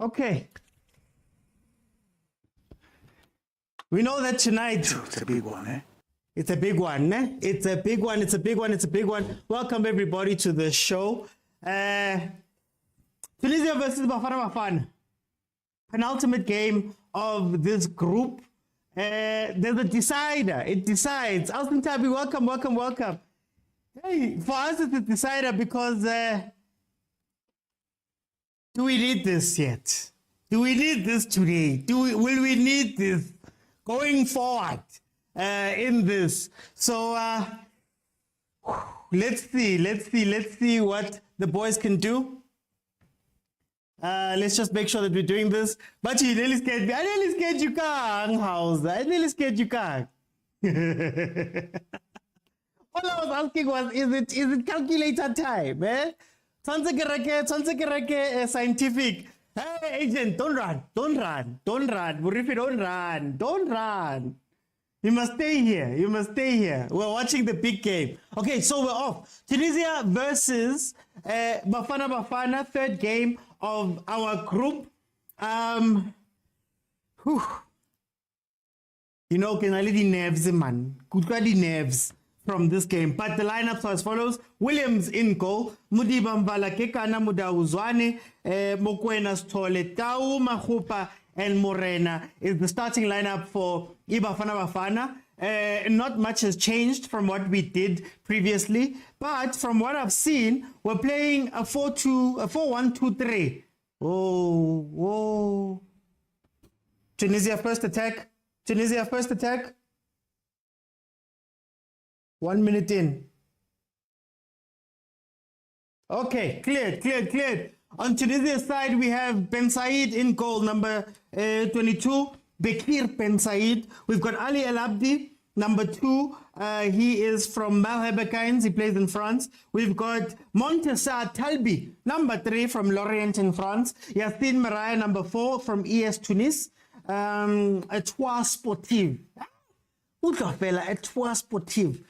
Okay. We know that tonight. It's a big one, eh? It's a big one, eh? It's a big one. It's a big one. It's a big one. Welcome everybody to the show. Tunisia versus Bafana Bafana. Penultimate game of this group. There's a decider. It decides. Alston Tabi, welcome, welcome, welcome. Hey, for us it's a decider because do we need this yet? Do we need this today? Will we need this going forward in this? So let's see what the boys can do. Let's just make sure that we're doing this. But you nearly scared me. I nearly scared you, Kang House. I nearly scared you, Kang. All I was asking was, is it calculator time? Eh? Scientific. Hey, agent, don't run. Murifi, don't run. You must stay here. We're watching the big game. Okay, so we're off. Tunisia versus Bafana Bafana, third game of our group. You know, can I the nerves, man? Good the nerves from this game. But the lineups are as follows. Williams in goal. Mudiba Mbala Kekana Mudauzwane. Mokwena Stole Tau Mahupa and Morena is the starting lineup for Bafana Bafana. Not much has changed from what we did previously, but from what I've seen, we're playing a 4-1-2-3. Whoa. Tunisia first attack. 1 minute in. Okay, cleared. On Tunisia's side, we have Ben Said in goal, number 22. Bekir Ben Said. We've got Ali El Abdi, number 2. He is from Malhebecains. He plays in France. We've got Montessa Talbi, number 3 from Lorient in France. Yassine Maraya, number 4 from ES Tunis. Etoile Sportive. Etoile Sportive.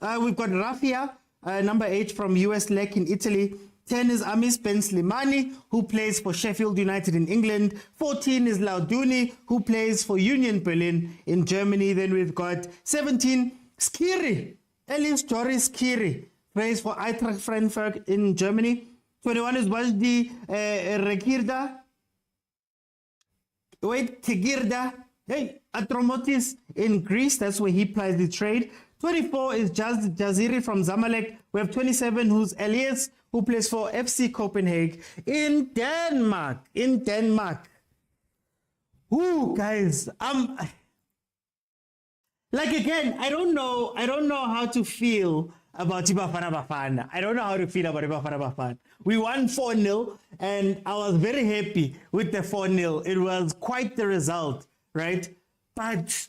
We've got Rafia, number 8 from US Lek in Italy. 10 is Amis Ben Slimani, who plays for Sheffield United in England. 14 is Lauduni, who plays for Union Berlin in Germany. Then we've got 17, Skiri. Elias Joris Skiri plays for Eintracht Frankfurt in Germany. 21 is Wajdi Tegirda. Hey, Atromotis in Greece. That's where he plays the trade. 24 is Jaziri from Zamalek. We have 27, who's Elias, who plays for FC Copenhagen in Denmark. Ooh, guys, like again, I don't know how to feel about Bafana Bafana. I don't know how to feel about Bafana Bafana. We won 4-0, and I was very happy with the 4-0. It was quite the result, right? But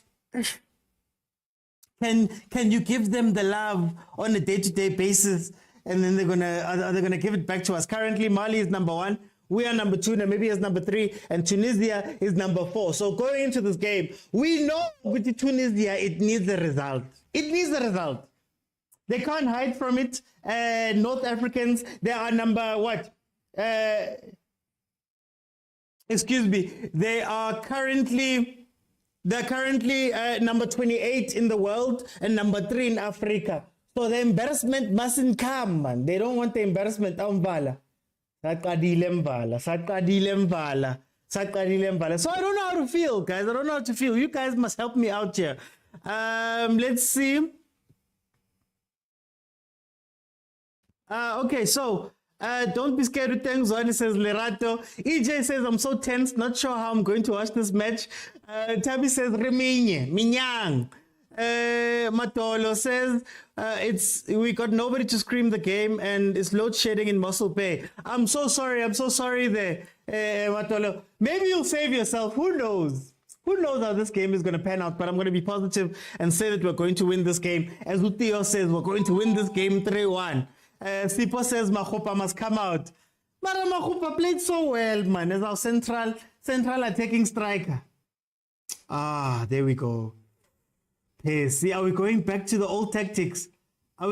can you give them the love on a day-to-day basis, and then are they gonna give it back to us? Currently, Mali is number 1, we are number 2, Namibia is number 3, and Tunisia is number 4. So going into this game, we know with the Tunisia, it needs a result. They can't hide from it. North Africans, they are number what? They're currently number 28 in the world and number 3 in Africa. So the embarrassment mustn't come, man. They don't want the embarrassment. So I don't know how to feel, guys. I don't know how to feel. You guys must help me out here. Let's see. Okay, so don't be scared with things. Zwane says Lerato. EJ says I'm so tense, not sure how I'm going to watch this match. Tabi says Reminye, Minyang. Matolo says we got nobody to scream the game and it's load shedding in Mossel Bay. I'm so sorry there, Matolo. Maybe you'll save yourself. Who knows how this game is going to pan out, but I'm going to be positive and say that we're going to win this game. As Utio says, we're going to win this game 3-1. Sipo says Mahupa must come out. But Mahupa played so well, man, as our central attacking striker. There we go. Hey, see, are we going back to the old tactics? What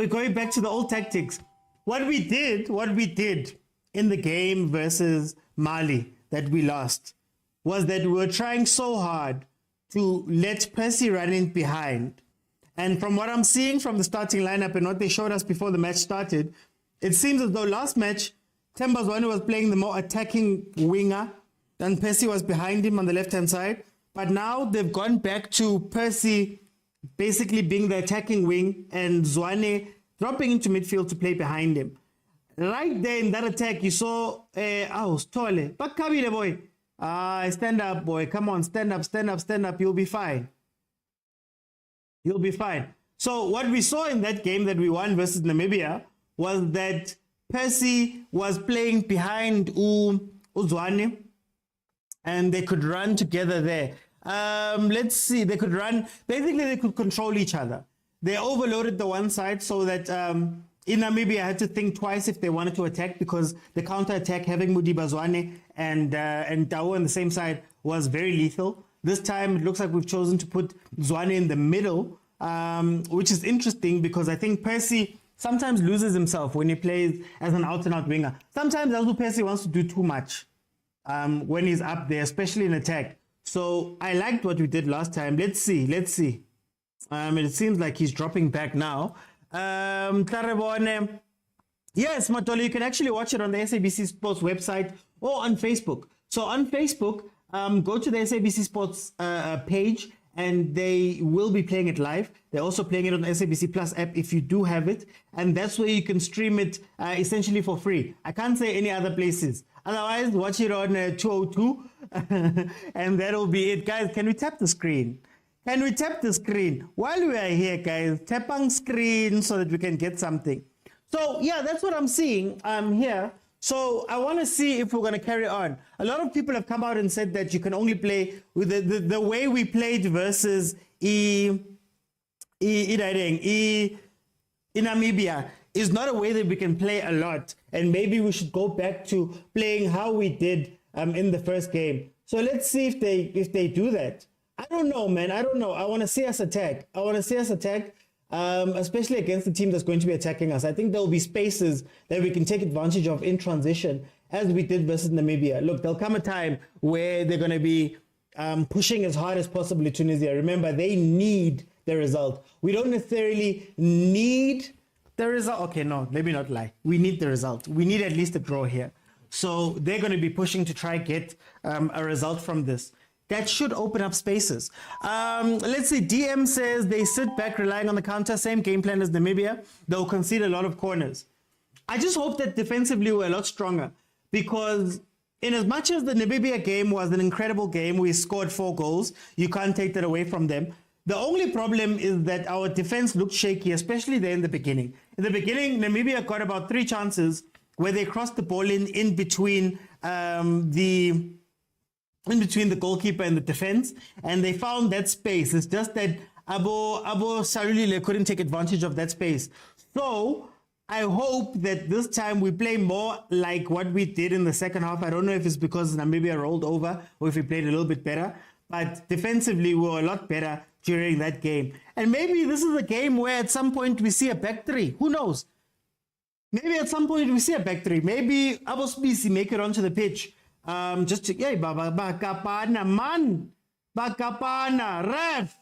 we did in the game versus Mali that we lost was that we were trying so hard to let Percy run in behind. And from what I'm seeing from the starting lineup and what they showed us before the match started, it seems as though last match, Themba Zwane was playing the more attacking winger, and Percy was behind him on the left-hand side. But now they've gone back to Percy basically being the attacking wing and Zwane dropping into midfield to play behind him. Right there in that attack, you saw, Stole, but Kabile boy, stand up boy, come on, stand up, you'll be fine. You'll be fine. So what we saw in that game that we won versus Namibia was that Percy was playing behind Zwane and they could run together there. Let's see, they could run, basically they could control each other. They overloaded the one side so that in Namibia had to think twice if they wanted to attack, because the counter attack having Modiba Zwane and Tao on the same side was very lethal. This time it looks like we've chosen to put Zwane in the middle, which is interesting because I think Percy sometimes loses himself when he plays as an out-and-out winger. Sometimes also Percy wants to do too much when he's up there, especially in attack. So I liked what we did last time. Let's see. It seems like he's dropping back now. Tarebone. Yes, Matolo, you can actually watch it on the SABC Sports website or on Facebook. So on Facebook, go to the SABC Sports page and they will be playing it live. They're also playing it on the SABC Plus app if you do have it. And that's where you can stream it essentially for free. I can't say any other places. Otherwise, watch it on 202 and that'll be it. Guys, can we tap the screen? Can we tap the screen? While we are here, guys, tap on screen so that we can get something. So, yeah, that's what I'm seeing here. So I want to see if we're going to carry on. A lot of people have come out and said that you can only play with the way we played versus in Namibia is not a way that we can play a lot. And maybe we should go back to playing how we did in the first game. So let's see if they do that. I don't know, man. I don't know. I want to see us attack. Especially against the team that's going to be attacking us. I think there will be spaces that we can take advantage of in transition, as we did versus Namibia. Look, there'll come a time where they're going to be pushing as hard as possible to Tunisia. Remember, they need the result. We don't necessarily need the result. Okay, no, let me not lie. We need the result. We need at least a draw here. So they're going to be pushing to try get a result from this. That should open up spaces. Let's see, DM says they sit back relying on the counter, same game plan as Namibia. They'll concede a lot of corners. I just hope that defensively we're a lot stronger, because in as much as the Namibia game was an incredible game, we scored 4 goals. You can't take that away from them. The only problem is that our defense looked shaky, especially there in the beginning. In the beginning, Namibia got about 3 chances where they crossed the ball in between the goalkeeper and the defense, and they found that space. It's just that Abo Salulile couldn't take advantage of that space. So I hope that this time we play more like what we did in the second half. I don't know if it's because Namibia rolled over or if we played a little bit better, but defensively we were a lot better during that game. And maybe this is a game where at some point we see a back 3. Who knows? Maybe at some point we see a back 3. Maybe Abo Spisi make it onto the pitch. Just to, yeah, Bakapana, man. Bakapana, ref.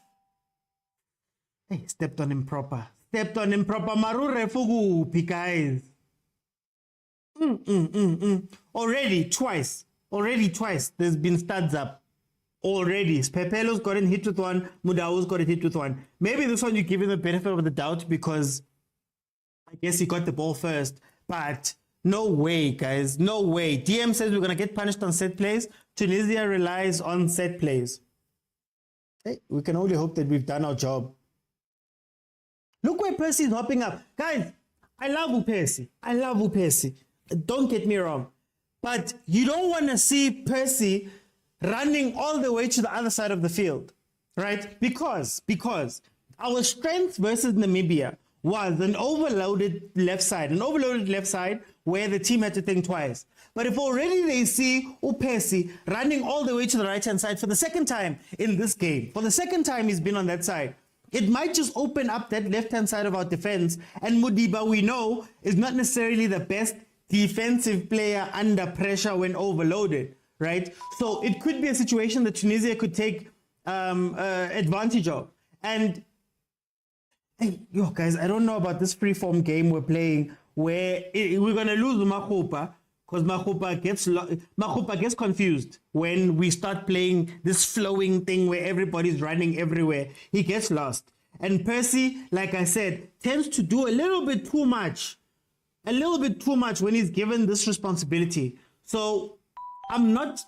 Hey, stepped on him proper. Marure fugu, guys. Already twice. There's been studs up. Already. Pepelo's gotten hit with one. Mudao's got hit with one. Maybe this one you give him the benefit of the doubt because I guess he got the ball first. But no way, guys. No way. DM says we're going to get punished on set plays. Tunisia relies on set plays. Hey, we can only hope that we've done our job. Look where Percy's hopping up. Guys, I love Percy. Don't get me wrong. But you don't want to see Percy running all the way to the other side of the field, right? Because our strength versus Namibia was an overloaded left side where the team had to think twice. But if already they see Percy running all the way to the right-hand side for the second time in this game, for the second time he's been on that side, it might just open up that left-hand side of our defense. And Modiba, we know, is not necessarily the best defensive player under pressure when overloaded. right? So it could be a situation that Tunisia could take advantage of. And hey, yo, guys, I don't know about this freeform game we're playing where we're going to lose Makhupa because Makhupa gets confused when we start playing this flowing thing where everybody's running everywhere. He gets lost. And Percy, like I said, tends to do a little bit too much when he's given this responsibility. So I'm not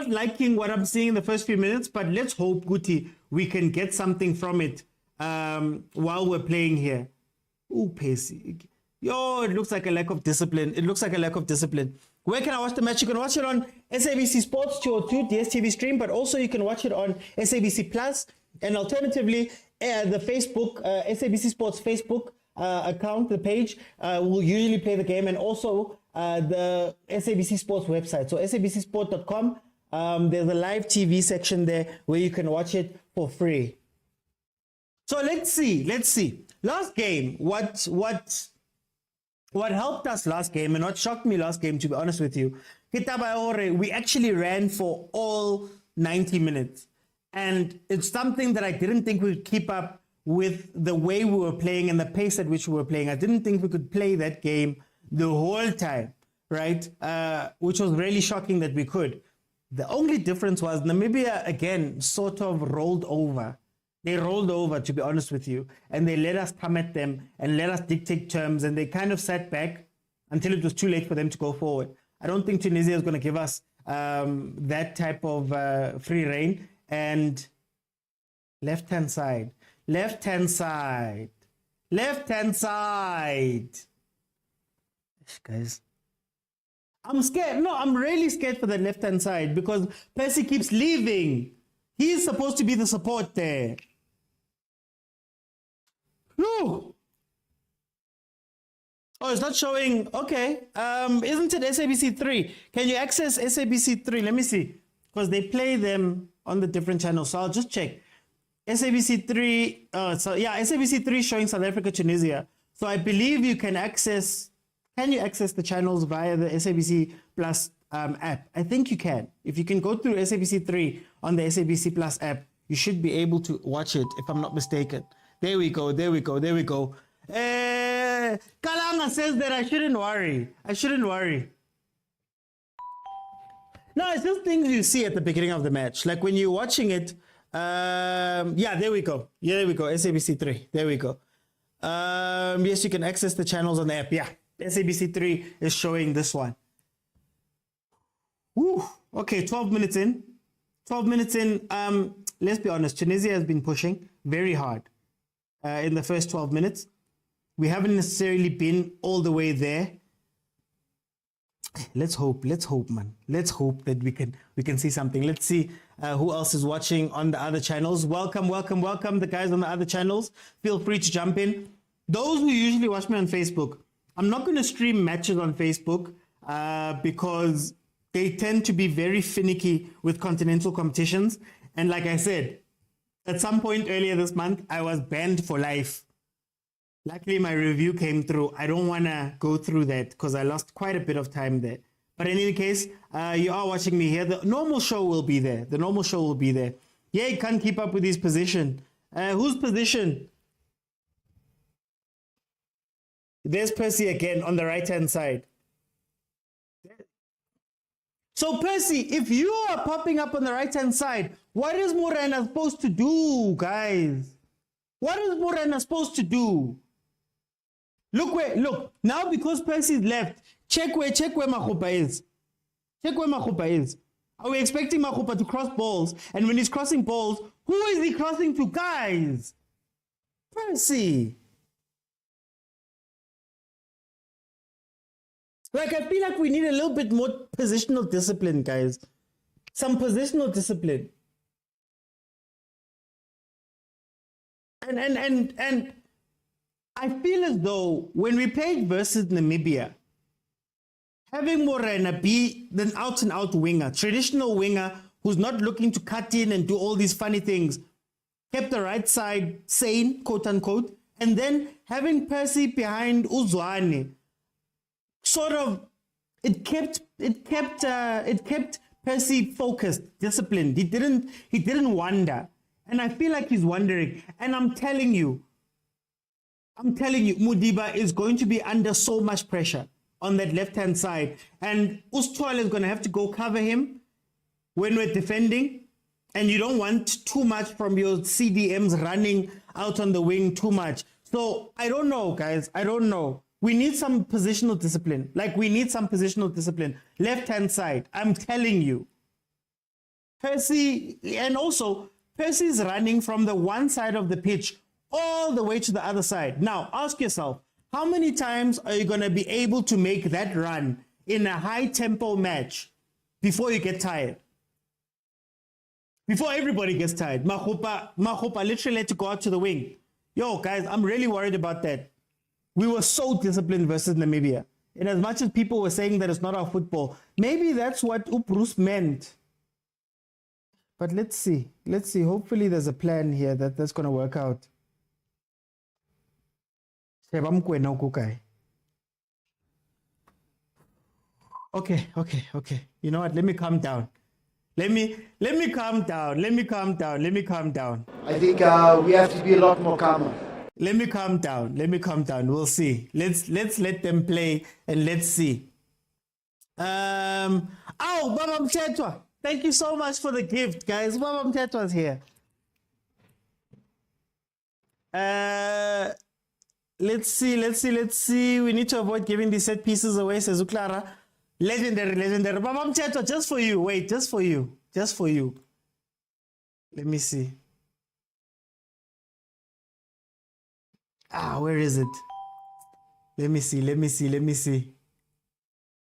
liking what I'm seeing in the first few minutes, but let's hope, Guti, we can get something from it while we're playing here. Ooh, Percy. Yo, it looks like a lack of discipline. Where can I watch the match? You can watch it on SABC Sports 202 Dstv stream, but also you can watch it on SABC Plus, and alternatively, the Facebook, SABC Sports Facebook account, the page, will usually play the game, and also the SABC Sports website. So sabcsport.com, there's a live TV section there where you can watch it for free. So let's see. Last game, what helped us last game and what shocked me last game, to be honest with you, we actually ran for all 90 minutes. And it's something that I didn't think we'd keep up with the way we were playing and the pace at which we were playing. I didn't think we could play that game the whole time, right? Which was really shocking that we could. The only difference was Namibia, again, sort of rolled over. They rolled over, to be honest with you, and they let us come at them and let us dictate terms, and they kind of sat back until it was too late for them to go forward. I don't think Tunisia is going to give us that type of free reign. And left-hand side. Guys, I'm scared. No, I'm really scared for the left-hand side because Percy keeps leaving. He's supposed to be the support there. No. Oh, it's not showing. Okay. Isn't it SABC 3? Can you access SABC 3? Let me see. Because they play them on the different channels. So I'll just check. SABC 3. SABC 3 showing South Africa, Tunisia. So I believe you can access. Can you access the channels via the SABC Plus app? I think you can. If you can go through SABC 3 on the SABC Plus app, you should be able to watch it, if I'm not mistaken. There we go. Kalanga says that I shouldn't worry. No, it's just things you see at the beginning of the match. Like when you're watching it, there we go. SABC 3. There we go. Yes, you can access the channels on the app. Yeah, SABC 3 is showing this one. Woo. Okay, 12 minutes in. Let's be honest. Tunisia has been pushing very hard in the first 12 minutes. We haven't necessarily been all the way there. Let's hope, man. Let's hope that we can see something. Let's see who else is watching on the other channels. Welcome, the guys on the other channels. Feel free to jump in. Those who usually watch me on Facebook, I'm not going to stream matches on Facebook because they tend to be very finicky with continental competitions. And like I said, at some point earlier this month, I was banned for life. Luckily, my review came through. I don't want to go through that because I lost quite a bit of time there. But in any case, you are watching me here. The normal show will be there. Yeah, he can't keep up with his position. Whose position? There's Percy again on the right-hand side. So, Percy, if you are popping up on the right-hand side, what is Morena supposed to do, guys? What is Morena supposed to do? Look, now because Percy's left, check where Makhupa is. Are we expecting Makhupa to cross balls? And when he's crossing balls, who is he crossing to, guys? Percy. Like, I feel like we need a little bit more positional discipline, guys. Some positional discipline. And I feel as though when we played versus Namibia, having Morena be the out-and-out winger, traditional winger who's not looking to cut in and do all these funny things, kept the right side sane, quote-unquote, and then having Percy behind Uzwane, sort of, it kept Percy focused, disciplined. He didn't wander. And I feel like he's wandering. And I'm telling you, Mudiba is going to be under so much pressure on that left-hand side. And Ustwal is going to have to go cover him when we're defending. And you don't want too much from your CDMs running out on the wing too much. So I don't know, guys. I don't know. We need some positional discipline. Left-hand side, I'm telling you. Percy's running from the one side of the pitch all the way to the other side. Now, ask yourself, how many times are you going to be able to make that run in a high-tempo match before you get tired? Before everybody gets tired. Mahopa literally had to go out to the wing. Yo, guys, I'm really worried about that. We were so disciplined versus Namibia. And as much as people were saying that it's not our football, maybe that's what Bruce meant. But let's see. Hopefully there's a plan here that's going to work out. Okay. You know what? Let me calm down. Let me calm down. I think we have to be a lot more calmer. Let me calm down. We'll see. Let's let them play and let's see. Baba Mtetwa. Thank you so much for the gift, guys. Baba Mtetwa's here. Let's see. We need to avoid giving these set pieces away, says Uklara. Legendary. Baba Mtetwa, just for you. Wait, just for you. Let me see. Where is it? Let me see.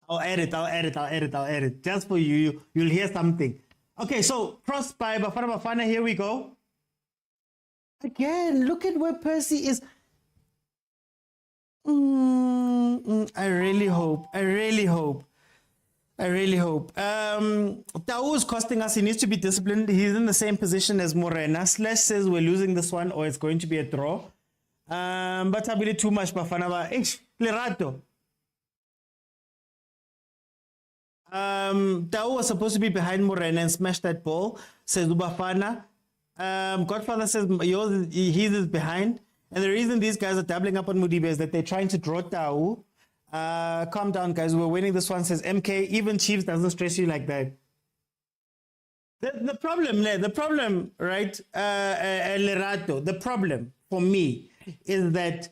I'll add it. Just for you. You'll hear something. Okay, so cross by Bafana Bafana. Here we go. Again, look at where Percy is. I really hope. Tau is costing us. He needs to be disciplined. He's in the same position as Morena. Slash says we're losing this one or it's going to be a draw. But I believe too much Bafana. Lerato. Tau was supposed to be behind Morena and smash that ball, says Bafana. Godfather says he's is behind. And the reason these guys are doubling up on Mudibe is that they're trying to draw Tau. Calm down, guys. We're winning this one, says MK. Even Chiefs doesn't stress you like that. The problem, right, Lerato, the problem for me is that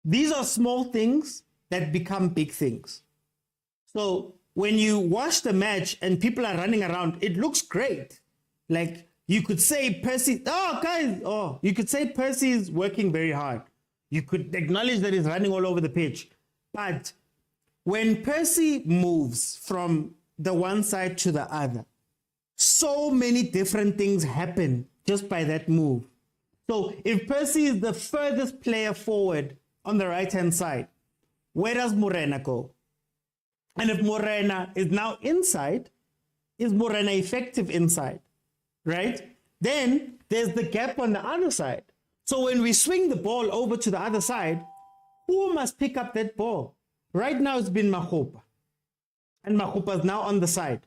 these are small things that become big things. So when you watch the match and people are running around, it looks great. Like you could say Percy, you could say Percy is working very hard. You could acknowledge that he's running all over the pitch. But when Percy moves from the one side to the other, so many different things happen just by that move. So if Percy is the furthest player forward on the right-hand side, where does Morena go? And if Morena is now inside, is Morena effective inside? Right? Then there's the gap on the other side. So when we swing the ball over to the other side, who must pick up that ball? Right now it's been Mahopa. And Mahopa is now on the side.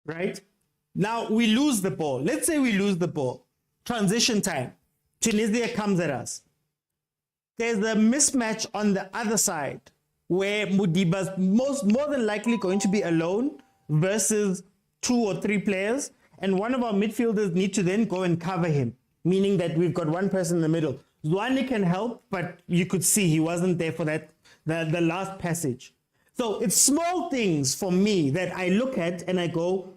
Right? Now we lose the ball. Let's say we lose the ball. Transition time. Tunisia comes at us. There's a mismatch on the other side where Mudiba's more than likely going to be alone versus 2 or 3 players. And one of our midfielders need to then go and cover him, meaning that we've got one person in the middle. Zwane can help, but you could see he wasn't there for that, the last passage. So it's small things for me that I look at and I go,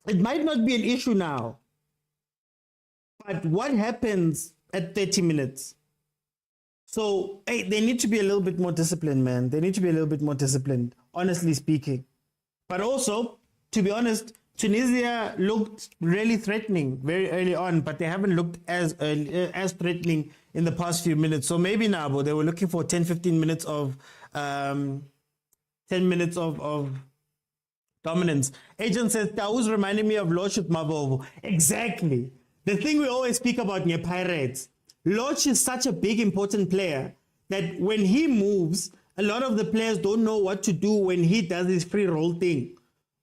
it might not be an issue now, but what happens at 30 minutes? So hey, they need to be a little bit more disciplined, man. They need to be a little bit more disciplined, honestly speaking. But also, to be honest, Tunisia looked really threatening very early on, but they haven't looked as threatening in the past few minutes. So maybe Nabo, they were looking for 10-15 minutes of 10 minutes of dominance. Agent says, Tau's reminding me of Lordship Mavovo. Exactly. The thing we always speak about near Pirates, Lodge is such a big, important player that when he moves, a lot of the players don't know what to do when he does his free roll thing.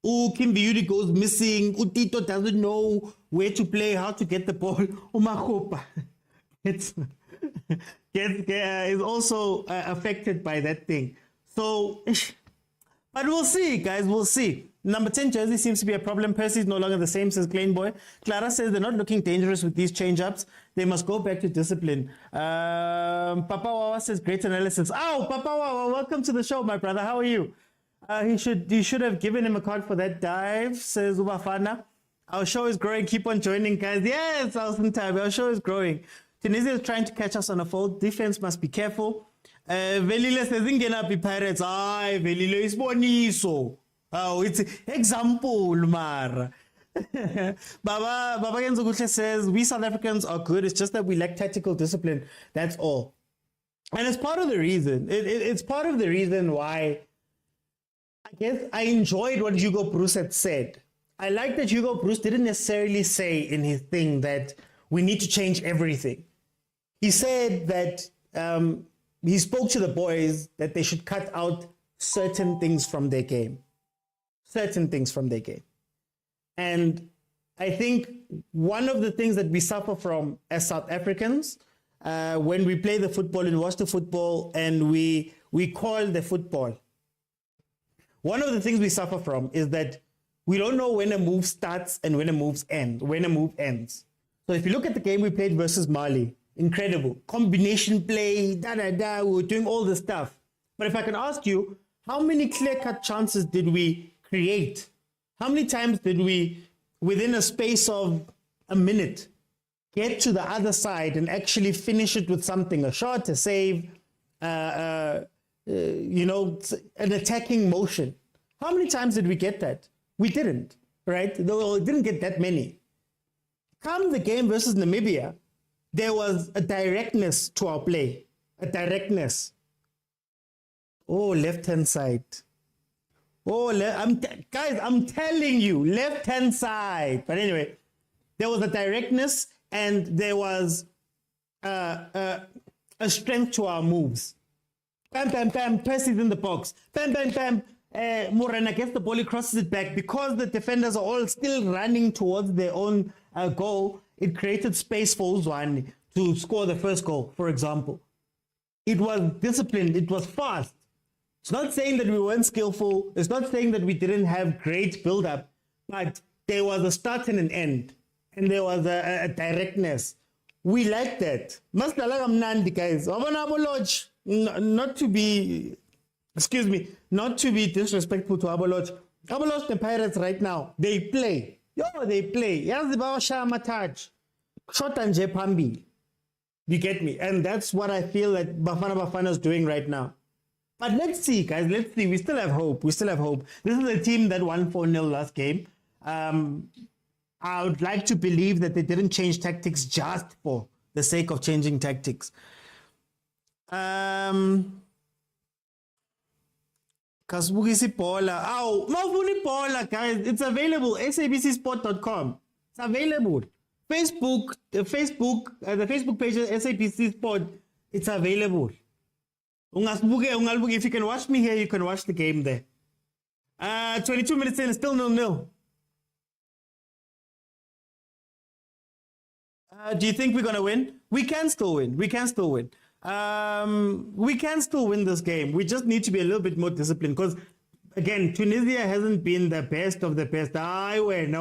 Kim Beauty goes missing. Tito doesn't know where to play, how to get the ball. Umahopa is also affected by that thing. So, but we'll see, guys. We'll see. Number 10 jersey seems to be a problem. Percy's no longer the same, says Klein Boy. Clara says they're not looking dangerous with these change-ups. They must go back to discipline. Papa Wawa says great analysis. Oh, Papa Wawa, welcome to the show, my brother. How are you? You should have given him a card for that dive, says Bafana. Our show is growing. Keep on joining, guys. Yes, time. Our show is growing. Tunisia is trying to catch us on a fold. Defense must be careful. Velile says, Ingenapi Pirates. Ay, Velile is boniso. Oh, it's example, Mar. Baba Genzogutle says, we South Africans are good. It's just that we lack tactical discipline. That's all. And it's part of the reason. It's part of the reason why I guess I enjoyed what Hugo Bruce had said. I like that Hugo Bruce didn't necessarily say in his thing that we need to change everything. He said that he spoke to the boys that they should cut out certain things from their game. Certain things from their game. And I think one of the things that we suffer from as South Africans, when we play the football and watch the football and we call the football, one of the things we suffer from is that we don't know when a move starts and when a move ends. So if you look at the game we played versus Mali, incredible. Combination play, we were doing all this stuff. But if I can ask you, how many clear-cut chances did we create? How many times did we, within a space of a minute, get to the other side and actually finish it with something, a shot, a save, an attacking motion? How many times did we get that? We didn't, right? Though we didn't get that many. Come the game versus Namibia, there was a directness to our play, a directness. Oh, left-hand side. Oh, guys, I'm telling you, left-hand side. But anyway, there was a directness and there was a strength to our moves. Bam, bam, bam, Percy's in the box. Bam, bam, bam. Morena gets the ball, he crosses it back. Because the defenders are all still running towards their own goal, it created space for Uzwane to score the first goal, for example. It was disciplined, it was fast. It's not saying that we weren't skillful. It's not saying that we didn't have great build-up, but there was a start and an end, and there was a directness. We like that. Guys. Not to be, not to be disrespectful to Abolodge. Abolodge, the Pirates right now, they play. They play. Short and Pambi. You get me? And that's what I feel that Bafana Bafana is doing right now. But let's see, guys. Let's see. We still have hope. We still have hope. This is a team that won 4-0 last game. I would like to believe that they didn't change tactics just for the sake of changing tactics. Kasbugisi Paula. Oh, Mavuni Paula, guys. It's available. sabcsport.com. It's available. The Facebook page of SABC Sport. It's available. If you can watch me here, you can watch the game there. 22 minutes in, still 0-0. Do you think we're going to win? We can still win. We can still win. We can still win this game. We just need to be a little bit more disciplined because, again, Tunisia hasn't been the best of the best. Man.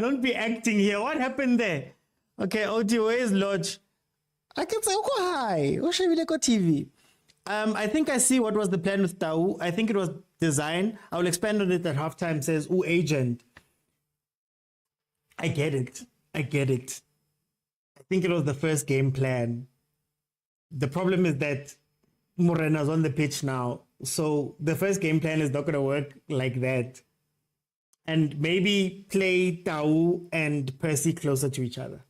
Don't be acting here. What happened there? Okay, OG, where is Lodge? I can say, oh, hi. TV. I think I see what was the plan with Tau. I think it was design. I will expand on it at halftime. Says, agent. I get it. I think it was the first game plan. The problem is that Morena's on the pitch now. So the first game plan is not going to work like that. And maybe play Tau and Percy closer to each other.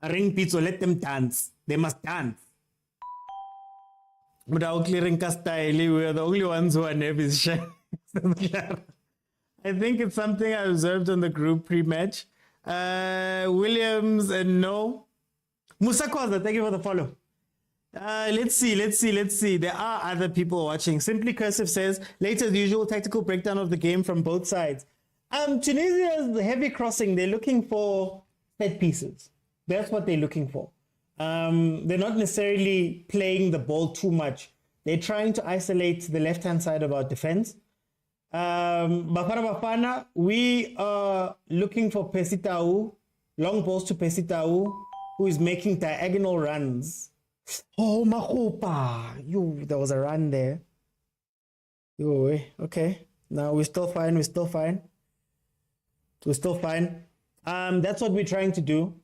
Ring Pizzo, let them dance. They must dance. But our clearing style, we are the only ones who are nervous. I think it's something I observed on the group pre-match. Williams and no. Musa Koza, thank you for the follow. Let's see. There are other people watching. Simply Cursive says, later as usual, tactical breakdown of the game from both sides. Tunisia's heavy crossing, they're looking for set pieces. That's what they're looking for. They're not necessarily playing the ball too much. They're trying to isolate the left-hand side of our defense. Bafana Bafana, we are looking for Pesitau, long balls to Pesitau, who is making diagonal runs. Oh, Mahopa. There was a run there. Okay. Now we're still fine. That's what we're trying to do.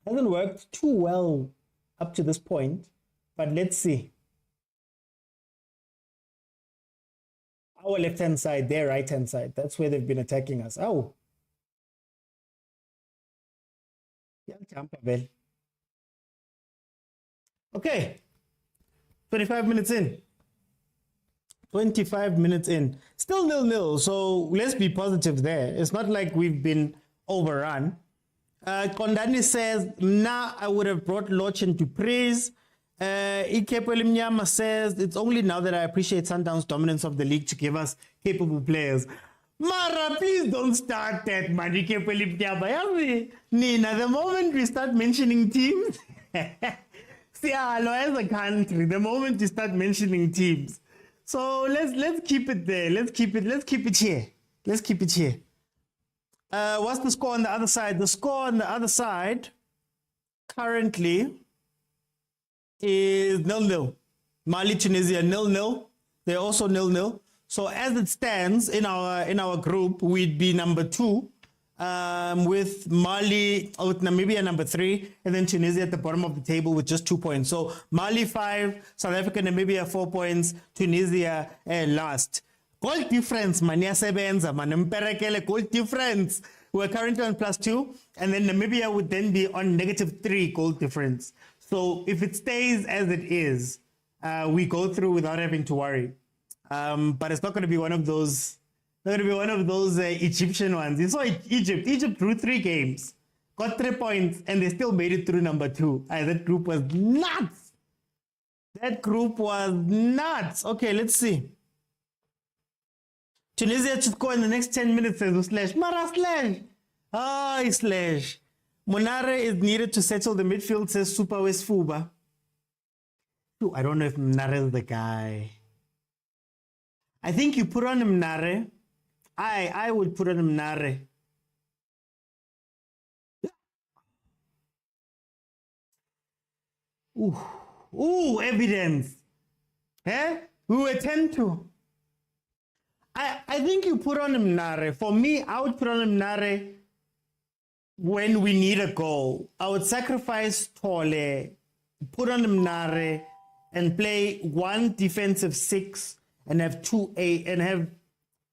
Hasn't worked too well up to this point, but let's see. Our left-hand side, their right-hand side. That's where they've been attacking us. Oh. Okay. 25 minutes in. Still 0-0. So let's be positive there. It's not like we've been overrun. Kondani says, I would have brought Lochin to praise. Ikepwele Mnyama says, it's only now that I appreciate Sundown's dominance of the league to give us capable players. Mara, please don't start that, man. Ikepwele Mnyama. Nina, the moment we start mentioning teams, see, as a country, the moment you start mentioning teams. So let's keep it there. Let's keep it here. What's the score on the other side? The score on the other side currently is 0-0. Mali, Tunisia 0-0. They're also 0-0. So as it stands in our group, we'd be number 2, with Mali, with Namibia number 3, and then Tunisia at the bottom of the table with just 2 points. So Mali 5, South Africa, Namibia 4 points, Tunisia last. Goal difference, mania sebenza, man, goal difference. We're currently on +2, and then Namibia would then be on -3 goal difference. So if it stays as it is, we go through without having to worry. But it's not going to be one of those. Egyptian ones. You saw Egypt. Egypt drew 3 games, got 3 points, and they still made it through number 2. That group was nuts. Okay, let's see. Tunisia to score in the next 10 minutes, says Slash. Mara Slash. Slash. Monare is needed to settle the midfield, says Super West Fuba. I don't know if Monare is the guy. I think you put on Monare. I would put on Monare. Ooh, evidence. We were 10-2. I think you put on Mnare. For me, I would put on Mnare when we need a goal. I would sacrifice Tole, put on Mnare, and play 1 defensive 6 and have 2-8 and have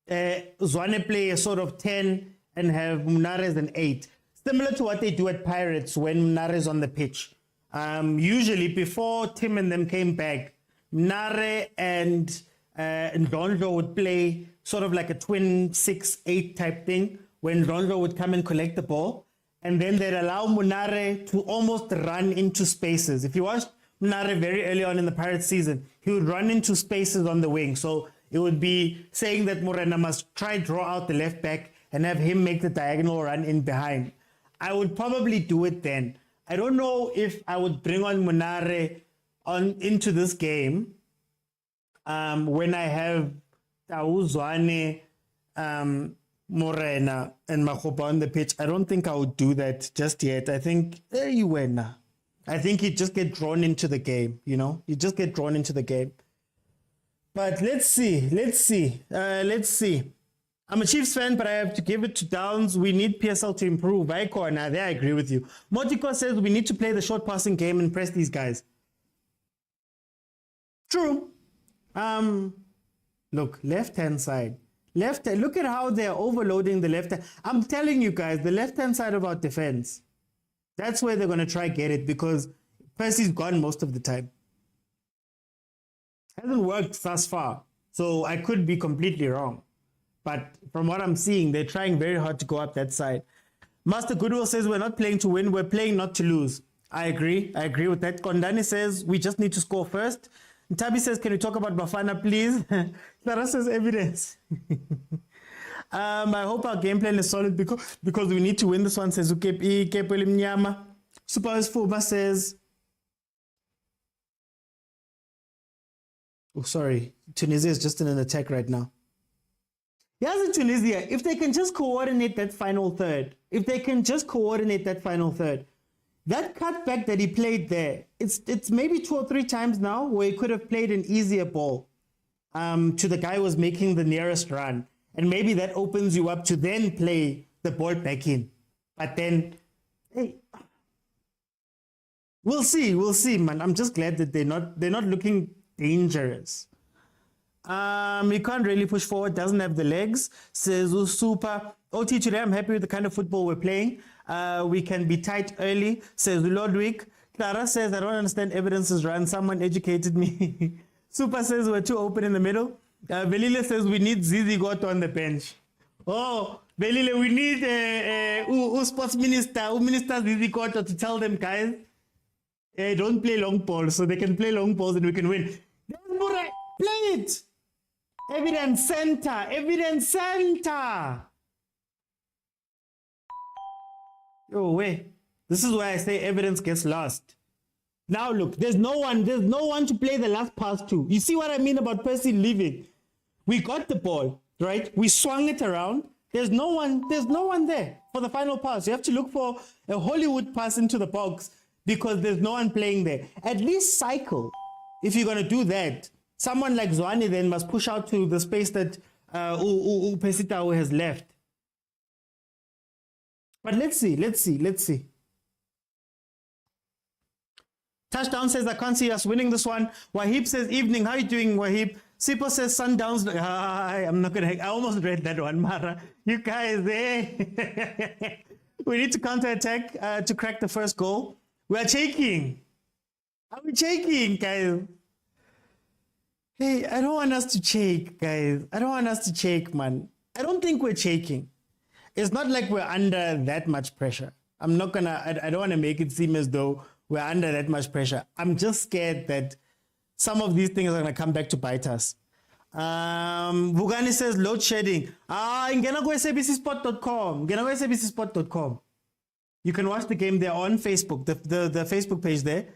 Zwane play a sort of 10 and have Mnare as an 8. Similar to what they do at Pirates when Mnare is on the pitch. Usually before Tim and them came back, Mnare and Ndondlo would play sort of like a twin 6-8 type thing, when Ndondlo would come and collect the ball, and then they'd allow Munare to almost run into spaces. If you watched Munare very early on in the Pirates season, he would run into spaces on the wing. So it would be saying that Morena must try draw out the left back and have him make the diagonal run in behind. I would probably do it then. I don't know if I would bring on Munare into this game when I have Tauzwane, Morena, and Mahopa on the pitch. I don't think I would do that just yet. I think I think you just get drawn into the game, you know? You just get drawn into the game. But let's see. I'm a Chiefs fan, but I have to give it to Downs. We need PSL to improve. There I agree with you. Motiko says we need to play the short passing game and press these guys. True. Look, left-hand side. Look at how they're overloading the left hand. I'm telling you guys, the left-hand side of our defense, that's where they're going to try get it, because Percy's gone most of the time. Hasn't worked thus far, so I could be completely wrong. But from what I'm seeing, they're trying very hard to go up that side. Master Goodwill says we're not playing to win, we're playing not to lose. I agree with that. Kondani says we just need to score first. Tabi says, can we talk about Bafana, please? Clara says evidence. I hope our game plan is solid because we need to win this one, says Ukepi Kepeli Mnyama. Super Fuba says, oh, sorry, Tunisia is just in an attack right now. Here's in Tunisia, if they can just coordinate that final third, that cutback that he played there, it's maybe 2 or 3 times now where he could have played an easier ball to the guy who was making the nearest run. And maybe that opens you up to then play the ball back in. But then, hey, we'll see, man. I'm just glad that they're not looking dangerous. He can't really push forward, doesn't have the legs. Says Super. OT today, I'm happy with the kind of football we're playing. We can be tight early, says Lodwick. Clara says, I don't understand evidence is run. Someone educated me. Super says we're too open in the middle. Velile says we need Zizi Goto on the bench. Oh, Velile, we need sports minister, Minister Zizi Goto to tell them, guys, don't play long balls so they can play long balls and we can win. Play it. Evidence center. Oh, wait. This is why I say evidence gets lost. Now look, there's no one to play the last pass to. You see what I mean about Percy leaving? We got the ball, right? We swung it around. There's no one there for the final pass. You have to look for a Hollywood pass into the box because there's no one playing there. At least cycle. If you're going to do that, someone like Zwane then must push out to the space that Pesitao has left. But let's see. Touchdown says, I can't see us winning this one. Wahib says, evening, how are you doing, Wahib? Sipo says, Sundowns. I almost read that one, Mara. You guys, we need to counter-attack to crack the first goal. We are shaking. Are we shaking, guys? Hey, I don't want us to shake, guys. I don't want us to shake, man. I don't think we're shaking. It's not like we're under that much pressure. I don't want to make it seem as though we're under that much pressure. I'm just scared that some of these things are going to come back to bite us. Vugani says load shedding. Ngena go sabcsport.com. You can watch the game there on Facebook, the Facebook page there.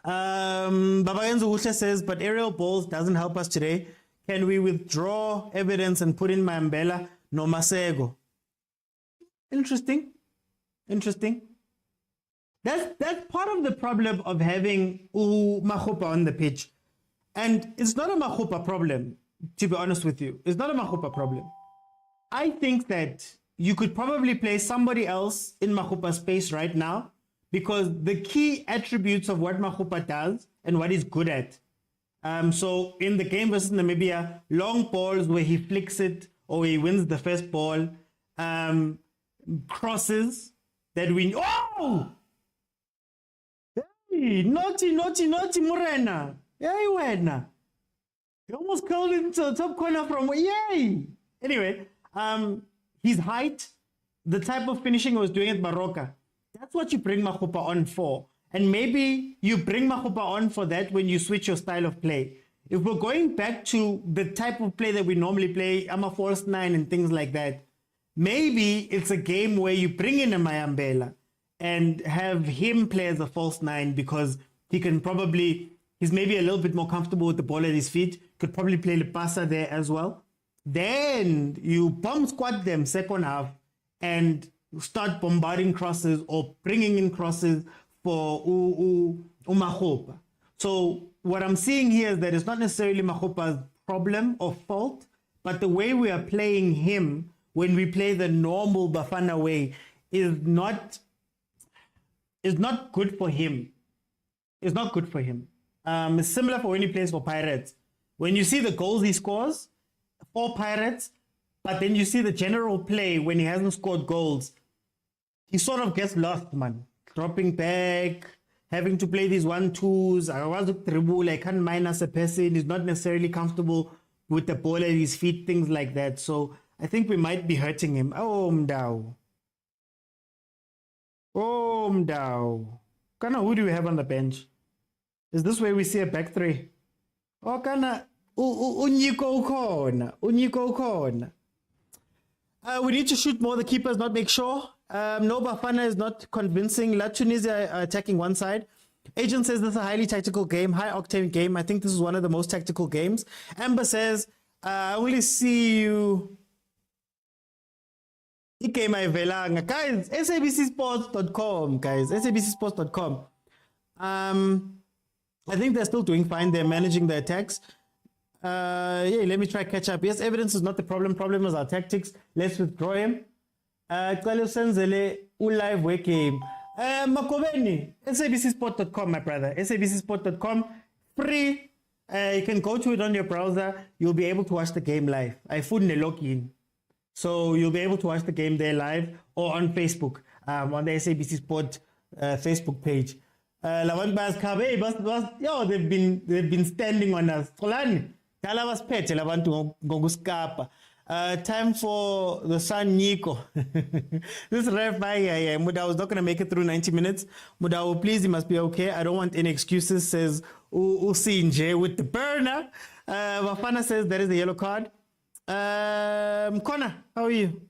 Babayenzu Usha says, but aerial balls doesn't help us today. Can we withdraw evidence and put in Mambela? No Masego. Interesting. That's part of the problem of having Mahupa on the pitch. And it's not a Mahupa problem, to be honest with you. It's not a Mahupa problem. I think that you could probably play somebody else in Mahupa's space right now because the key attributes of what Mahupa does and what he's good at. So in the game versus Namibia, long balls where he flicks it or he wins the first ball, crosses that we... Oh! Hey, naughty, Morena. Yay, Wedna. He almost curled into the top corner from... Yay! Anyway, his height, the type of finishing he was doing at Baroka, that's what you bring Mahupa on for. And maybe you bring Mahupa on for that when you switch your style of play. If we're going back to the type of play that we normally play, I'm a false 9 and things like that, maybe it's a game where you bring in a Mayambela and have him play as a false 9 because he can probably, he's maybe a little bit more comfortable with the ball at his feet, could probably play Lepasa there as well. Then you bomb squad them second half and start bombarding crosses or bringing in crosses for Mahupa. So what I'm seeing here is that it's not necessarily Mahupa's problem or fault, but the way we are playing him when we play the normal Bafana way is not good for him. It's not good for him. It's similar for when he plays for Pirates. When you see the goals he scores for Pirates, but then you see the general play when he hasn't scored goals, he sort of gets lost, man. Dropping back, having to play these 1-2s. I can't minus a person. He's not necessarily comfortable with the ball at his feet, things like that. So I think we might be hurting him. Oh, Mdao. Oh, Mdao. Kana, who do we have on the bench? Is this where we see a back three? Oh, Kana, Unyiko Ukona. We need to shoot more. The keepers not make sure. No, Bafana is not convincing. La Tunisia attacking one side. Agent says this is a highly tactical game, high octane game. I think this is one of the most tactical games. Amber says, I only see you. Guys, sabcsports.com, guys, sabcsports.com. I think they're still doing fine. They're managing the attacks. Yeah, let me try catch up. Yes, evidence is not the problem. Problem is our tactics. Let's withdraw him. Live wake game. Makobeni, sabcsport.com, my brother. sabcsport.com, free. You can go to it on your browser. You'll be able to watch the game live. I found a login. So you'll be able to watch the game there live or on Facebook, on the SABC Sport Facebook page. They've been standing on us. Time for the son Nico. This ref, Muda was not going to make it through 90 minutes. Muda, please, he must be okay. I don't want any excuses, says Usinje with the burner. Bafana says there is a yellow card. Connor, how are you?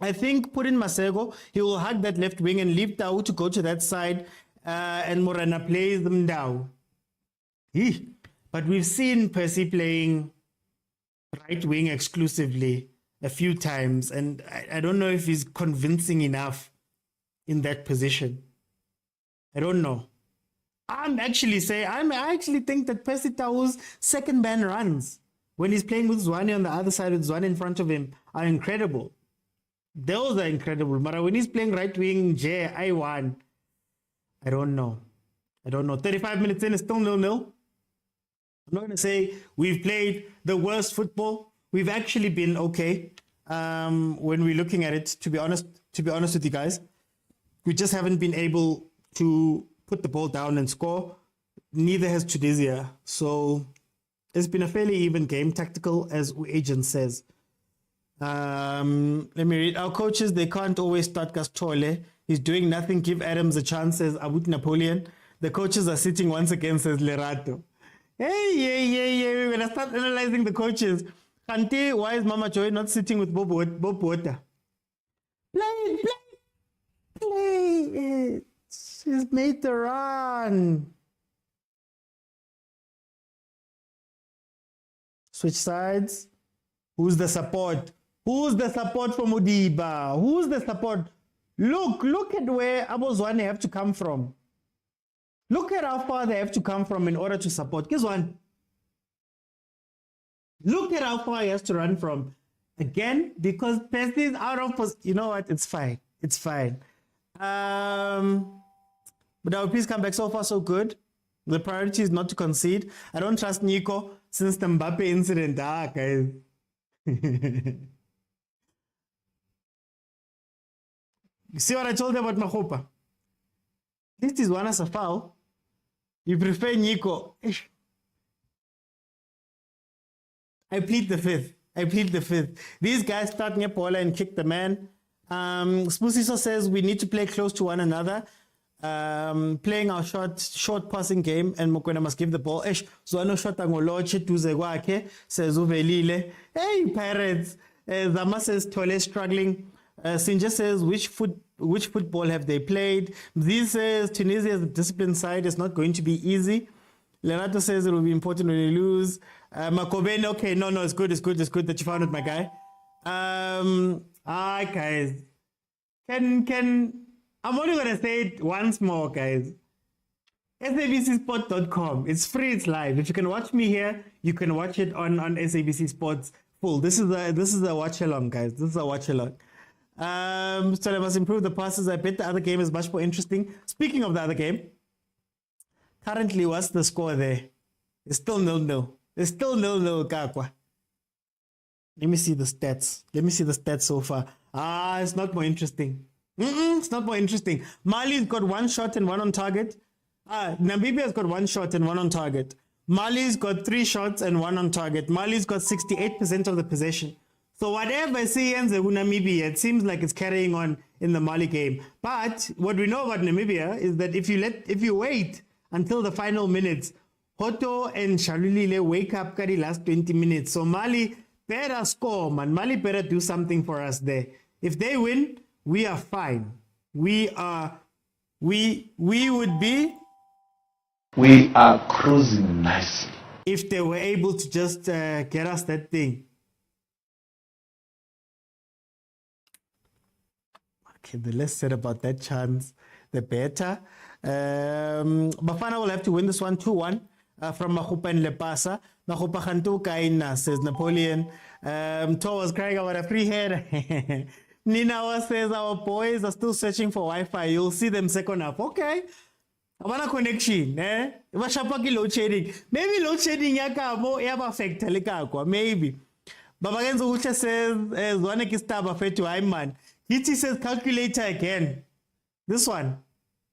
I think put in Masego. He will hug that left wing and leave Tau to go to that side, and Morena plays them down. But we've seen Percy playing right wing exclusively a few times, and I don't know if he's convincing enough in that position. I don't know. I actually think that Percy Tau's second man runs when he's playing with Zwane on the other side with Zwane in front of him are incredible. Those are incredible. But when he's playing right wing, I don't know. 35 minutes in, it's still 0-0. I'm not going to say we've played the worst football. We've actually been okay when we're looking at it, to be honest with you guys. We just haven't been able to put the ball down and score. Neither has Tunisia. So it's been a fairly even game, tactical, as Agent says. Let me read. Our coaches, they can't always start Gastole. He's doing nothing. Give Adams a chance, says Abut Napoleon. The coaches are sitting once again, says Lerato. Hey, we're going to start analyzing the coaches. Kante, why is Mama Joy not sitting with Bob Water? Play it. She's made the run. Switch sides. Who's the support? Who's the support for Mudiba? Who's the support? Look at where Abozwane have to come from. Look at how far they have to come from in order to support. Guess one. Look at how far he has to run from. Again, because Percy is out of position. You know what? It's fine. But our please come back. So far, so good. The priority is not to concede. I don't trust Nico since the Mbappe incident. Guys. You see what I told you about Mahopa? At least he's one as a foul. You prefer Nico. I plead the fifth. These guys start Nyepola and kick the man. Spusiso says we need to play close to one another. Playing our short passing game, and Mokwena must give the ball. Zwano shot angoloche tuze kwakhe says uvelile. Hey Pirates. Zama says Tole struggling. Sinja says which football have they played? This says Tunisia's discipline side is not going to be easy. Leonardo says it will be important when you lose. Makobene, okay, no, it's good that you found it, my guy. Guys, I'm only gonna say it once more, guys. sabcsport.com. It's free, it's live. If you can watch me here, you can watch it on SABC Sports full. This is a watch along, guys. So I must improve the passes. I bet the other game is much more interesting. Speaking of the other game, currently, what's the score there? It's still 0-0. It's still 0-0, Kakwa. Let me see the stats. So far. It's not more interesting. It's not more interesting. Mali's got one shot and one on target. Namibia's got one shot and one on target. Mali's got 3 shots and 1 on target. Mali's got 68% of the possession. So whatever CN's Namibia, it seems like it's carrying on in the Mali game. But what we know about Namibia is that if you wait until the final minutes, Hoto and Shalulile wake up the last 20 minutes. So Mali better score, man. Mali better do something for us there. If they win, we are fine. We would be. We are cruising nicely. If they were able to just get us that thing. Okay, the less said about that chance, the better. Bafana will have to win this one 2-1 from Mahupa and Lepasa. Mahupa Khantu Kaina, says Napoleon. To was crying about a free head. Nina says our boys are still searching for Wi-Fi. You'll see them second half. Okay. Abana connection, eh? Vashapaki load shedding. Maybe load shedding yakamo yaba affect lekakwa. Maybe. Babagenzo Ucha says Zwanek is tab affect to man. Hichi says calculator again. This one.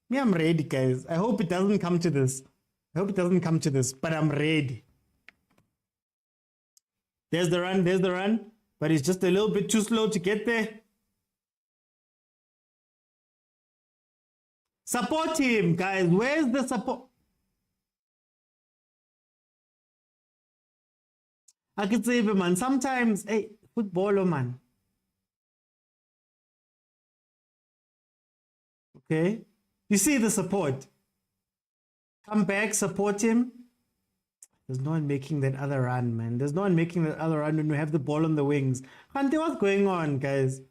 Me, I'm ready, guys. I hope it doesn't come to this. But I'm ready. There's the run. But it's just a little bit too slow to get there. Support him, guys. Where's the support? I could say, man, sometimes, hey, footballer, man. Okay. You see the support. Come back, support him. There's no one making that other run, man. There's no one making that other run when we have the ball on the wings. Kante, what's going on, guys?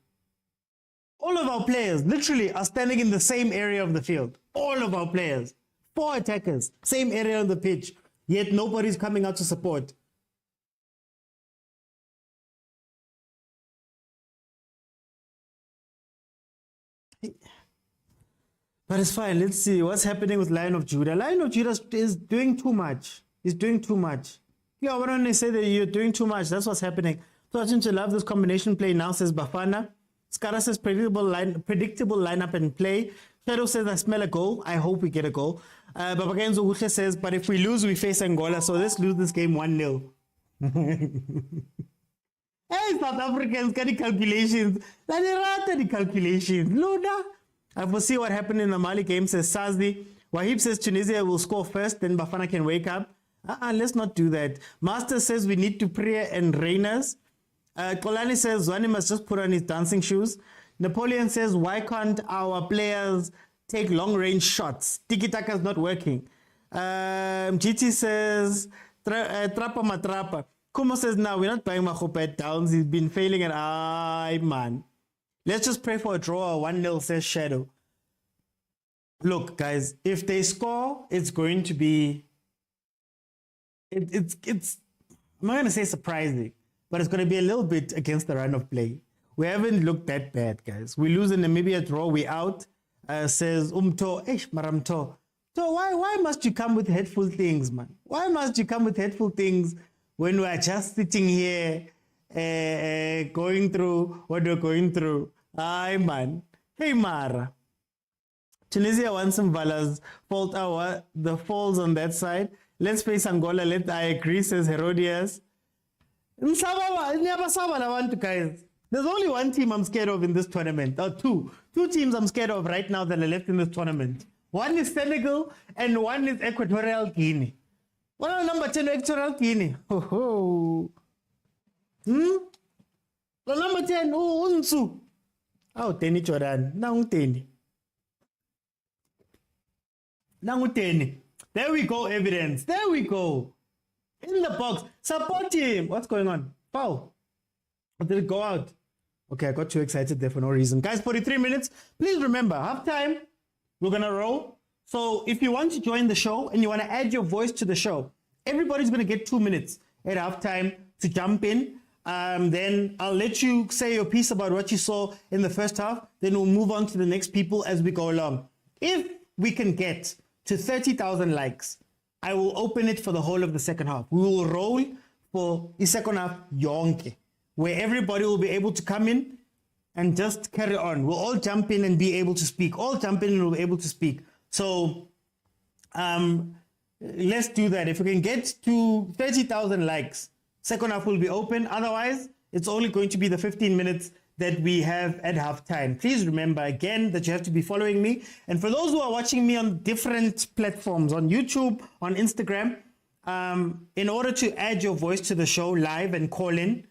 All of our players literally are standing in the same area of the field. All of our players. 4 attackers. Same area on the pitch. Yet nobody's coming out to support. But it's fine. Let's see what's happening with Lion of Judah. Lion of Judah is doing too much. He's doing too much. Yeah, why don't they say that you're doing too much? That's what's happening. So I seem to love this combination play now, says Bafana. Skara says predictable lineup and play. Shadow says I smell a goal. I hope we get a goal. Babagenzo Wuche says, but if we lose, we face Angola. So let's lose this game 1-0. Hey, South Africans, got the calculations. The calculations. Luna. I foresee what happened in the Mali game, says Sazi. Wahib says Tunisia will score first, then Bafana can wake up. Let's not do that. Master says we need to pray and Rainers. Kolani says Zwani must just put on his dancing shoes. Napoleon says, why can't our players take long-range shots? Tiki-taka is not working. GT says, Trapa matrapa. Kumo says, no, we're not buying Mahopa at downs. He's been failing at man. Let's just pray for a draw. 1-0, says Shadow. Look, guys, if they score, it's going to be... It's I'm not going to say surprising, but it's going to be a little bit against the run of play. We haven't looked that bad, guys. We lose in Namibia draw, we out. Says Umto, Maramto. So why must you come with hateful things, man? Why must you come with hateful things when we are just sitting here going through what we're going through? Aye, man. Hey, Mara. Tunisia wants some Valas. Fault our the falls on that side. Let's face Angola. I agree, says Herodias. Guys, there's only one team I'm scared of in this tournament. Or two. Two teams I'm scared of right now that are left in this tournament. One is Senegal and one is Equatorial Guinea. What are number 10 Equatorial Guinea? The number 10, Unsu. Oh, Teni Choran. Teni. There we go, evidence. There we go. In the box. Support him. What's going on? Foul. Or did it go out? Okay, I got too excited there for no reason. Guys, 43 minutes. Please remember, halftime, we're going to roll. So if you want to join the show and you want to add your voice to the show, everybody's going to get 2 minutes at halftime to jump in. Then I'll let you say your piece about what you saw in the first half. Then we'll move on to the next people as we go along. If we can get to 30,000 likes, I will open it for the whole of the second half. We will roll for the second half yonke, where everybody will be able to come in and just carry on. We'll all jump in and be able to speak. All jump in and we'll be able to speak. So let's do that. If we can get to 30,000 likes, second half will be open. Otherwise, it's only going to be the 15 minutes that we have at halftime. Please remember again that you have to be following me. And for those who are watching me on different platforms, on YouTube, on Instagram, in order to add your voice to the show live and call in,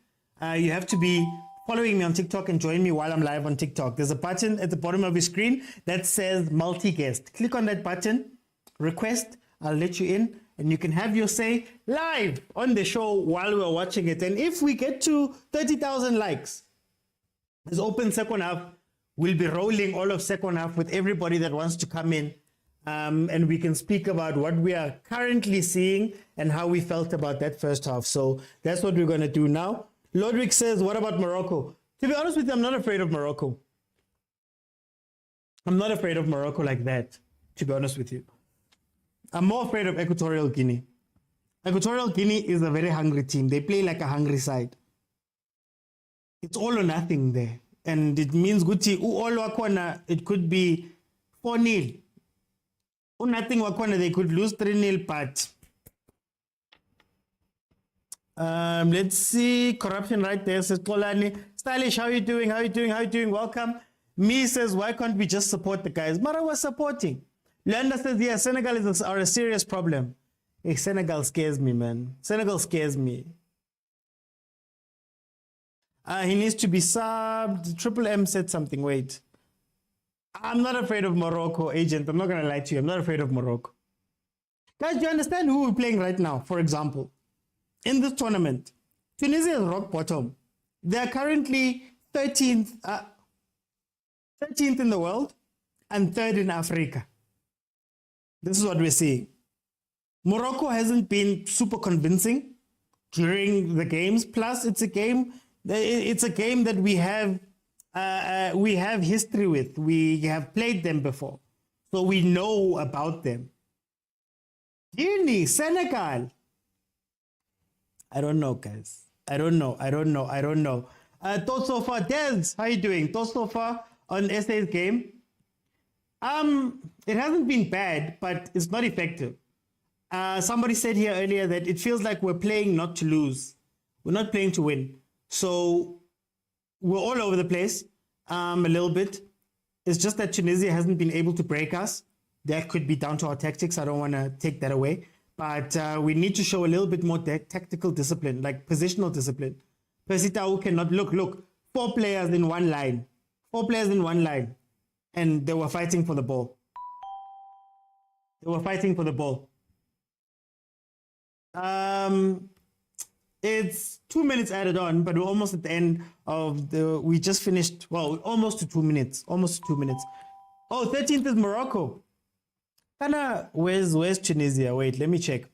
you have to be following me on TikTok and join me while I'm live on TikTok. There's a button at the bottom of your screen that says multi-guest. Click on that button, request, I'll let you in, and you can have your say live on the show while we're watching it. And if we get to 30,000 likes, this open second half, we'll be rolling all of second half with everybody that wants to come in. And we can speak about what we are currently seeing and how we felt about that first half. So that's what we're going to do now. Lodwick says, what about Morocco? To be honest with you, I'm not afraid of Morocco. I'm not afraid of Morocco like that, to be honest with you. I'm more afraid of Equatorial Guinea. Equatorial Guinea is a very hungry team. They play like a hungry side. It's all or nothing there. And it means Guti, all wakwana, it could be 4-0. Nothing wakwana, they could lose 3-0, but let's see. Corruption right there, says Polani. Stylish, how you doing? How you doing? How you doing? Welcome. Me says, why can't we just support the guys? Mara was supporting. Leander says, yeah, Senegal are a serious problem. Hey, Senegal scares me, man. Senegal scares me. He needs to be subbed. Triple M said something. Wait. I'm not afraid of Morocco, agent. I'm not going to lie to you. I'm not afraid of Morocco. Guys, do you understand who we're playing right now, for example? In this tournament, Tunisia is rock bottom. They are currently 13th in the world and 3rd in Africa. This is what we're seeing. Morocco hasn't been super convincing during the games. Plus, it's a game that we have history with. We have played them before, so we know about them. Guinea, Senegal. I don't know, guys. I don't know. Thoughts so far, Des, how you doing? Thoughts so far on SA's game? It hasn't been bad, but it's not effective. Somebody said here earlier that it feels like we're playing not to lose. We're not playing to win. So we're all over the place a little bit. It's just that Tunisia hasn't been able to break us. That could be down to our tactics. I don't want to take that away. But we need to show a little bit more tactical discipline, like positional discipline. Persitao cannot look. 4 players in one line. 4 players in one line. And they were fighting for the ball. It's 2 minutes added on, but we're almost at the end of we just finished, well, almost to 2 minutes. Oh, 13th is Morocco. Where's Tunisia? Wait, let me check.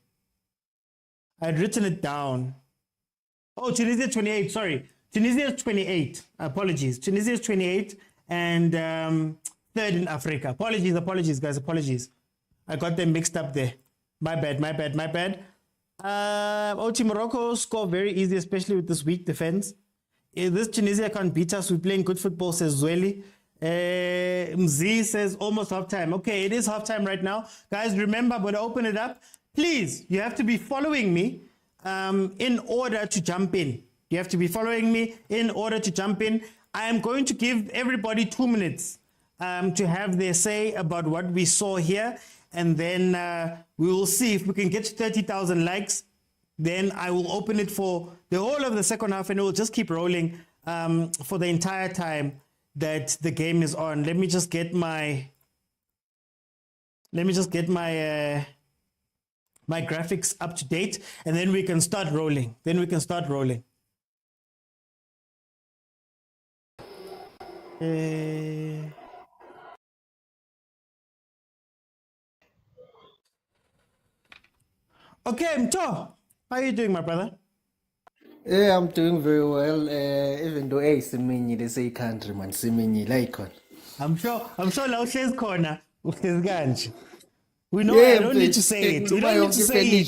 I'd written it down. Oh, Tunisia 28, sorry. Tunisia is 28. Apologies. Tunisia is 28 and 3rd in Africa. Apologies, guys. Apologies. I got them mixed up there. My bad. OT Morocco score very easy, especially with this weak defense. This Tunisia can't beat us. We're playing good football, says Zweli. Mzi says almost halftime. Okay, it is halftime right now. Guys, remember, when I open it up, please, you have to be following me in order to jump in. I am going to give everybody 2 minutes to have their say about what we saw here. And then we will see if we can get to 30,000 likes. Then I will open it for the whole of the second half, and it will just keep rolling for the entire time that the game is on. Let me just get my my graphics up to date, and then we can start rolling. Okay, Mto, how are you doing, my brother? Yeah, I'm doing very well. Even though Siminyi, they say country man, Siminyi like on. I'm sure now says corner with this ganj. We know I don't need to say it. You don't need to say it.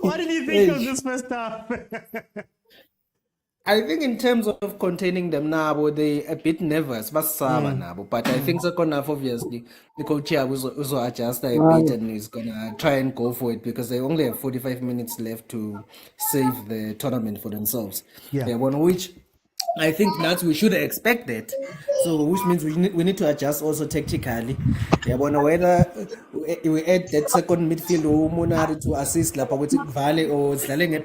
What did you think of this first half? I think in terms of containing them now, they a bit nervous, but now. But I think second half, obviously, the coach here will adjust a bit and is gonna try and go for it because they only have 45 minutes left to save the tournament for themselves. Yeah. Yeah, one which I think that we should expect that. So which means we need to adjust also tactically. Yeah, but whether we add that second midfield Monari to assist lapha with Vale or Slaling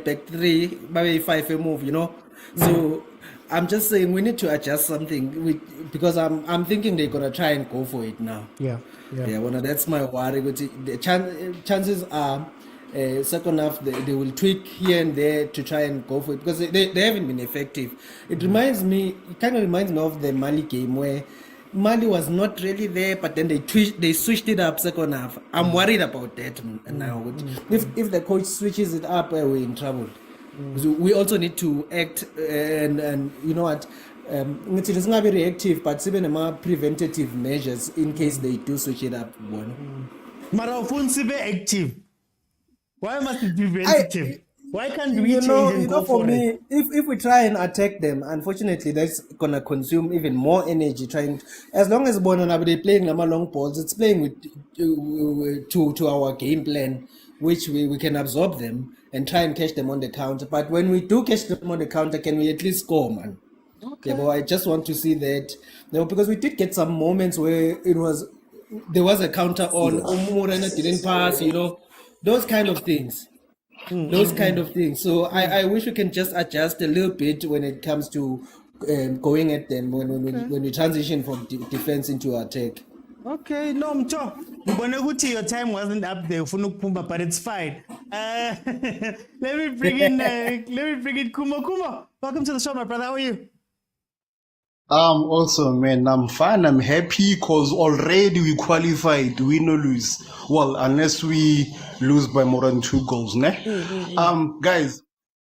back three, maybe five a move, you know. So I'm just saying we need to adjust something because I'm thinking they're gonna try and go for it now. Yeah. Yeah, well, that's my worry. The chances are second half they will tweak here and there to try and go for it because they haven't been effective. It kind of reminds me of the Mali game where Mali was not really there, but then they switched it up second half. I'm worried about that now. If the coach switches it up, we're in trouble. So we also need to act and you know what. It's not very reactive, but even more preventative measures in case they do switch it up. Mara offensive active. Why must it be preventative? Why can't we change and go for for me, it? if we try and attack them, unfortunately, that's gonna consume even more energy. As long as they're playing long balls, it's playing with to our game plan, which we can absorb them and try and catch them on the counter. But when we do catch them on the counter, can we at least score, man? Okay. Yeah, but I just want to see that, because we did get some moments where there was a counter on Morena didn't pass, those kind of things. So I wish we can just adjust a little bit when it comes to going at them when we transition from defense into attack. Okay, no, your time wasn't up there, but it's fine. Let me bring in Kumo. Kumo, welcome to the show, my brother. How are you? Also, man, I'm fine. I'm happy because already we qualified, win or lose. Well, unless we lose by more than 2 goals, ne? Guys,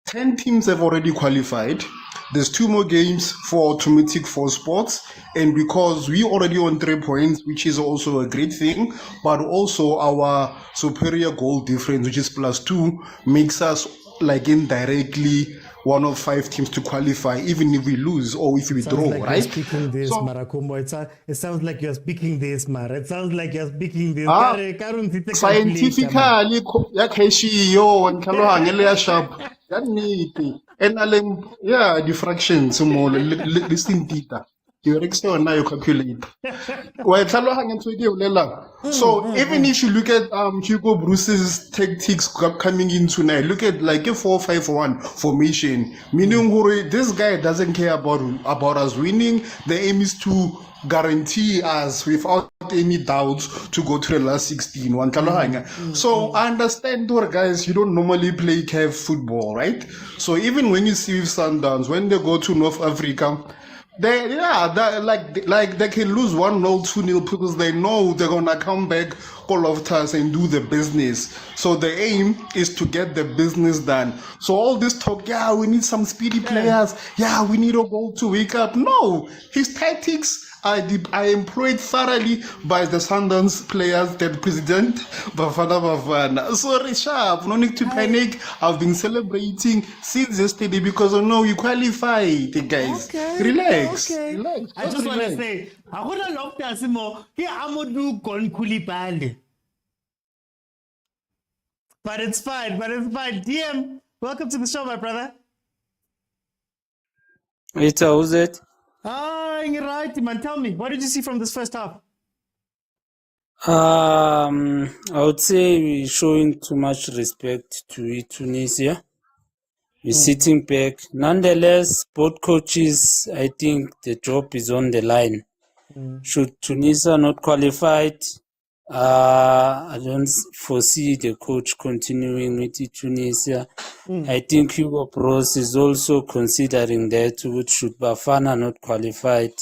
10 teams have already qualified. There's 2 more games for automatic 4 spots, and because we already on 3 points, which is also a great thing, but also our superior goal difference, which is +2, makes us like indirectly one of 5 teams to qualify, even if we lose or if we draw, like right? You're speaking this, so, Marakumbo. It sounds like you're speaking this, Mara. It sounds like you're speaking this. Scientifically, sharp. And the fractions more listen data. Your extra now you calculate. So even if you look at Hugo Bruce's tactics coming in tonight, look at like a 4-5-1 formation. Meaning this guy doesn't care about us winning. The aim is to guarantee us without any doubts to go to the last 16. So I understand, guys, you don't normally play CAF football, right? So even when you see with Sundowns, when they go to North Africa, they can lose 1-0, 2-0 because they know they're gonna come back Call of us and do the business. So the aim is to get the business done. So all this talk, we need some speedy players, we need a goal to wake up. No, his tactics are employed thoroughly by the Sundowns players, the president, Bafana Bafana. So Richard, no need to panic. I've been celebrating since yesterday because I know you qualified, guys. Okay. Relax. Okay. Relax. I just want to say, I would have loved to see more. But it's fine. DM, welcome to the show, my brother. It's how's it? You're right, man. Tell me, what did you see from this first half? I would say we're showing too much respect to Tunisia. We're sitting back. Nonetheless, both coaches, I think the job is on the line. Should Tunisia not qualified, I don't foresee the coach continuing with Tunisia. I think Hugo Bros is also considering that, which should Bafana not qualified,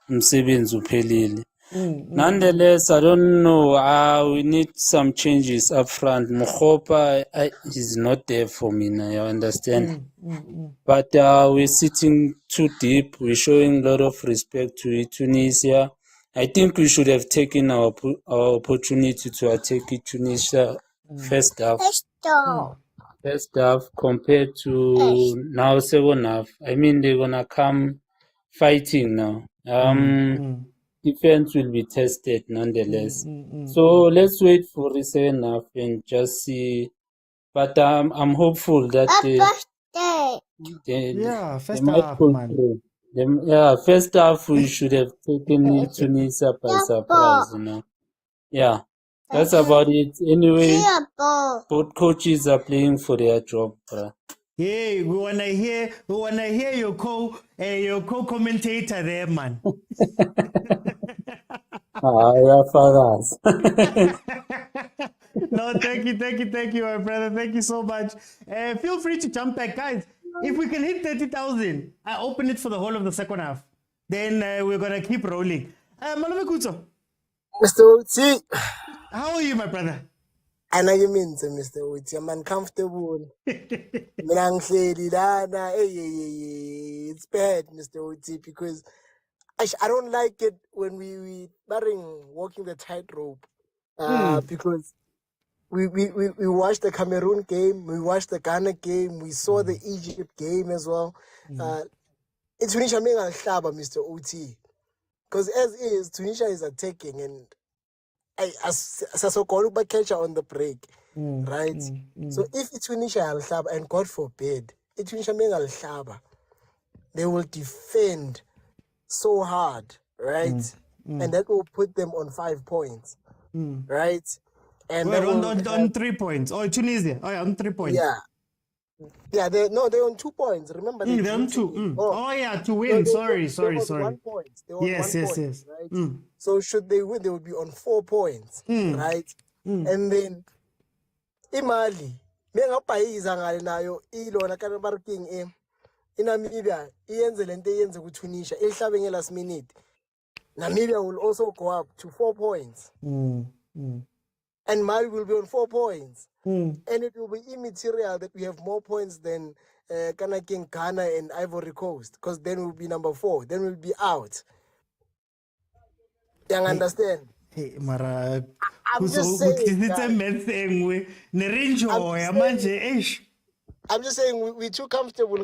umsebenzi uphelile. Nonetheless, I don't know. We need some changes up front. Mokhopa is not there for me now, I understand. But we're sitting too deep. We're showing a lot of respect to Tunisia. I think we should have taken our opportunity to attack Tunisia first half. first half compared to now second half. I mean, they're gonna come fighting now. Defense will be tested nonetheless. So let's wait for the second half and just see. But I'm hopeful that Yeah, they first might half, pull man. through. First half we should have taken Tunisia by surprise, you know. Yeah, that's about it. Anyway, both coaches are playing for their job, bruh. Yeah, we wanna hear your co-commentator there, man. Yeah, fathers. No, thank you, my brother. Thank you so much. Feel free to jump back, guys. If we can hit 30,000, I open it for the whole of the second half. Then we're gonna keep rolling. Malome Kutso, Mr. Uti, how are you, my brother? and I mean, Mr. Uti, I'm uncomfortable. It's bad, Mr. Uti, because I don't like it when we walking the tightrope. Because we watched the Cameroon game, we watched the Ghana game, we saw the Egypt game as well. It's Tunisia making a slaba, Mr. Uti. Because as is, Tunisia is attacking and I catch on the break, right? So if it's Tunisia al-Shaba, and God forbid, it's Tunisia al-Shaba, they will defend so hard, right? And that will put them on 5 points, right? And We're that will on 3 points. Oh, Tunisia. Oh, yeah, on 3 points. yeah, they're on 2 points. Remember, They're on 2. Oh, yeah, to win. Sorry. They're on 1 point. They're on Yes. 1 point, right? So should they win, they would be on 4 points, right? And then imali mengapayiza ngale nayo ilona kana barking Namibia iyenze lento eyenze ku Tunisia ihlabe nge last minute. Namibia will also go up to 4 points. And Mali will be on 4 points. And it will be immaterial that we have more points than Ghana and Ivory Coast, because then we'll be number 4. Then we'll be out. You understand? Hey, Mara. I'm just saying, I'm just saying we're too comfortable.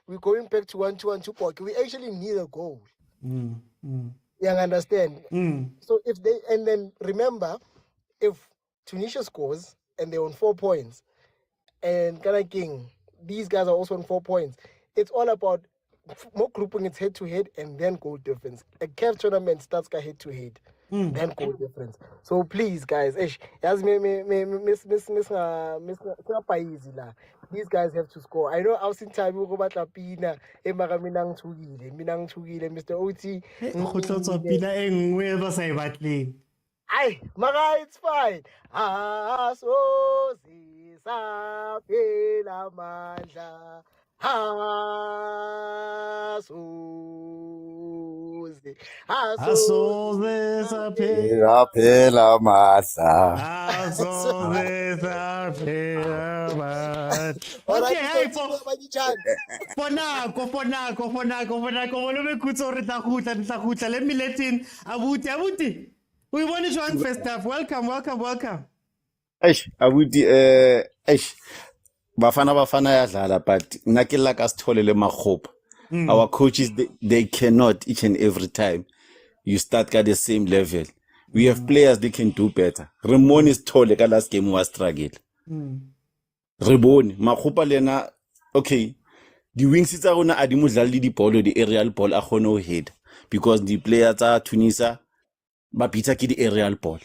We're going back to 1-2 pocket. We actually need a goal. You understand? So if they, and then remember, if Tunisia scores and they're on 4 points, and Ghana King, these guys are also on 4 points, it's all about more grouping. It's head to head and then goal difference. A CAF tournament starts head to head, then goal difference. So please, guys, these guys have to score. I know I was in time we go back to Pina, Minang Tugile, Mr. Oti. Aye, Maga, it's fine. Phela masa. Okay, hey, for let me let in Abuti. We want to join first half. Welcome. Abuti Bafana Bafana yadlala, but nakila kasitholele makhopa. Our coaches they cannot each and every time you start at the same level. We have players they can do better. Ramon is told ka last game was struggle. Rebone makhopa lena okay. The wings tsa rona a di modlali di ball the aerial ball a gone o head because the players are Tunisia ba pizza ki the aerial ball.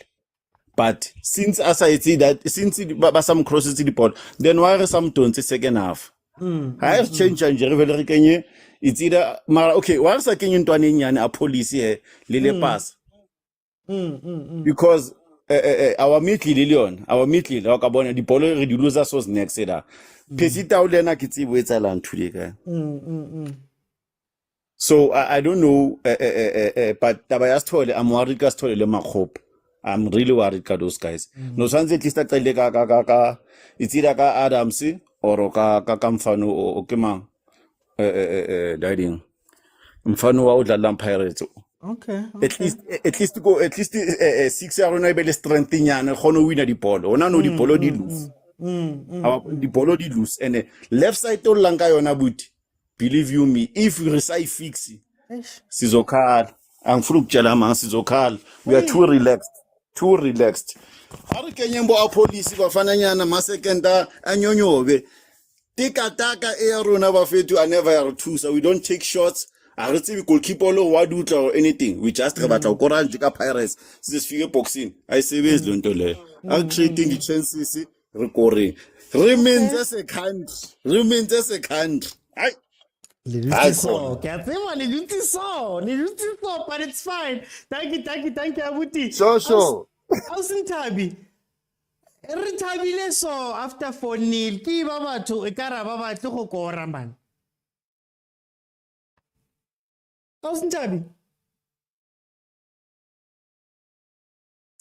But since as I see that since some crosses the ball, then why are some don't second half? I have changed and Jerry Kenye. It's either okay, why are Kenyan to a police here, Lily pass? Because our midfield, like the ball reduces us next either. Pesita ulena kiti wait alan today. So I don't know, but Tabayas told I'm worried told le makhop. I'm really worried about those guys. No sanze at least it's either ka Adams or ka Mfano or Kema Diding. Mfano wa udlala Pirates. Okay. At least 6 hours na be le strength nyane khono win di polo. Ona no di polo di lose. The ball di loose and left side to langa yona buti. Believe you me, if we recite fix sizokhala. Angifuna ukutshela manga sizokhala. We are too relaxed. Too relaxed. Ari kenyembo a police bafana nyana masekenda anyonyobe. Tika air rona bafetu are never are two, so we don't take shots. I don't think we could keep all of what or anything. We just have a Koran Jika Pirates. This is figure boxing. I say, we don't do I'm creating the chances. Recording remains as a country. Remains as a country. I So, but it's fine. Thank you, Abuti. So. How's Tabi? Retabile so after 4-0. Ki baba to ekara baba to go raman. How's Tabi?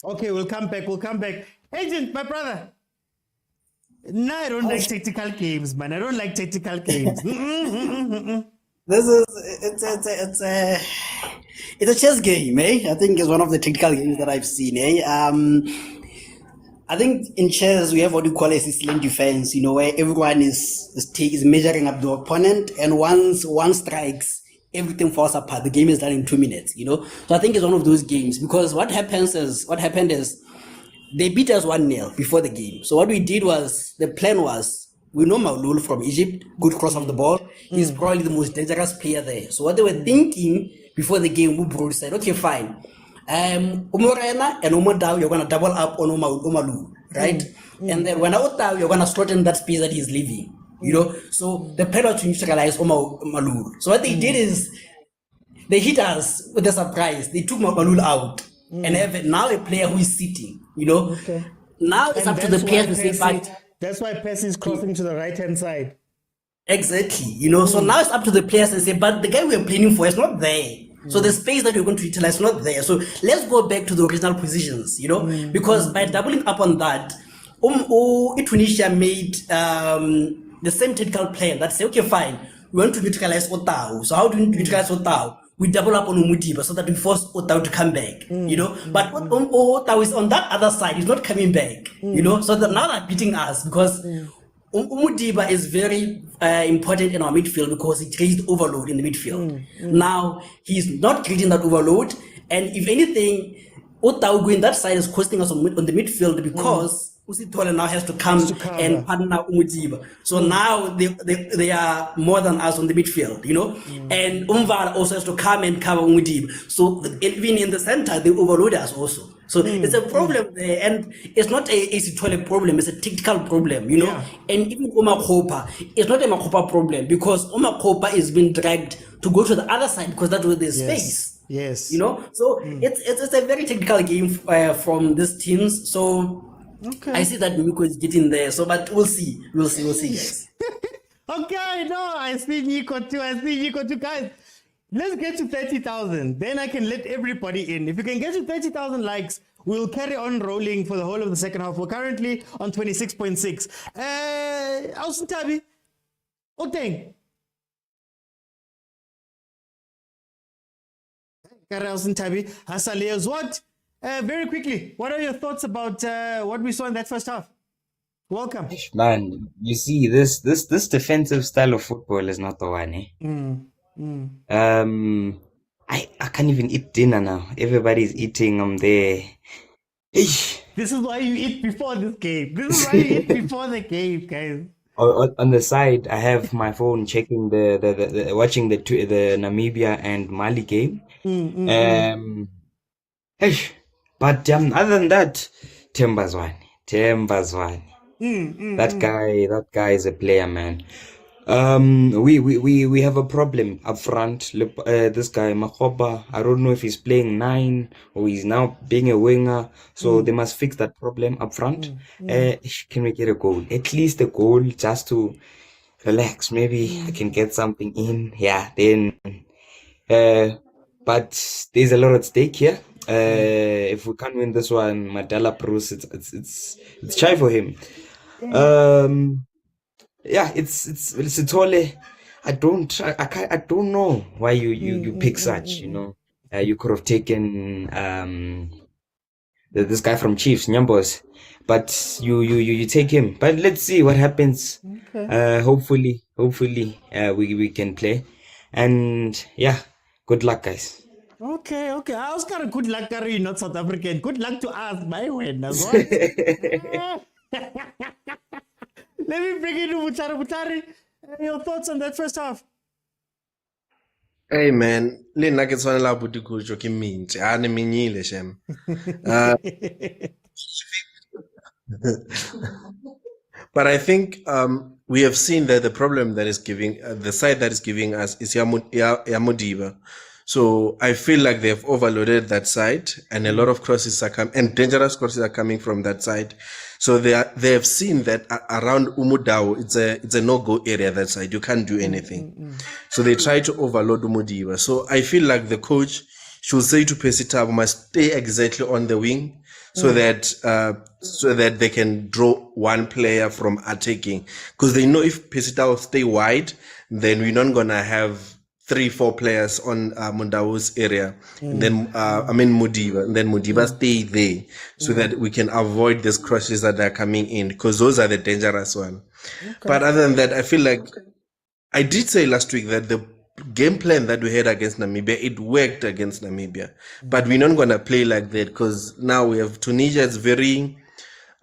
Okay, we'll come back. Agent, my brother. No, I don't like tactical games, man. I don't like tactical games. This is it's a chess game, eh? I think it's one of the tactical games that I've seen, eh? I think in chess we have what we call a Sicilian defense, where everyone is measuring up the opponent, and once one strikes, everything falls apart. The game is done in 2 minutes, So I think it's one of those games, because what happened is they beat us 1-0 before the game. So what we did was, the plan was, we know Maulul from Egypt, good cross of the ball. He's probably the most dangerous player there. So what they were thinking before the game, we said, okay, fine. Umorena and Umodao, you're going to double up on Umalu, right? And then when Outao, you're going to slot in that space that he's leaving, So the plan was to neutralize Umalu. So what they did is, they hit us with a surprise. They took Maulul out and have now a player who is sitting, Okay. Now it's And up to the player to say, that's why Percy is crossing to the right-hand side. exactly, So now it's up to the players to say, but the guy we're planning for is not there. So the space that we're going to utilize is not there. So let's go back to the original positions, because by doubling up on that, Tunisia made the same tactical plan that say, okay, fine, we want to neutralize Otao. So how do we neutralize Otao? We double up on Umudiba so that we force Otao to come back, But Otao is on that other side, he's not coming back, So that now they're beating us because Umudiba is very important in our midfield because he creates overload in the midfield. Now, he's not creating that overload, and if anything, Otao going that side is costing us on the midfield because Usitola now has to come and partner Umudiba. So now they are more than us on the midfield, and Umvar also has to come and cover Umudiba. So even in the center, they overload us also. So it's a problem there, and it's not a Usitola problem, it's a tactical problem, And even Omakopa, it's not a Makopa problem because Omakopa is being dragged to go to the other side because that's where there's space. Yes. So it's a very technical game from these teams. So I see that Miko is getting there. So, but we'll see, guys. Okay, no, I see Nico too, guys. Let's get to 30,000. Then I can let everybody in. If you can get to 30,000 likes, we'll carry on rolling for the whole of the second half. We're currently on 26.6. Austen Tabi, Oteng. Austen Tabi, Hasaleos, what? Very quickly, what are your thoughts about what we saw in that first half? Welcome. Man, you see, this defensive style of football is not the one, I can't even eat dinner now. Everybody's eating. I'm there. This is why you eat before this game. This is why you eat before the game, guys. On the side, I have my phone checking the watching the Namibia and Mali game. But other than that, Tembazwani. That guy is a player, man. We have a problem up front. This guy Makoba, I don't know if he's playing 9 or he's now being a winger. So they must fix that problem up front. Can we get a goal? At least a goal just to relax. Maybe I can get something in. Yeah, then. But there's a lot at stake here. If we can't win this one, Madala Bruce, it's shy for him. Yeah, it's totally. I don't know why you pick such. You could have taken this guy from Chiefs, Nyambos, but you take him. But let's see what happens. Hopefully, we can play, and yeah, good luck, guys. Okay. I was kind of good luck, Gary, you're not South African. Good luck to us, my win as well. Let me bring in Butari. Butari, your thoughts on that first half? Hey man, le nna ke tshwanela buti kujo ke mintsi. Ah, ne minyile shem. But I think we have seen that the problem that is giving the side that is giving us is Yamudiba. So I feel like they've overloaded that side, and a lot of crosses are coming, and dangerous crosses are coming from that side. So they have seen that around Umudao, it's a no-go area that side. You can't do anything. So they try to overload Umudiba. So I feel like the coach should say to Pesitabo must stay exactly on the wing, so that they can draw one player from attacking, because they know if Pesitao stay wide, then we're not gonna have 3-4 players on Mundao's area. And then Mudiba, and then Mudiba stay there, so that we can avoid these crosses that are coming in, because those are the dangerous ones. But other than that, I feel like I did say last week that the game plan that we had against Namibia, it worked against Namibia, but we're not gonna play like that, because now we have Tunisia. It's very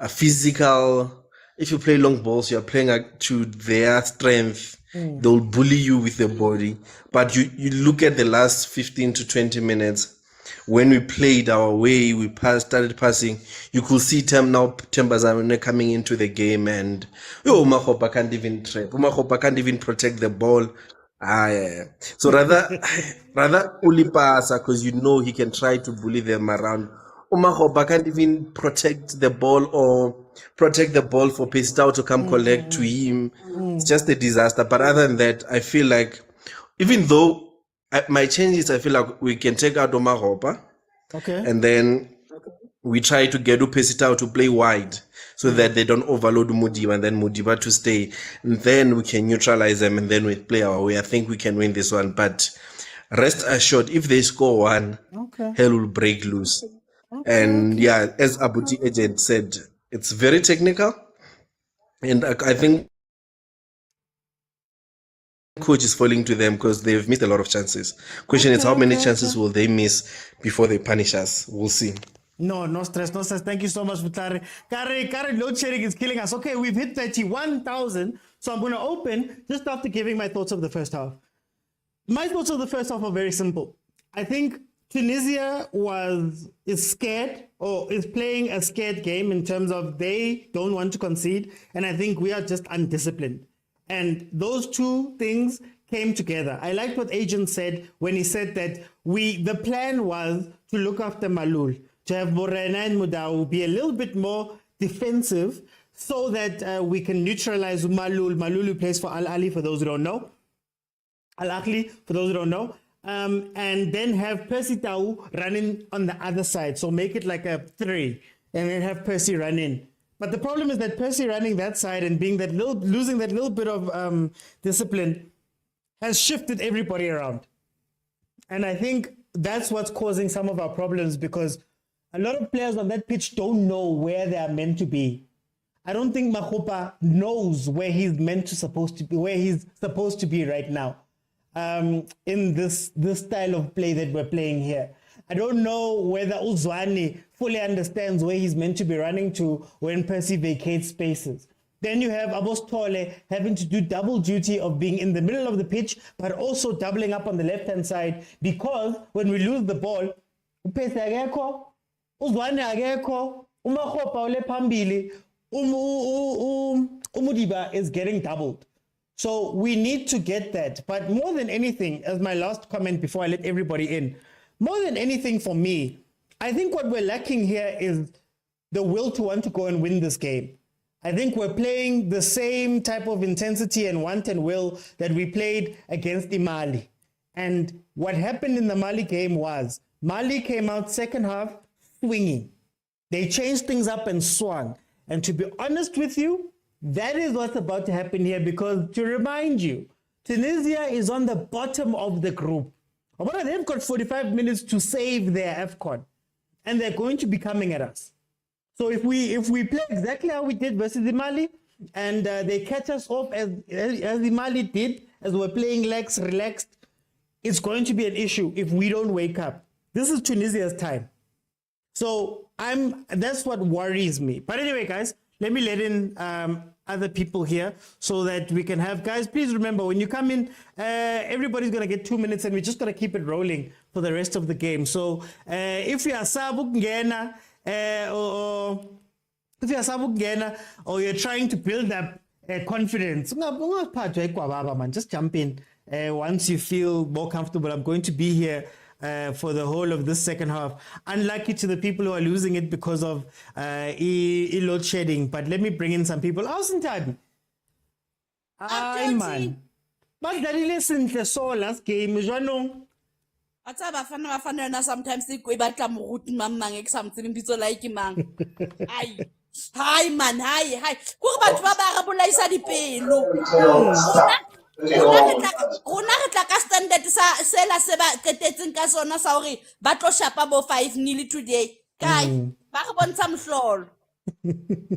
physical. If you play long balls, you're playing to their strength. They'll bully you with the body. But you look at the last 15 to 20 minutes, when we played our way, we started passing, you could see Tembazane coming into the game, and Umahopa can't even trap. Umahopa can't even protect the ball. So rather Ulipasa, because you know he can try to bully them around. Umahopa can't even protect the ball for Pesitao to come collect to him. It's just a disaster. But other than that, I feel like, even though my changes, I feel like we can take out Umahopa, and then we try to get Pesitao to play wide, so that they don't overload Mudiba, and then Mudiba to stay, and then we can neutralize them, and then we play our way. I think we can win this one. But rest assured, if they score one, hell will break loose. And yeah, as Abuti Agent said, it's very technical, and I think coach is falling to them, because they've missed a lot of chances. Question is, how many chances will they miss before they punish us? We'll see. No stress. Thank you so much, Butari. Kari, load shedding is killing us. Okay, we've hit 31,000. So I'm going to open just after giving my thoughts of the first half. My thoughts of the first half are very simple. I think Tunisia is scared, or is playing a scared game, in terms of they don't want to concede, and I think we are just undisciplined. And those two things came together. I liked what Agent said when he said that the plan was to look after Malul, to have Morena and Mudau be a little bit more defensive, so that we can neutralize Malul. Malul, who plays for Al Ahly, for those who don't know. Al Ahly, for those who don't know. And then have Percy Tau running on the other side. So make it like a 3, and then have Percy run in. But the problem is that Percy running that side and losing that little bit of discipline has shifted everybody around. And I think that's what's causing some of our problems, because a lot of players on that pitch don't know where they are meant to be. I don't think Mahopa knows where he's supposed to be right now. In this style of play that we're playing here. I don't know whether Uzwani fully understands where he's meant to be running to when Percy vacates spaces. Then you have Abostole having to do double duty of being in the middle of the pitch, but also doubling up on the left-hand side, because when we lose the ball, Percy agekho, Uzwani agekho, Umahopa ole phambili, Umudiba is getting doubled. So we need to get that. But more than anything, as my last comment before I let everybody in, more than anything for me, I think what we're lacking here is the will to want to go and win this game. I think we're playing the same type of intensity and want and will that we played against the Mali. And what happened in the Mali game was Mali came out second half swinging. They changed things up and swung. And to be honest with you, that is what's about to happen here, because to remind you, Tunisia is on the bottom of the group. They've got 45 minutes to save their AFCON, and they're going to be coming at us. So if we play exactly how we did versus the Mali, and they catch us off as the Mali did, as we're playing relaxed, it's going to be an issue if we don't wake up. This is Tunisia's time. So that's what worries me. But anyway, guys, let me let in other people here so that we can have, guys, please remember when you come in, everybody's going to get 2 minutes and we're just going to keep it rolling for the rest of the game. So if you are Sabukngena, or if you're Sabukngena, or you're trying to build up confidence, just jump in. Once you feel more comfortable, I'm going to be here for the whole of this second half. Unlucky to the people who are losing it because of load shedding. But let me bring in some people. Awesome, Tabi. Hi, man. But that is the so last game. Atsa Bafana Bafana na sometimes they go batla moruti mamang ek something bitso like mang. Hi man, hi. Go batho ba ba ra bolaisa dipelo. Rona re tla ka standard sa sela se ba ketetseng ka sona sa hore ba tlo shapa bo 5 nil today. Kai, ba re bontsha mohlolo.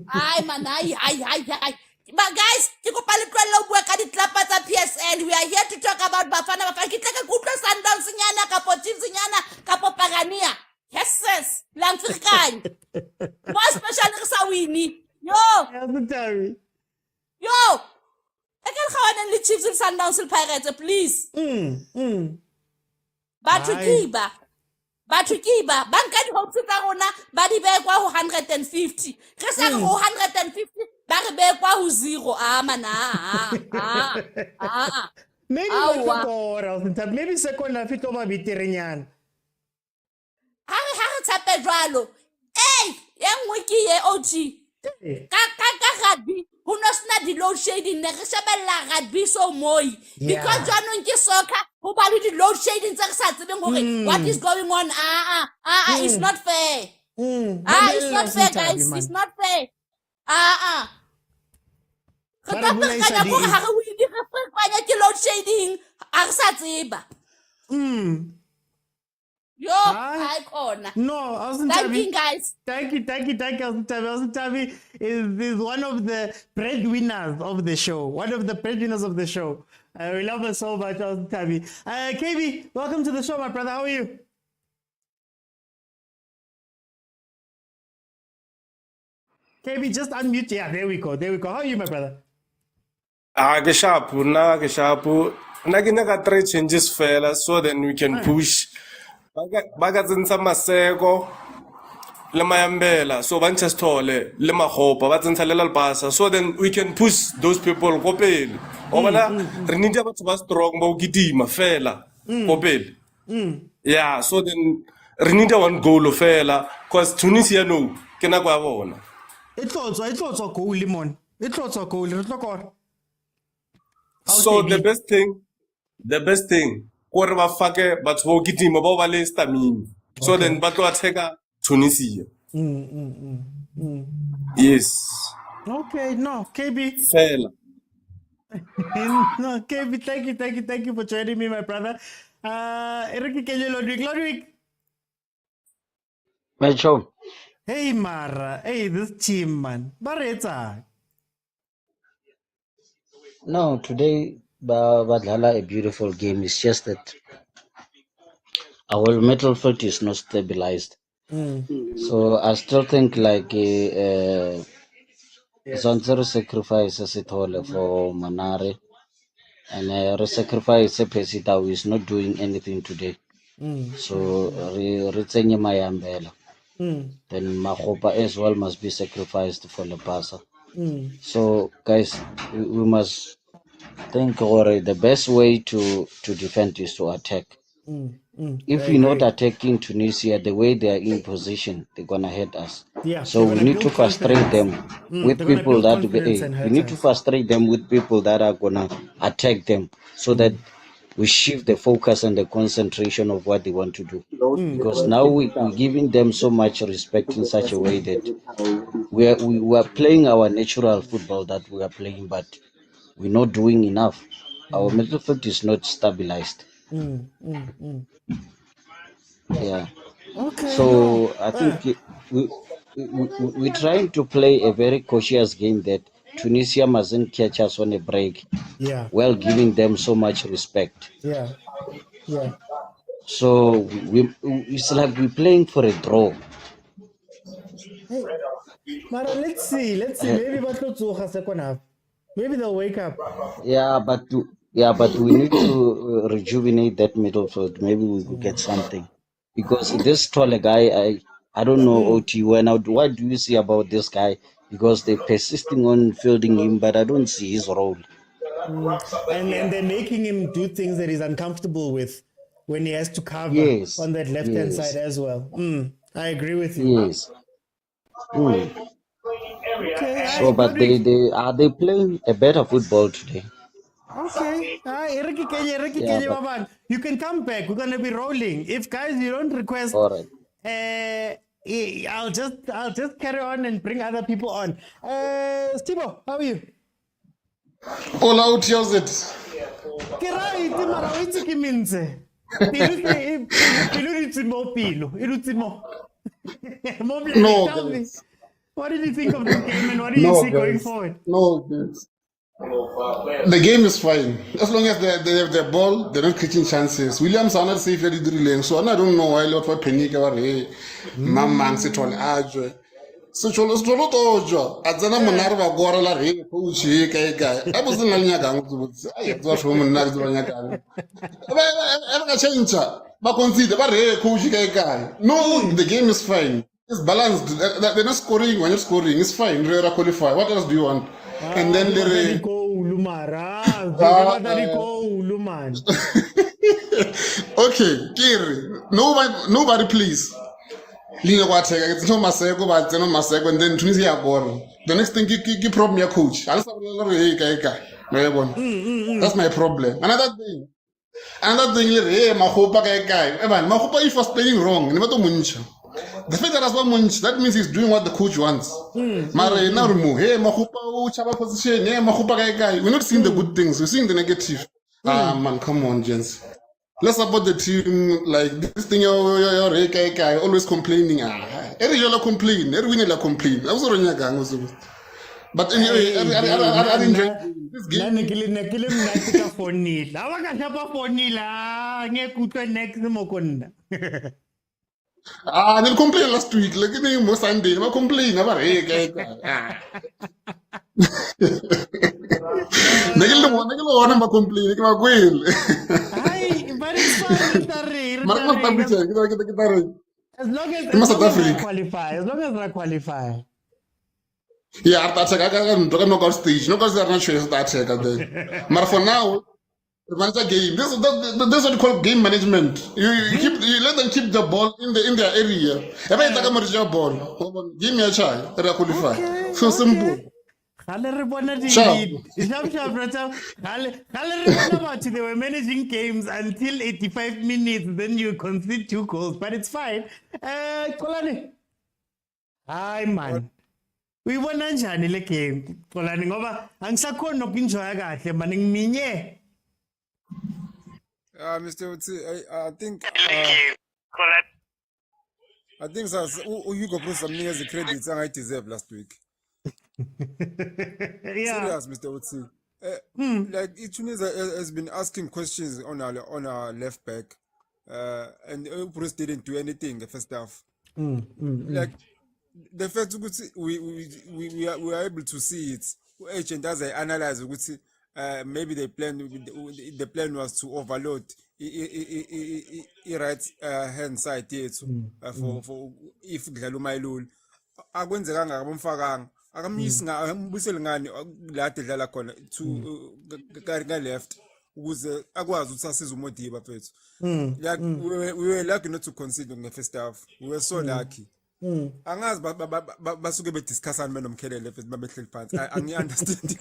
Hi man, hi. But guys, ke kopa le tlwella o bua ka ditlapa tsa PSL. We are here to talk about Bafana Bafana. Ke tla ka kutlwa Sundowns nyana ka Chiefs nyana ka Pagania. Yes, Lamfrikany. More special re sa wini. Yo. I can go on Chiefs and Sundowns and Pirates, please. Batukiba. Banka di hopes tsa rona ba di be kwa 150. Re sa go 150. Ba re be kwa 0. Maybe second half it over bitirenyana. Ha tsape jwalo. Engwe ke ye OG. Ka rugby ho no sna di load shedding ne re shebella rugby so moi because jwanong ke soccer ho ba le di load shedding tsa re sa tsebeng hore what is going on. It's not fair. It's not fair, guys. It's not fair. Re ka pekanya go ha re wini re pekanya ke load shedding a re sa tseba. Yo, I corner. No, thank you, guys. Thank you, Tabi is one of the breadwinners of the show. We love her so much, Tabi. KB, welcome to the show, my brother. How are you? KB, just unmute. Yeah, there we go. How are you, my brother? Geshapu. Nagina 3 changes fella, so then we can push. Bagatsenza maseko le mayambela so banchestole le magopa batsenza le lalpasa so then we can push those people go pele obana re need batho ba strong ba gitima fela go pele yeah so then re need one goal fela cause Tunisia no ke na kwa bona it tlotswa goal lemon it tlotswa goal re tlokora so the best thing gore ba fake batho ba gitima ba le stamina so then ba tlo attack Tunisia. Yes. Okay, no, KB. Fela. No, KB, thank you for joining me, my brother. Eric Ludwig. Mecho. Hey, Mara. Hey, this team, man. Bareta. No, today, Badlala a beautiful game. It's just that our midfield is not stabilized. So I still think like Zanzero sacrifices it all for Manare, and sacrifice Pesita who is not doing anything today. So Ritsenye Mayambela. Then Mahopa as well must be sacrificed for Lepasa. So guys, we must think the best way to defend is to attack. If we're not attacking Tunisia the way they are in position, they're gonna hit us. Yeah, so we need to frustrate them with people that we need to frustrate them with people that are gonna attack them, so that we shift the focus and the concentration of what they want to do. Because now we're giving them so much respect in such a way that we are playing our natural football that we are playing, but we're not doing enough. Our midfield is not stabilized. Yeah. Okay. So I think we're trying to play a very cautious game that Tunisia mustn't catch us on a break Yeah, while giving them so much respect. yeah, yeah. So it's like we're playing for a draw. Hey, Mara, let's see. Let's see. Uh, Maybe Batlo second half. Maybe they'll wake up. but we need to rejuvenate that midfield. Maybe we could get something because this taller guy, I don't know OT. What do you see about this guy? Because they're persisting on fielding him, but I don't see his role. And they're making him do things that he's uncomfortable with when he has to cover Yes, on that left hand side yes, as well. I agree with you. yes. Mm. Okay, So, but Godric. they playing a better football today? Okay. Eriki Yeah, Kenye, but Baban. You can come back. We're gonna be rolling. If guys you don't request, all right. I'll just carry on and bring other people on. Stibo, how are you? All out, how's it? Ke right, mara o itse ke mentse. Pelo di tsimo pelo. E dutse mo. Mo blele, No, tell me. guys. What did you think of this game and what do you No, see going guys. forward? No, guys. The game is fine. As long as they have the ball, they're not creating chances. Williams are not safe at the drilling, so I don't know why a lot of panic about hey, Mamang sit on Ajwe. So cholo tojo. Adzana monar ba gora la re coach kai. I was in Lanya gang to I was from Monar to Lanya gang. I change. But consider ba re coach kai. No, the game is fine. It's balanced. They're not scoring when you're scoring. It's fine. They're qualify. What else do you want? And then Batari they ko ulumara. Batari ko uluman. okay, Kiri. Nobody please. Lina kwateka it's no maseko but no maseko and then Tunisia ball. The next thing ki problem your coach. That's my problem. Another thing hey mahopa kai. Evan, mahopa if was playing wrong. Never to muncha. The fact that as well munch, that means he's doing what the coach wants. Mare now remove. Hey mahopa chaba position. Hey mahopa kai. We're not seeing the good things. We're seeing the negative. Ah man, come on, gents. Let's support the team like this thing. You're always complaining. Every year complain. Every winner complain. I was already gang. But anyway, I enjoy this game. Nakile mnatika fonila. Awakashapa fonila. Ngekutwe next mokonda. They complained last week. Like in most Sunday, they complain about hey. Nagilo wana complain. Kama kweli. Hi, but it's fine. Kita. As long as South I Africa. qualify. As long as I qualify. Yeah, I'm talking knockout stage. Knockout stage are not sure that then. But for now, manage a game. This is what you call game management. You let them keep the ball in their area. If I take a marginal ball, give me a try. They qualify. So simple. They were managing games until 85 minutes, then you concede 2 goals, but it's fine. Kolani. Hi man. Uyibona njani le game Kolani ngoba angisakhona nokunjoya kahle man ngiminye. Mr. Utsi, I think Hugo Bruce amnikeza credits angayi deserve last week. Yeah. Serious, Mr. Utsi. Like Tunisia has been asking questions on our left back, and Bruce didn't do anything the first half. Like the first we are able to see it. Agent as I analyze it, maybe the plan was to overload right hand side yethu for if kudlala uMayilulu akwenzekanga abomfakanga akamyisi ngambusele ngani la edlala khona to ka left ukuze akwazi ukuthi asize uModiba phethu. Like we were lucky not to concede in the first half. We were so lucky. Angazi basuke bediscussana benomkhelele phethu babehleli phansi. Angi-understand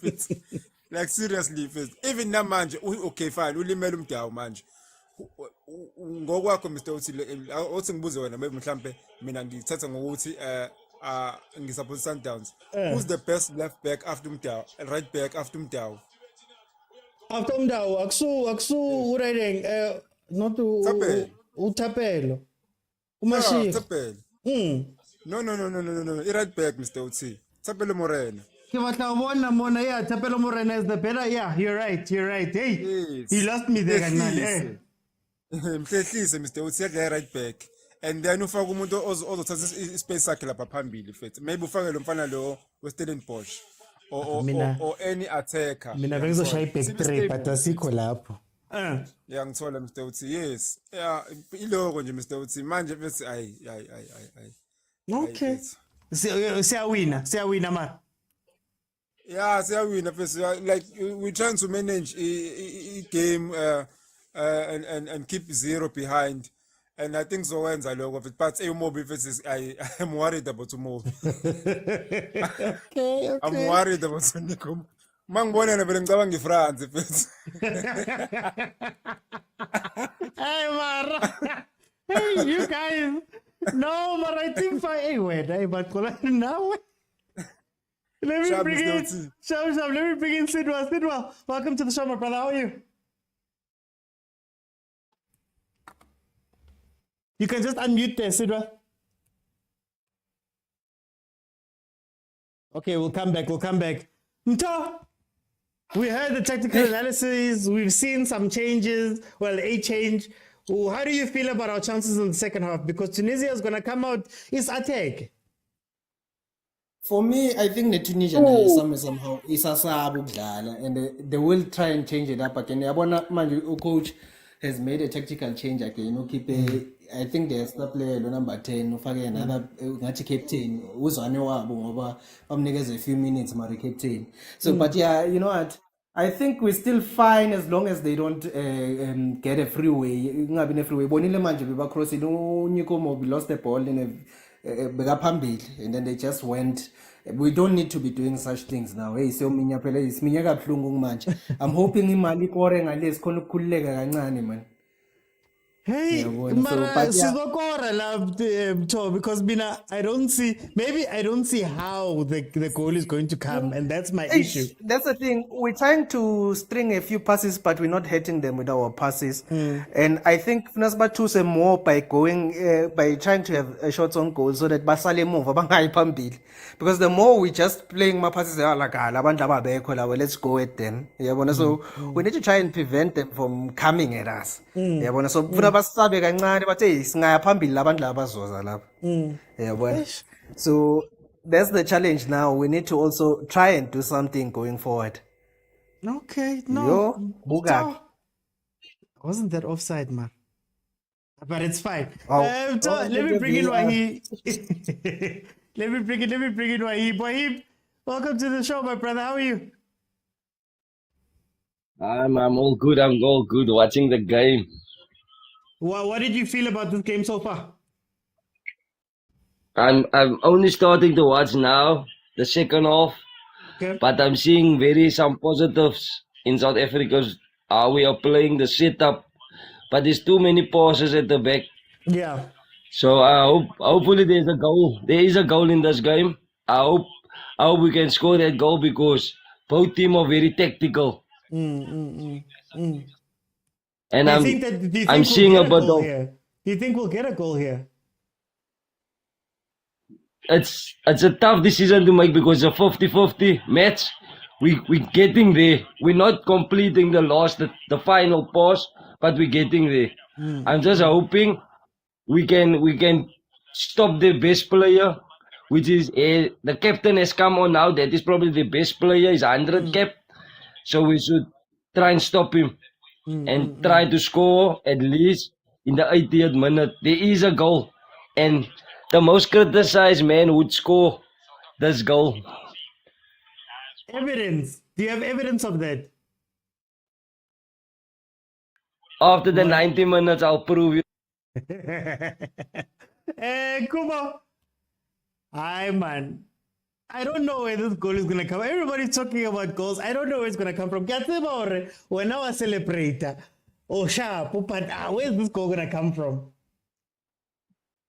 it. Like seriously first. Even namanje okay fine ulimela umdawu manje. Ngokwakho Mr. Uthi othi ngibuze wena mhlawumbe mina ngithatha ngokuthi ngisupport Sundowns. Who's the best left back after Umdawu, right back after Umdawu? After Umdawu aksu urayeng not uThapelo. Umashiya. Thapelo. No. I-right back, Mr. Otsi. Thapelo Morena. Ke batla ho bona mona, yeah, Thapelo Morena is the better. Yeah, you're right. Hey, you Yes. lost me there kancane. Mhlehlise. Mhlehlise, Mr. Otsi, yadla i-right back. And then ufake umuntu ozothatha ispace sakhe lapha phambili mfethu. Maybe ufake lo mfana lo we-Stellenbosch. Or any attacker. Mina bengizoshaya i-back three but asikho lapho. Ngithola Mr. Otsi, yes. Yeah, iloko nje Mr. Otsi. Manje bese ayi. Okay. Siyawina man. Yeah, siyawina first. Like we're trying to manage a game and keep 0 behind. And I think so wenza lokho but Umobi versus I am worried about Umobi. Okay. I'm worried about Sonico. Mangibona vele ngicabanga iFrance first. Hey Mara. Hey you guys. No, but I think hey wait, hey but now. Let me bring in Shab. Let me bring in Sidwell. Sidwell, welcome to the show, my brother. How are you? You can just unmute there, Sidwell. Okay, we'll come back. Mto, we heard the technical analysis. We've seen some changes. Well, a change. How do you feel about our chances in the second half? Because Tunisia is going to come out. It's attack. For me, I think the Tunisian somehow is and they will try and change it up again. Yabona coach has made a tactical change again. I think there's the player number 10 ufake another ngathi captain uzwane wabo ngoba bamnikeza a few minutes mari captain. So but yeah, you know what? I think we're still fine as long as they don't get a freeway. Kungabi ne freeway. Bonile manje beba cross uNico Mobi lost the ball in a and then they just went. We don't need to be doing such things now. Hey, so minya phela isiminyaka buhlungu manje. I'm hoping imali ikore ngale sikhona ukukhululeka kancane man. Hey, mara sizokora la because mina I don't see how the goal is going to come, and that's my issue. That's the thing. We're trying to string a few passes, but we're not hitting them with our passes. And I think Nasba choose more by going by trying to have shots on goal so that basale move abangayi phambili. Because the more we just playing my passes, let's go at them. So we need to try and prevent them from coming at us. So basabe kancane bathi singaya phambili labantu labazoza lapha. So that's the challenge now. We need to also try and do something going forward. Okay, no. Wasn't that offside, man? But it's fine. Let me bring in Wahib. Let me bring in Wahib. Wahib, welcome to the show, my brother. How are you? I'm all good. I'm all good watching the game. What did you feel about this game so far? I'm only starting to watch now, the second half. Okay. But I'm seeing some positives in South Africa. We are playing the setup, but there's too many passes at the back. Yeah. So hopefully there's a goal. There is a goal in this game. I hope we can score that goal because both teams are very tactical. And I'm seeing a bit of. Do you think we'll get a goal here? It's a tough decision to make because it's a 50-50 match. We're getting there. We're not completing the final pass, but we're getting there. I'm just hoping we can stop the best player, which is the captain has come on now. That is probably the best player. He's 100 cap, so we should try and stop him and try to score at least in the 80th minute. There is a goal, and the most criticized man would score this goal. Evidence. Do you have evidence of that? After the 90 minutes, I'll prove you. Kuba. Hi, man. I don't know where this goal is going to come. Everybody's talking about goals. I don't know where it's going to come from. When I was celebrating, oh, sharp, but where's this goal going to come from?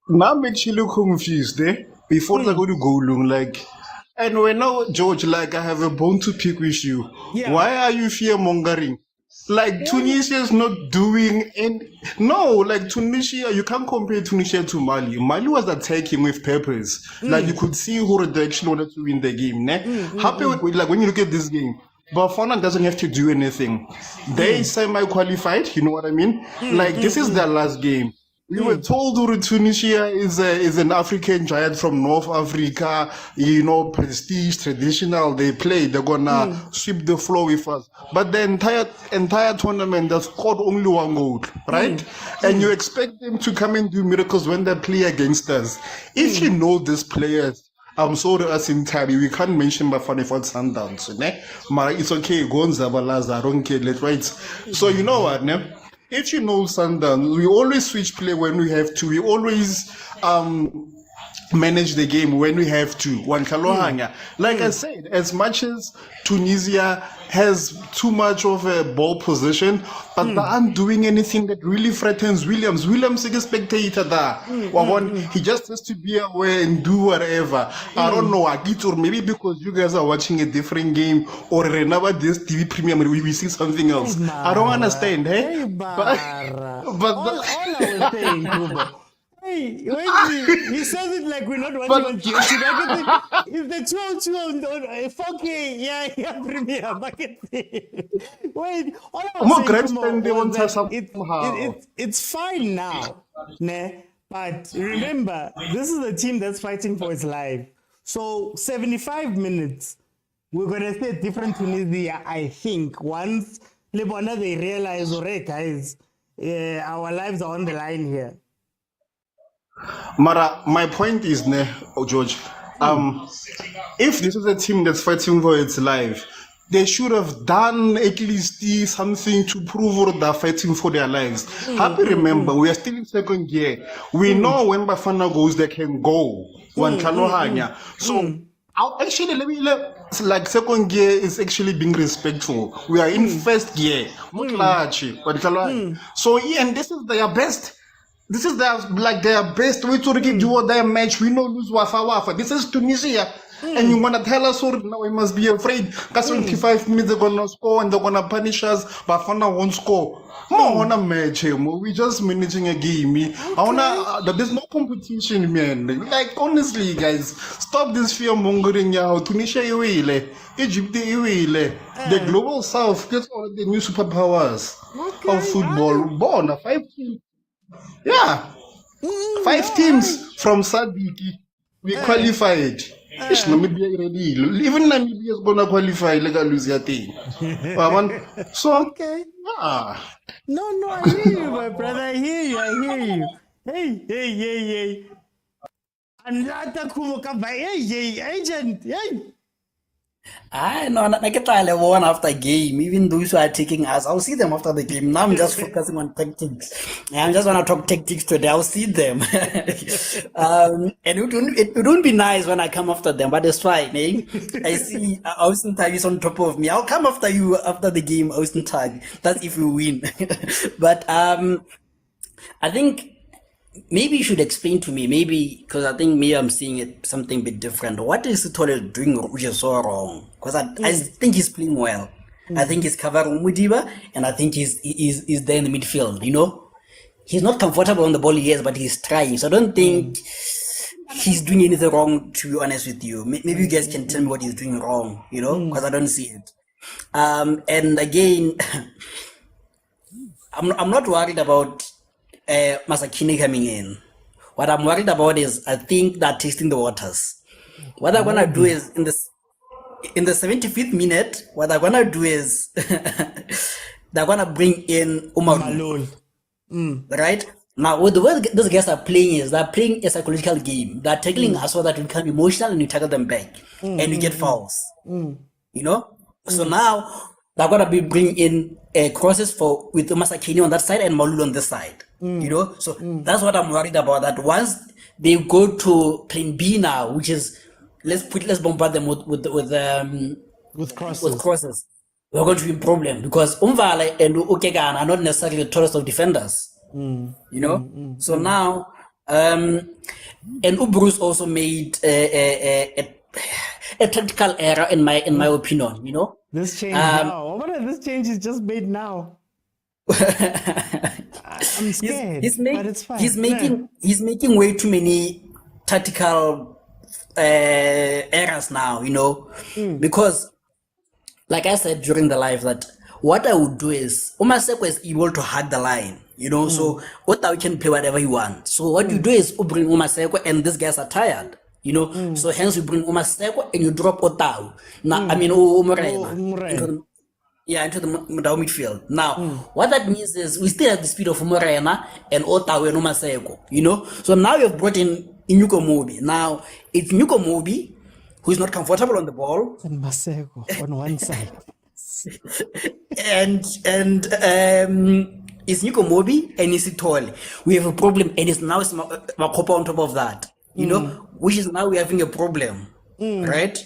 Now makes you look confused, before they go to goal, like, and when now, George, like, I have a bone to pick with you. Yeah. Why are you fear mongering? Like Tunisia is not doing any. No, like Tunisia, you can't compare Tunisia to Mali. Mali was attacking with purpose. Like you could see who they actually wanted to win the game. Happy with, like when you look at this game, Bafana doesn't have to do anything. They semi-qualified. You know what I mean? Like this is their last game. We were told that Tunisia is an African giant from North Africa, you know, prestige, traditional. They play, they're gonna sweep the floor with us. But the entire tournament, they scored only one goal, right? And you expect them to come and do miracles when they play against us. If you know these players, I'm sorry, as in Tabi, we can't mention Bafana for Sundowns, ne? But it's okay, Gonza, Balaza, I don't care, right? So you know what, ne? If you know Sundown, we always switch play when we have to. We always manage the game when we have to. Like I said, as much as Tunisia has too much of a ball position, but they aren't doing anything that really threatens Williams. Williams is a spectator there. He just has to be aware and do whatever. I don't know, or maybe because you guys are watching a different game, or another Dstv premium, we see something else. I don't understand, hey? But all I was saying, Kubo. Hey, he says it like we're not watching on YouTube. It's the 202 on 4K, yeah, premium. Wait, all I was saying, it's fine now, ne? But remember, this is a team that's fighting for its life. So 75 minutes, we're gonna see a different Tunisia, I think, once Lebona they realize, alright, guys, our lives are on the line here. Mara, my point is, George, if this is a team that's fighting for its life, they should have done at least something to prove they're fighting for their lives. Happy remember, we are still in second gear. We know when Bafana goes, they can go. So, actually, like second gear is actually being respectful. We are in first gear. So, and this is their best. This is their best way to do their match. We know lose wafa. This is Tunisia. And you wanna tell us now we must be afraid. Because 25 minutes they're gonna score and they're gonna punish us, but Bafana won't score. Wanna match him. We just managing a game. There's no competition, man. Like honestly, guys, stop this fear mongering now. Tunisia Egypt the global south gets all the new superpowers of football. Born 5 teams. Yeah, 5 teams from Sadiki. We qualified. Namibia ready. Even Namibia is gonna qualify. Like a lose thing. So okay. No, I hear you, my brother. I hear you. Hey. And that agent. Hey. I know, I get one after game. Even those who are taking us, I'll see them after the game. Now I'm just focusing on tactics. I just want to talk tactics today. I'll see them. And it wouldn't be nice when I come after them, but it's fine. Eh? I see Austin Tag is on top of me. I'll come after you after the game, Austin Tag. That's if we win. But I think maybe you should explain to me, maybe, because I think maybe I'm seeing it something a bit different. What is Sithole doing which is so wrong? Because I think he's playing well. I think he's covering Mudiba, and I think he's there in the midfield, you know? He's not comfortable on the ball, yes, but he's trying. So I don't think he's doing anything wrong, to be honest with you. Maybe you guys can tell me what he's doing wrong, you know? Because I don't see it. And again, I'm not worried about Masakini coming in. What I'm worried about is I think they're tasting the waters. What they're gonna do is in the 75th minute, what they're gonna do is they're gonna bring in Umaru. Right? Now what the way those guys are playing is they're playing a psychological game. They're tackling us so that we become emotional and you tackle them back. And you get fouls. You know? So now they're gonna be bringing in crosses with Masakini on that side and Malulu on this side. You know, so that's what I'm worried about. That once they go to plan B now, which is let's bombard them with crosses. We're going to be a problem because Umvale and Ukegan are not necessarily the tallest of defenders. You know, so now and Ubrus also made a tactical error in my opinion. You know, This change Um, now. What this change is just made now? I'm scared, but it's fine. he's making way too many tactical errors now, you know, because like I said during the live that what I would do is Umaseko is able to hug the line, you know, so Otawi can play whatever he wants. So what you do is you bring Umaseko and these guys are tired, you know, so hence you bring Umaseko and you drop Otawi. Now, I mean, Morena into the down midfield. Now, what that means is we still have the speed of Morena and Otawi and Umaseko, you know. So now you've brought in Inyuko Mobi. Now, it's Inyuko Mobi who is not comfortable on the ball. And Maseko on one side. and it's Nico Mobi and it's Itole. We have a problem, and it's now Makopa on top of that, you know, which is now we're having a problem, right?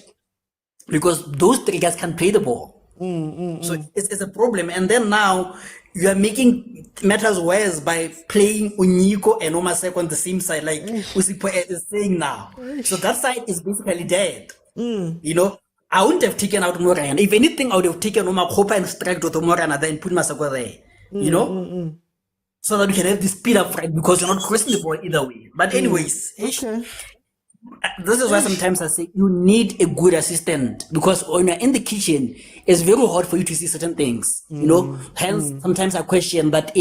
Because those three guys can play the ball. So it's a problem. And then now you are making matters worse by playing Unyiko and Omaseko on the same side, like Usipo is saying now. So that side is basically dead. You know, I wouldn't have taken out Morana. If anything, I would have taken Omakopa and struck with Morana, then put Masako there. You know? So that we can have this speed up right, because you're not crossing the ball either way. But anyways, this is why sometimes I say you need a good assistant, because when you're in the kitchen, it's very hard for you to see certain things. You know, hence sometimes I question that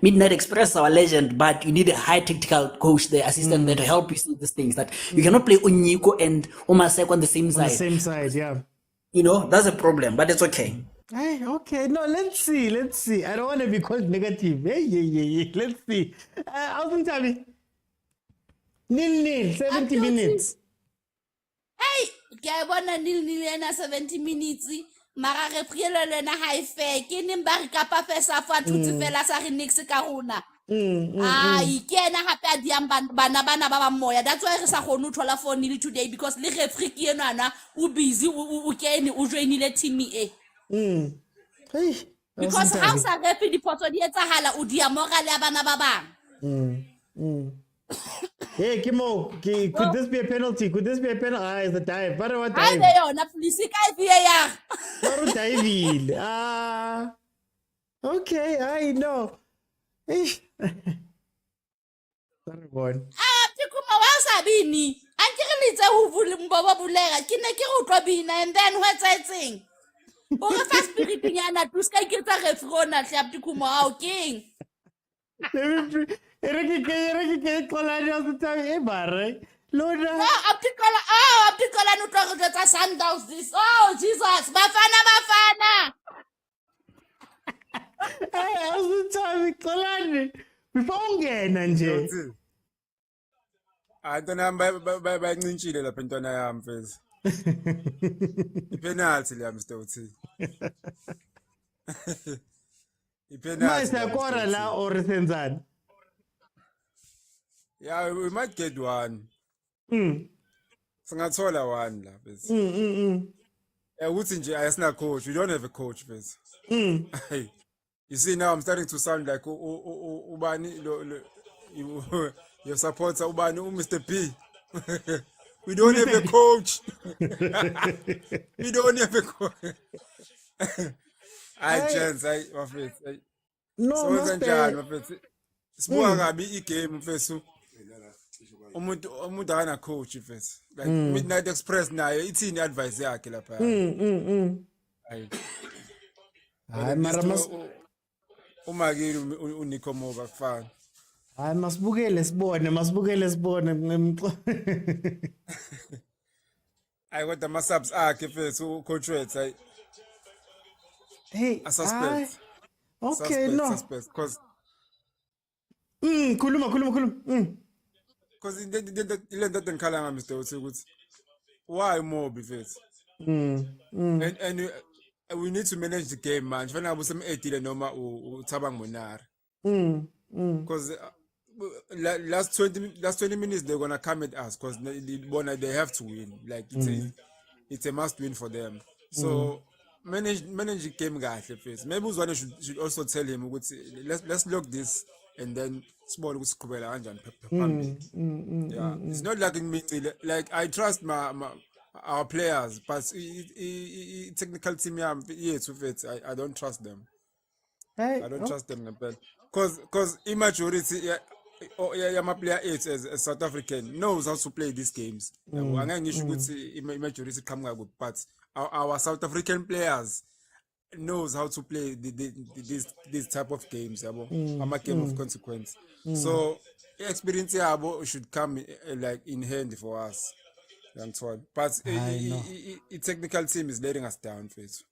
Midnight Express our legend, but you need a high tactical coach, the assistant there to help you see these things. That you cannot play Onyiko and Omaseko on the same side. On the same side, yeah. You know, that's a problem, but it's okay. Hey, okay, no, let's see. I don't want to be called negative. Hey. Let's see. Alvin Tabi. Nil, 70 minutes. Hey, ke bona nil ena 70 minutes. Mara re priele lena high fair. Ke nim ba re kapa fesa fa thuti fela sa re nix ka rona. Ai ke ena hape a diang bana ba moya. That's why re sa gone thola for nil today, because le referee ke enana u busy u kene u joinile team e. Hey, because how sa referee di photo di etsahala u dia morale ya bana ba bang. Hey, Kimo, could this be a penalty? Could this be a penalty? It's a dive. But what Hi dive? there, na police ka VAR. What dive? Okay, I know. Sorry, boy. Tikuma wa sabini. Ankere litse ho vule mbobo bulega. Ke ne ke go tlobina, and then what's that thing? O re fa spirit nyana tu ska ke tsa refrona tlap Tikuma o king. Ereke kolani all the time. Hey, barre. Lord. Aptikola no tlo go tsa Sundowns this. Oh, Jesus. Bafana. Hey, all the time kolani. Before ungena nje. Ntwana bayincintshile lapha intwana yami mfethu. Ipenalty le Mr. Uthi. Ipenalty. Mase kora la or senzani. Yeah, we might get one. Singathola one la bese. Uthi nje ayasina coach. We don't have a coach bese. You see now I'm starting to sound like ubani your supporter ubani Mr. P. We don't have a coach. We don't have a coach. Chance mafethu. No, so kanjani mafethu. Sibuka kabi igame mfethu. Umuntu ana coach mfethu. Like Midnight Express nayo ithini advice yakhe lapha. Hayi mara umagiri uNico Moba kufana. Hayi masibukele sibone. Hayi kodwa ama subs akhe mfethu coach wethu hayi. Hey, suspect. Okay, no. Suspect because khuluma. Because lento ngikhala Mr. Uthi ukuthi why Mobi mfethu? And we need to manage the game man. Fanele abusem edile noma uThabang Monari. Because last 20 minutes they're gonna come at us because they have to win. Like it's a must win for them. So manage the game kahle first. Maybe Uzwane should also tell him ukuthi let's lock this and then small ukuthi siqhubela kanjani phambili. Yeah, it's not like in me like I trust my our players, but technical team, yes, with it, I don't trust them. Hey, I don't oh. trust them, because immaturity, my player is as South African knows how to play these games. Angeke ngisho ukuthi immaturity iqhamuka kuphi, but our South African players knows how to play these type of games. I'm a game of consequence. So experience should come like in hand for us. But the technical team is letting us down, face.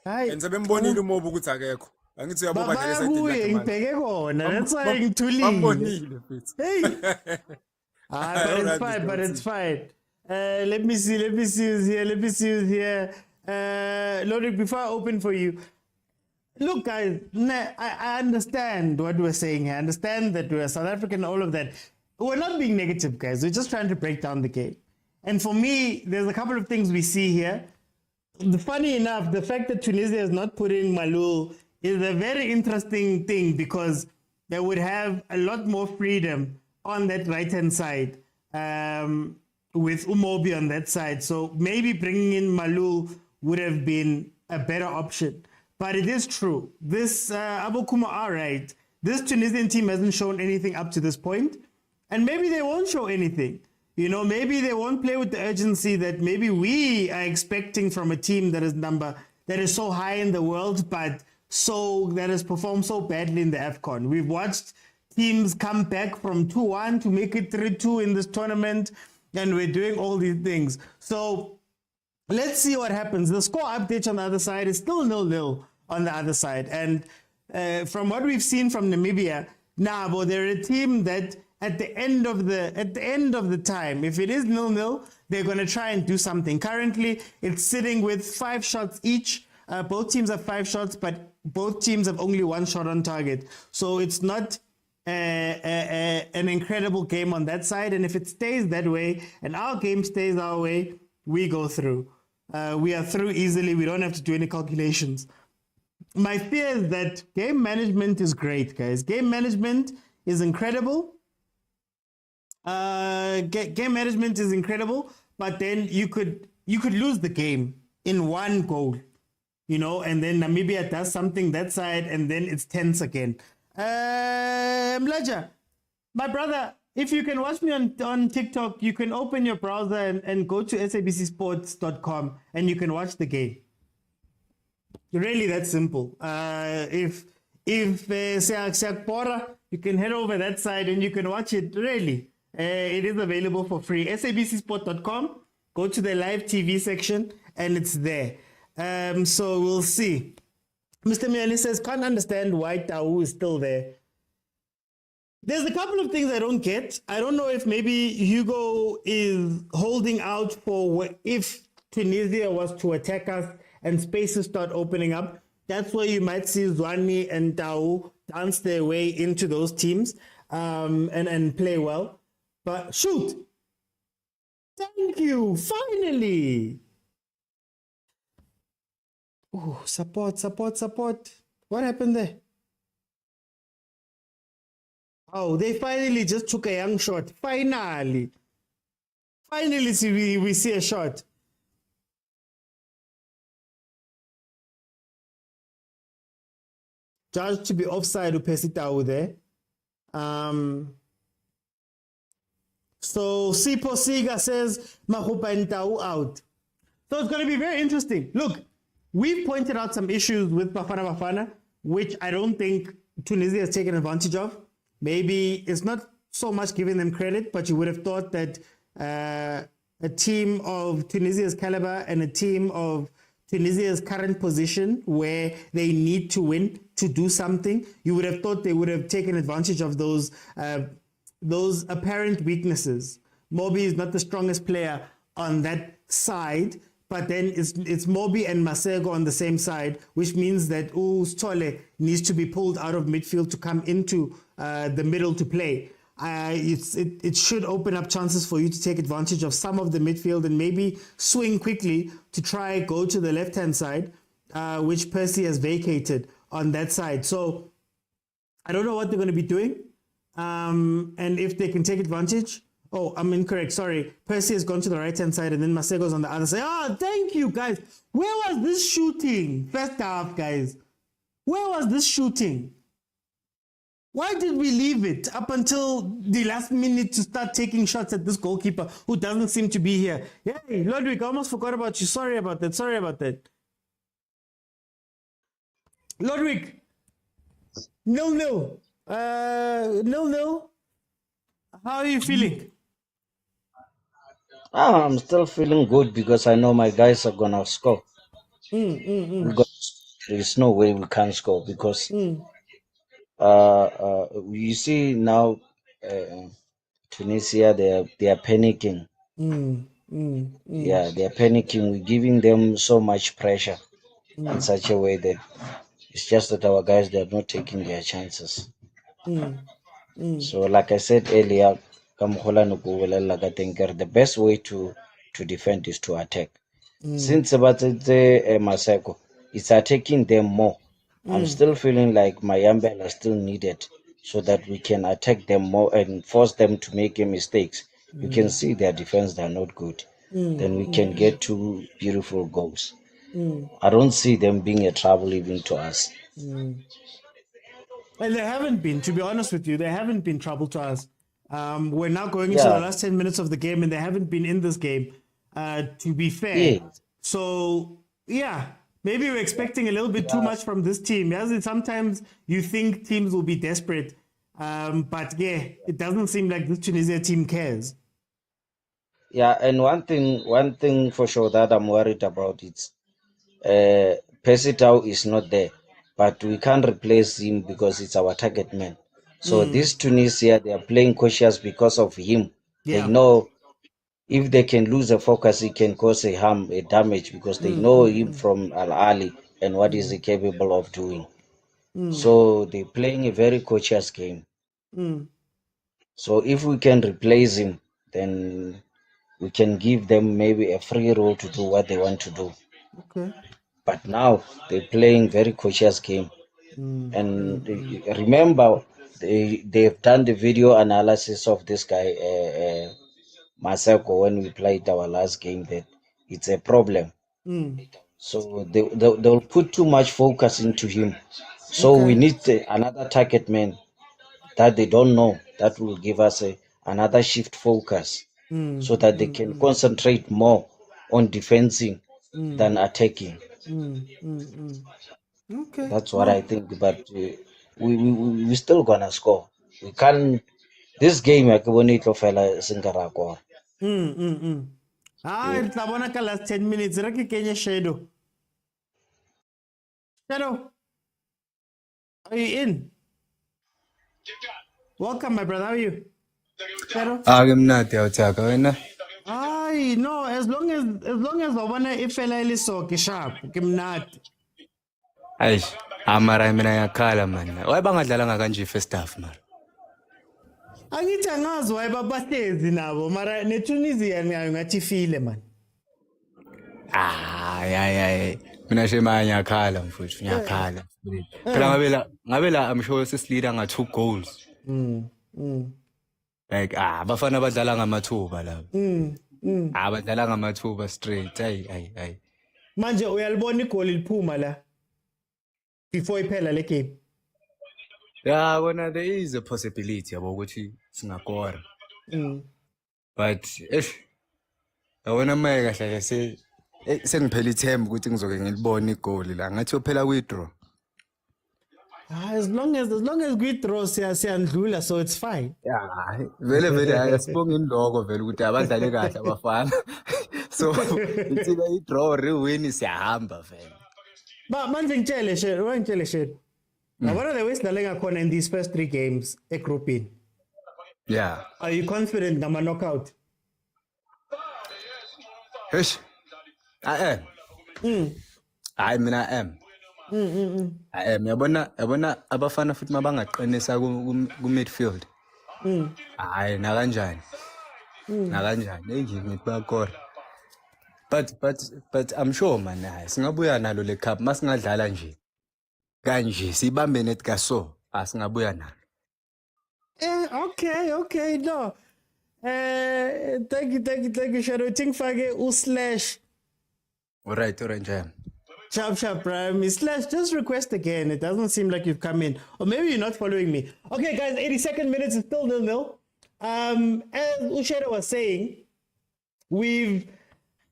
Hayi, And sabembonile umobo ukuthi akekho. Angithi uyabo badlala esayidini bakuye lakhe manje. ngibheke kona, that's why ngithulile. Bambonile mfethu. Hey. But it's fine, but it's fine. Let me see who's here. Lorik, before I open for you, look, guys, I understand what we're saying here. I understand that we're South African, all of that. We're not being negative, guys. We're just trying to break down the game. And for me, there's a couple of things we see here. Funny enough, the fact that Tunisia is not putting Malul is a very interesting thing because they would have a lot more freedom on that right-hand side with Umobi on that side. So maybe bringing in Malul would have been a better option. But it is true. This, Abokuma are right. This Tunisian team hasn't shown anything up to this point. And maybe they won't show anything. You know, maybe they won't play with the urgency that maybe we are expecting from a team that is so high in the world, but that has performed so badly in the AFCON. We've watched teams come back from 2-1 to make it 3-2 in this tournament, and we're doing all these things. So let's see what happens. The score update on the other side is still 0-0 on the other side. And from what we've seen from Namibia, they're a team that at the end of the time, if it is 0-0, they're going to try and do something. Currently, it's sitting with 5 shots each. Both teams have 5 shots, but both teams have only 1 shot on target. So it's not an incredible game on that side. And if it stays that way, and our game stays our way, we go through. We are through easily. We don't have to do any calculations. My fear is that game management is great, guys. Game management is incredible. Game management is incredible, but then you could lose the game in 1 goal, you know, and then Namibia does something that side, and then it's tense again. Mlaja, my brother, if you can watch me on TikTok, you can open your browser and go to sabcsports.com and you can watch the game. Really that simple. If Siakpora, you can head over that side and you can watch it. Really, it is available for free. sabcsport.com. Go to the live TV section and it's there. So we'll see. Mr. Miani says, can't understand why Tau is still there. There's a couple of things I don't get. I don't know if maybe Hugo is holding out for if Tunisia was to attack us and spaces start opening up. That's where you might see Zwane and Tau dance their way into those teams and play well. But shoot. Thank you. Finally. Oh, support. What happened there? Oh, they finally just took a young shot. Finally, we see a shot. Judged to be offside with Pesitao there. So Sipo Siga says Mahupa and Tau out. So it's going to be very interesting. Look, we've pointed out some issues with Bafana Bafana, which I don't think Tunisia has taken advantage of. Maybe it's not so much giving them credit, but you would have thought that a team of Tunisia's caliber and a team of Tunisia's current position where they need to win to do something, you would have thought they would have taken advantage of those apparent weaknesses. Mobi is not the strongest player on that side, but then it's Mobi and Masego on the same side, which means that Stole needs to be pulled out of midfield to come into the middle to play. It should open up chances for you to take advantage of some of the midfield and maybe swing quickly to try go to the left-hand side, which Percy has vacated on that side. So I don't know what they're going to be doing and if they can take advantage Oh, I'm incorrect. Sorry. Percy has gone to the right-hand side and then Masego's on the other side. Oh, thank you, guys. Where was this shooting? First half, guys. Where was this shooting? Why did we leave it up until the last minute to start taking shots at this goalkeeper who doesn't seem to be here? Hey, Ludwig, I almost forgot about you. Sorry about that. Sorry about that. Ludwig, 0-0. 0-0. How are you feeling? I'm still feeling good because I know my guys are gonna score. We're gonna score. There's no way we can't score because you see now Tunisia they are panicking. Yeah, they are panicking. We're giving them so much pressure in such a way that it's just that our guys they are not taking their chances. So like I said earlier, the best way to defend is to attack. Since Maseko, it's attacking them more. I'm still feeling like Mayambel are still needed so that we can attack them more and force them to make mistakes. You can see their defense, they're not good. Then we can get 2 beautiful goals. I don't see them being a trouble even to us. And they haven't been, to be honest with you, they haven't been trouble to us. We're now going into the last 10 minutes of the game and they haven't been in this game, to be fair. So, yeah, maybe we're expecting a little bit too much from this team. Sometimes you think teams will be desperate, but yeah, it doesn't seem like this Tunisia team cares. Yeah, and one thing for sure that I'm worried about is Pesitao is not there, but we can't replace him because it's our target man. So this Tunisia, they are playing cautious because of him. They know if they can lose a focus, it can cause a damage because they know him from Al Ali and what is he capable of doing. So they're playing a very cautious game. So if we can replace him, then we can give them maybe a free role to do what they want to do. Okay. But now they're playing very cautious game. And remember, they've done the video analysis of this guy, Masako, when we played our last game, that it's a problem. So they'll put too much focus into him. So we need another target man that they don't know that will give us another shift focus so that they can concentrate more on defending than attacking. Okay. That's what I think. But we still gonna score. We can't. This game, I can it fella Singapore. It's like last 10 minutes. Raki Kenya Shadow. Shadow, are you in? Welcome, my brother. How are you? Shadow? Akimnandi awuthaka wena. Ay, no, as long as wabona ifela elisoke sharp, kimnati. Ayish, amara mina ngiyakhala man. Why bangadlalanga kanje first half man? Angithi angazi why babahlezi nabo, mara neTunisia nayo ngathi file man. Ay. Mina shema ngiyakhala mfuthu, ngiyakhala. Phela ngabela I'm sure sesleader nga 2 goals. Like Bafana badlala ngamathuba lapha. Badlala ngamathuba straight. Ay. Manje uyalibona igoli liphuma la before iphela le game. Yeah, bona there is a possibility yabo ukuthi singakora. But yabona maye kahle sengiphela ithemba ukuthi ngizoke ngilibone igoli la ngathi uphela kwi-draw. As long as we draw siyandlula, so it's fine. Yeah, vele asibonga indoko vele ukuthi abadlale kahle abafana. So ithi i-draw re-win siyahamba vele. But manje ngitshele share. What are the ways that ngakhona in these first 3 games egroupini? Yeah. Are you confident ngama knockout? Yes. I am. I mean I am. I am. Yabona abafana futhi mabangaqinisa ku midfield. Hayi na kanjani. Ngithi bayakora. But I'm sure man singabuya nalo le cup masingadlala nje. Kanje sibambe net kaso asingabuya nalo. Okay, no. Thank you, Shadow. Tingfage slash. All right, Jam. Sharp, Prime. Slash, just request again. It doesn't seem like you've come in. Or maybe you're not following me. Okay, guys, 82nd minutes is still 0-0. As Ushera was saying, we've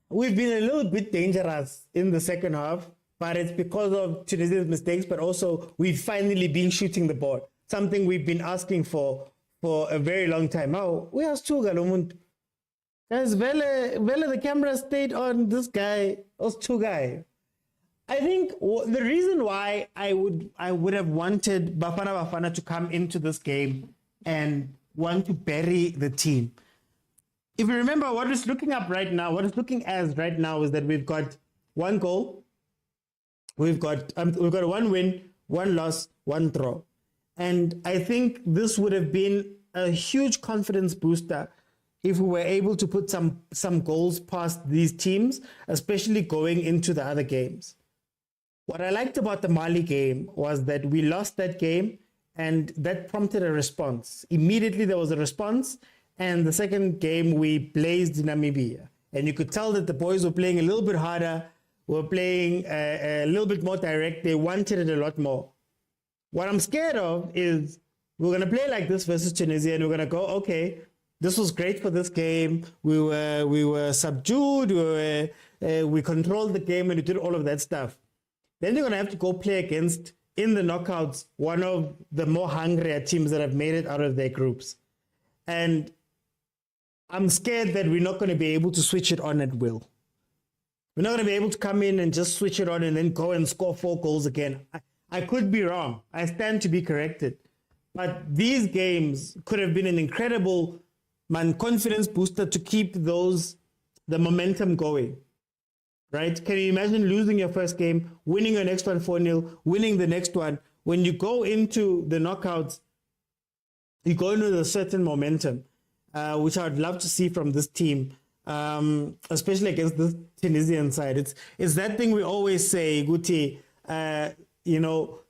been a little bit dangerous in the second half, but it's because of Tunisia's mistakes, but also we've finally been shooting the ball. Something we've been asking for a very long time. Oh, we are still Galumund. Guys, Vele, the camera stayed on this guy, those two guys. I think the reason why I would have wanted Bafana Bafana to come into this game and want to bury the team. If you remember what it's looking up right now, what it's looking as right now is that we've got one goal, we've got one win, one loss, one draw. And I think this would have been a huge confidence booster if we were able to put some goals past these teams, especially going into the other games. What I liked about the Mali game was that we lost that game and that prompted a response. Immediately there was a response, and the second game we blazed Namibia. And you could tell that the boys were playing a little bit harder, were playing a little bit more direct. They wanted it a lot more. What I'm scared of is we're going to play like this versus Tunisia, and we're going to go, okay, this was great for this game. We were subdued, we controlled the game, and we did all of that stuff. Then they're going to have to go play against, in the knockouts, one of the more hungrier teams that have made it out of their groups. And I'm scared that we're not going to be able to switch it on at will. We're not going to be able to come in and just switch it on and then go and score 4 goals again. I could be wrong. I stand to be corrected. But these games could have been an incredible confidence booster to keep the momentum going. Right? Can you imagine losing your first game, winning your next one 4-0, winning the next one? When you go into the knockouts, you go into a certain momentum, which I'd love to see from this team, especially against the Tunisian side. It's that thing we always say, Guti,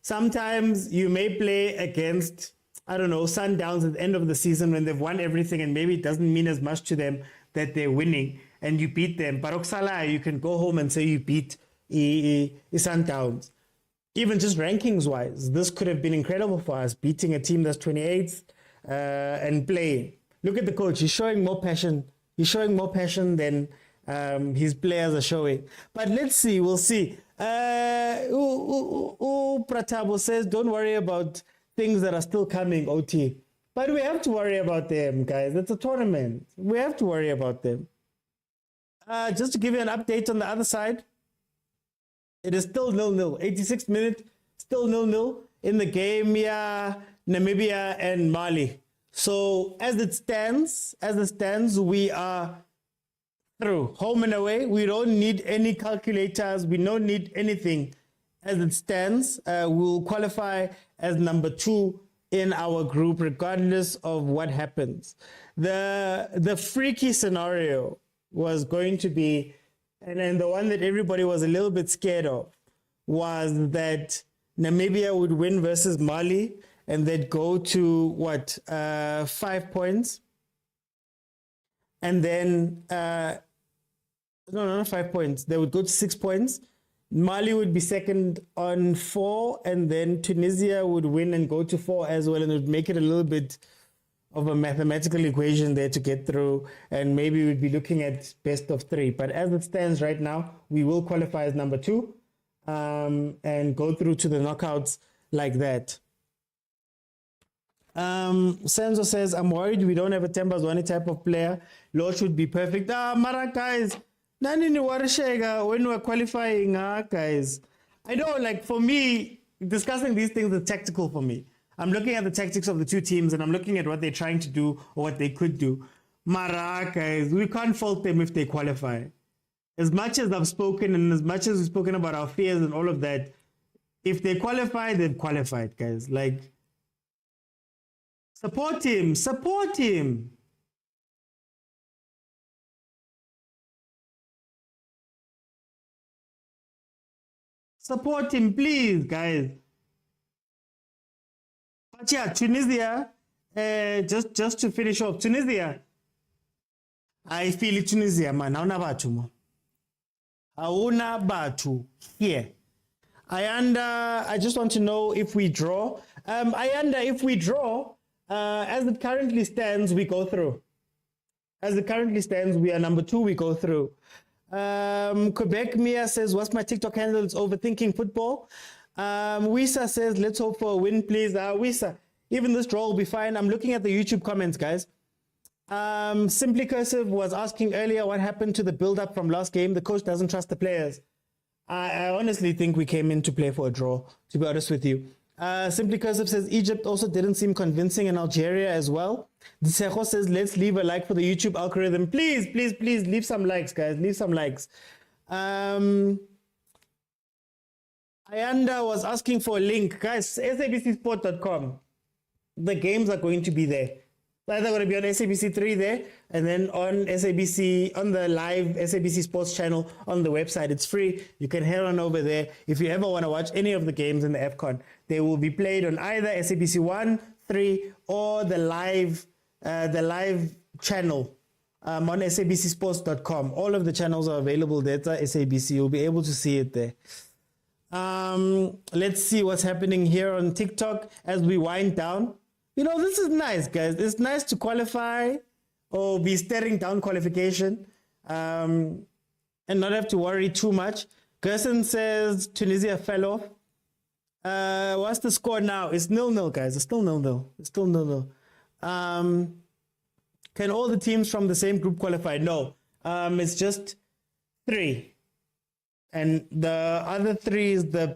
sometimes you may play against, Sundowns at the end of the season when they've won everything and maybe it doesn't mean as much to them that they're winning and you beat them. But Oksala, you can go home and say you beat Sundowns. Even just rankings-wise, this could have been incredible for us, beating a team that's 28th and playing. Look at the coach. He's showing more passion. He's showing more passion than his players are showing. But let's see. We'll see. Pratabo says, don't worry about things that are still coming, OT. But we have to worry about them, guys. It's a tournament. We have to worry about them. Just to give you an update on the other side, it is still 0-0. 86th minute, still 0-0 in the game, Namibia and Mali. So as it stands, we are through. Home and away. We don't need any calculators. We don't need anything. As it stands, we'll qualify as number 2 in our group, regardless of what happens. The freaky scenario was going to be, and the one that everybody was a little bit scared of, was that Namibia would win versus Mali and they'd go to 5 points. And then, no, not 5 points. They would go to 6 points. Mali would be second on 4, and then Tunisia would win and go to 4 as well, and it would make it a little bit of a mathematical equation there to get through, and maybe we'd be looking at best of 3. But as it stands right now, we will qualify as number 2 and go through to the knockouts like that. Senzo says, I'm worried we don't have a Tembazwane type of player. Lord should be perfect. Mara, guys, when we're qualifying, guys. I know, for me, discussing these things is tactical for me. I'm looking at the tactics of the two teams and I'm looking at what they're trying to do or what they could do. Mara, guys, we can't fault them if they qualify. As much as I've spoken and as much as we've spoken about our fears and all of that, if they qualify, they've qualified, guys. Support him. Support him. Support him, please, guys. But yeah, Tunisia, just to finish off, Tunisia, I feel Tunisia, man. Hauna bathu, mo. Hauna bathu here. I just want to know if we draw. If we draw, as it currently stands, we go through. As it currently stands, we are number 2, we go through. Quebec Mia says, what's my TikTok handle? It's overthinking football. Wisa says, let's hope for a win, please. Wisa, even this draw will be fine. I'm looking at the YouTube comments, guys. Simply Cursive was asking earlier what happened to the build-up from last game. The coach doesn't trust the players. I honestly think we came in to play for a draw, to be honest with you. Simply Cursive says Egypt also didn't seem convincing, and Algeria as well. Disejo says let's leave a like for the YouTube algorithm. Please, please, please leave some likes, guys. Leave some likes. Ayanda was asking for a link. Guys, sabcsport.com. The games are going to be there. They're either going to be on SABC 3 there, and then on SABC, on the live SABC Sports channel on the website. It's free. You can head on over there. If you ever want to watch any of the games in the AFCON, they will be played on either SABC 1, 3, or the live channel on sabcsports.com. All of the channels are available there. It's SABC. You'll be able to see it there. Let's see what's happening here on TikTok as we wind down. You know, this is nice, guys. It's nice to qualify or be staring down qualification and not have to worry too much. Gerson says Tunisia fell off. What's the score now? It's 0-0, guys. It's still 0-0. It's still 0-0. Can all the teams from the same group qualify? No. It's just 3. And the other 3 is the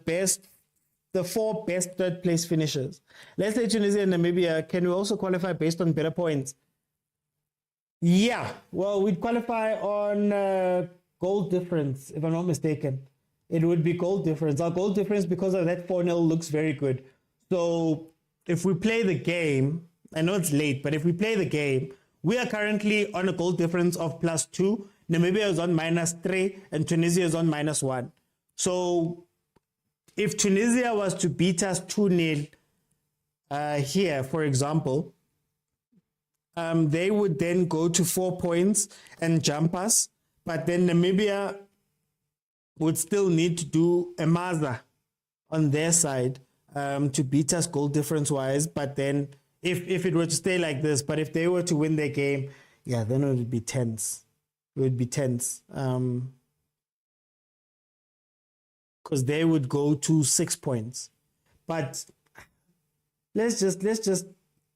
4 best third place finishers. Let's say Tunisia and Namibia, can we also qualify based on better points? Yeah, well, we'd qualify on goal difference, if I'm not mistaken. It would be goal difference. Our goal difference, because of that 4-0, looks very good. So if we play the game, I know it's late, but if we play the game, we are currently on a goal difference of +2. Namibia is on -3, and Tunisia is on -1. So if Tunisia was to beat us 2-0 here, for example, they would then go to 4 points and jump us. But then Namibia would still need to do a maza on their side to beat us goal difference-wise. But then if it were to stay like this, but if they were to win their game, yeah, then it would be tense. It would be tense. Because they would go to 6 points. But let's just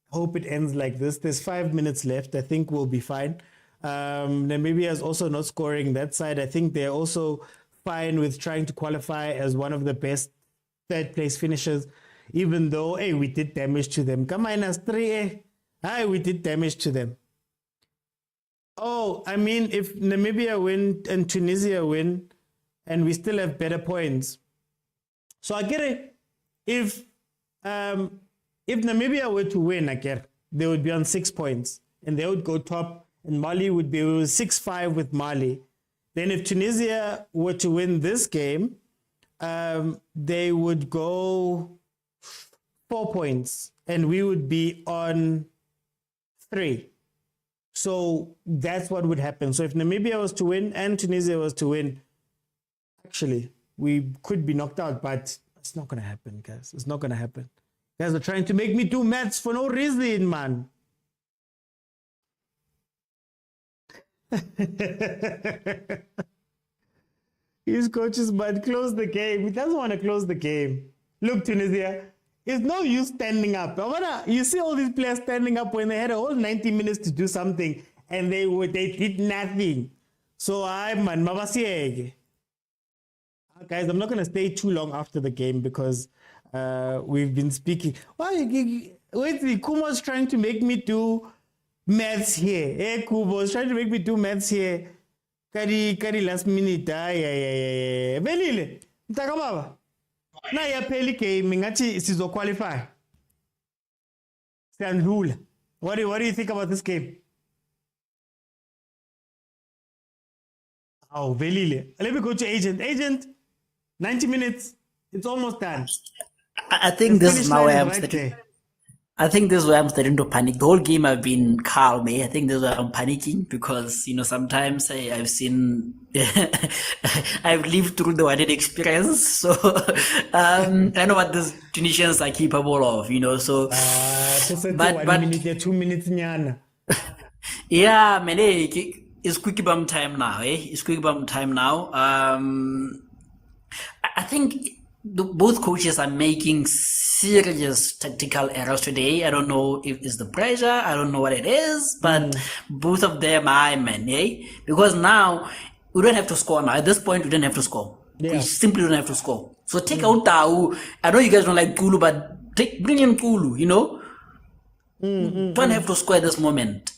hope it ends like this. There's 5 minutes left. I think we'll be fine. Namibia is also not scoring that side. I think they're also fine with trying to qualify as one of the best third place finishers, even though, hey, we did damage to them. Come -3, eh? Hi, we did damage to them. Oh, I mean, if Namibia win and Tunisia win, and we still have better points. So I get it. If Namibia were to win, I get it, they would be on 6 points and they would go top, and Mali would be 6-5 with Mali. Then if Tunisia were to win this game, they would go 4 points and we would be on 3. So that's what would happen. So if Namibia was to win and Tunisia was to win, actually, we could be knocked out, but it's not going to happen, guys. It's not going to happen. You guys are trying to make me do maths for no reason, man. His coaches might close the game. He doesn't want to close the game. Look, Tunisia, it's no use standing up. You see all these players standing up when they had a whole 90 minutes to do something and they did nothing. So man, mabasiege. Guys, I'm not going to stay too long after the game because we've been speaking. Wait, Kumo's trying to make me do maths here. Hey, Kumo's trying to make me do maths here. Kari last minute. Belile, mtaka baba. Na ya peli game ngathi sizo qualify. Siyandlula. What do you think about this game? Oh, Belile. Let me go to agent. Agent, 90 minutes. It's almost done. I think this is now where I'm right starting. there. I think this is where I'm starting to panic. The whole game I've been calm, eh? I think this is where I'm panicking because, sometimes I've seen, I've lived through the wedding experience. So, I know what these Tunisians are capable of, so, but, 1 minute, 2 minutes, nyana. yeah, man, it's quick bomb time now, eh? It's quick bomb time now. I think both coaches are making serious tactical errors today. I don't know if it's the pressure. I don't know what it is, but both of them are, man, eh? Because now we don't have to score now. At this point, we don't have to score. We Yeah. simply don't have to score. So take out Tau. I know you guys don't like Kulu, but bring in Kulu, Don't have to score at this moment,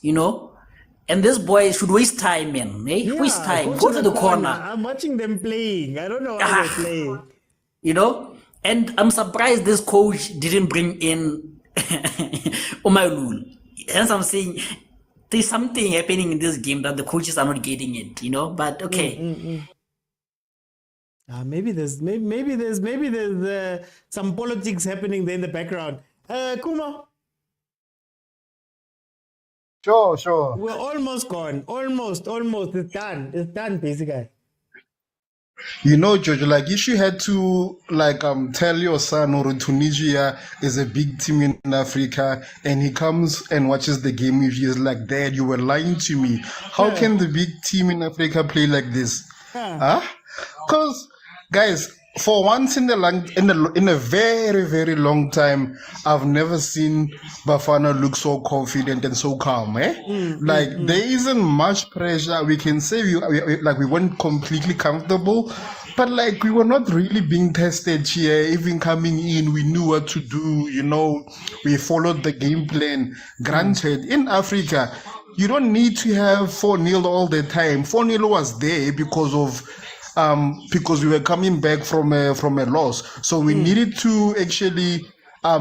And this boy should waste time, man. Eh? Waste time. Go to the corner. I'm watching them playing. I don't know how they play. And I'm surprised this coach didn't bring in Omailul. Hence, I'm saying there's something happening in this game that the coaches are not getting it, But okay. Maybe there's some politics happening there in the background. Kuma, Sure. we're almost gone. Almost. It's done, basically. George, like if you had to tell your son or Tunisia is a big team in Africa and he comes and watches the game with you, is like, Dad, you were lying to me. How can the big team in Africa play like this? Because guys, for once in a very, very long time, I've never seen Bafana look so confident and so calm. There isn't much pressure. We can say we weren't completely comfortable, but we were not really being tested here. Even coming in, we knew what to do. We followed the game plan. Granted, in Africa, you don't need to have 4-0 all the time. 4-0 was there because we were coming back from a loss, so we needed to actually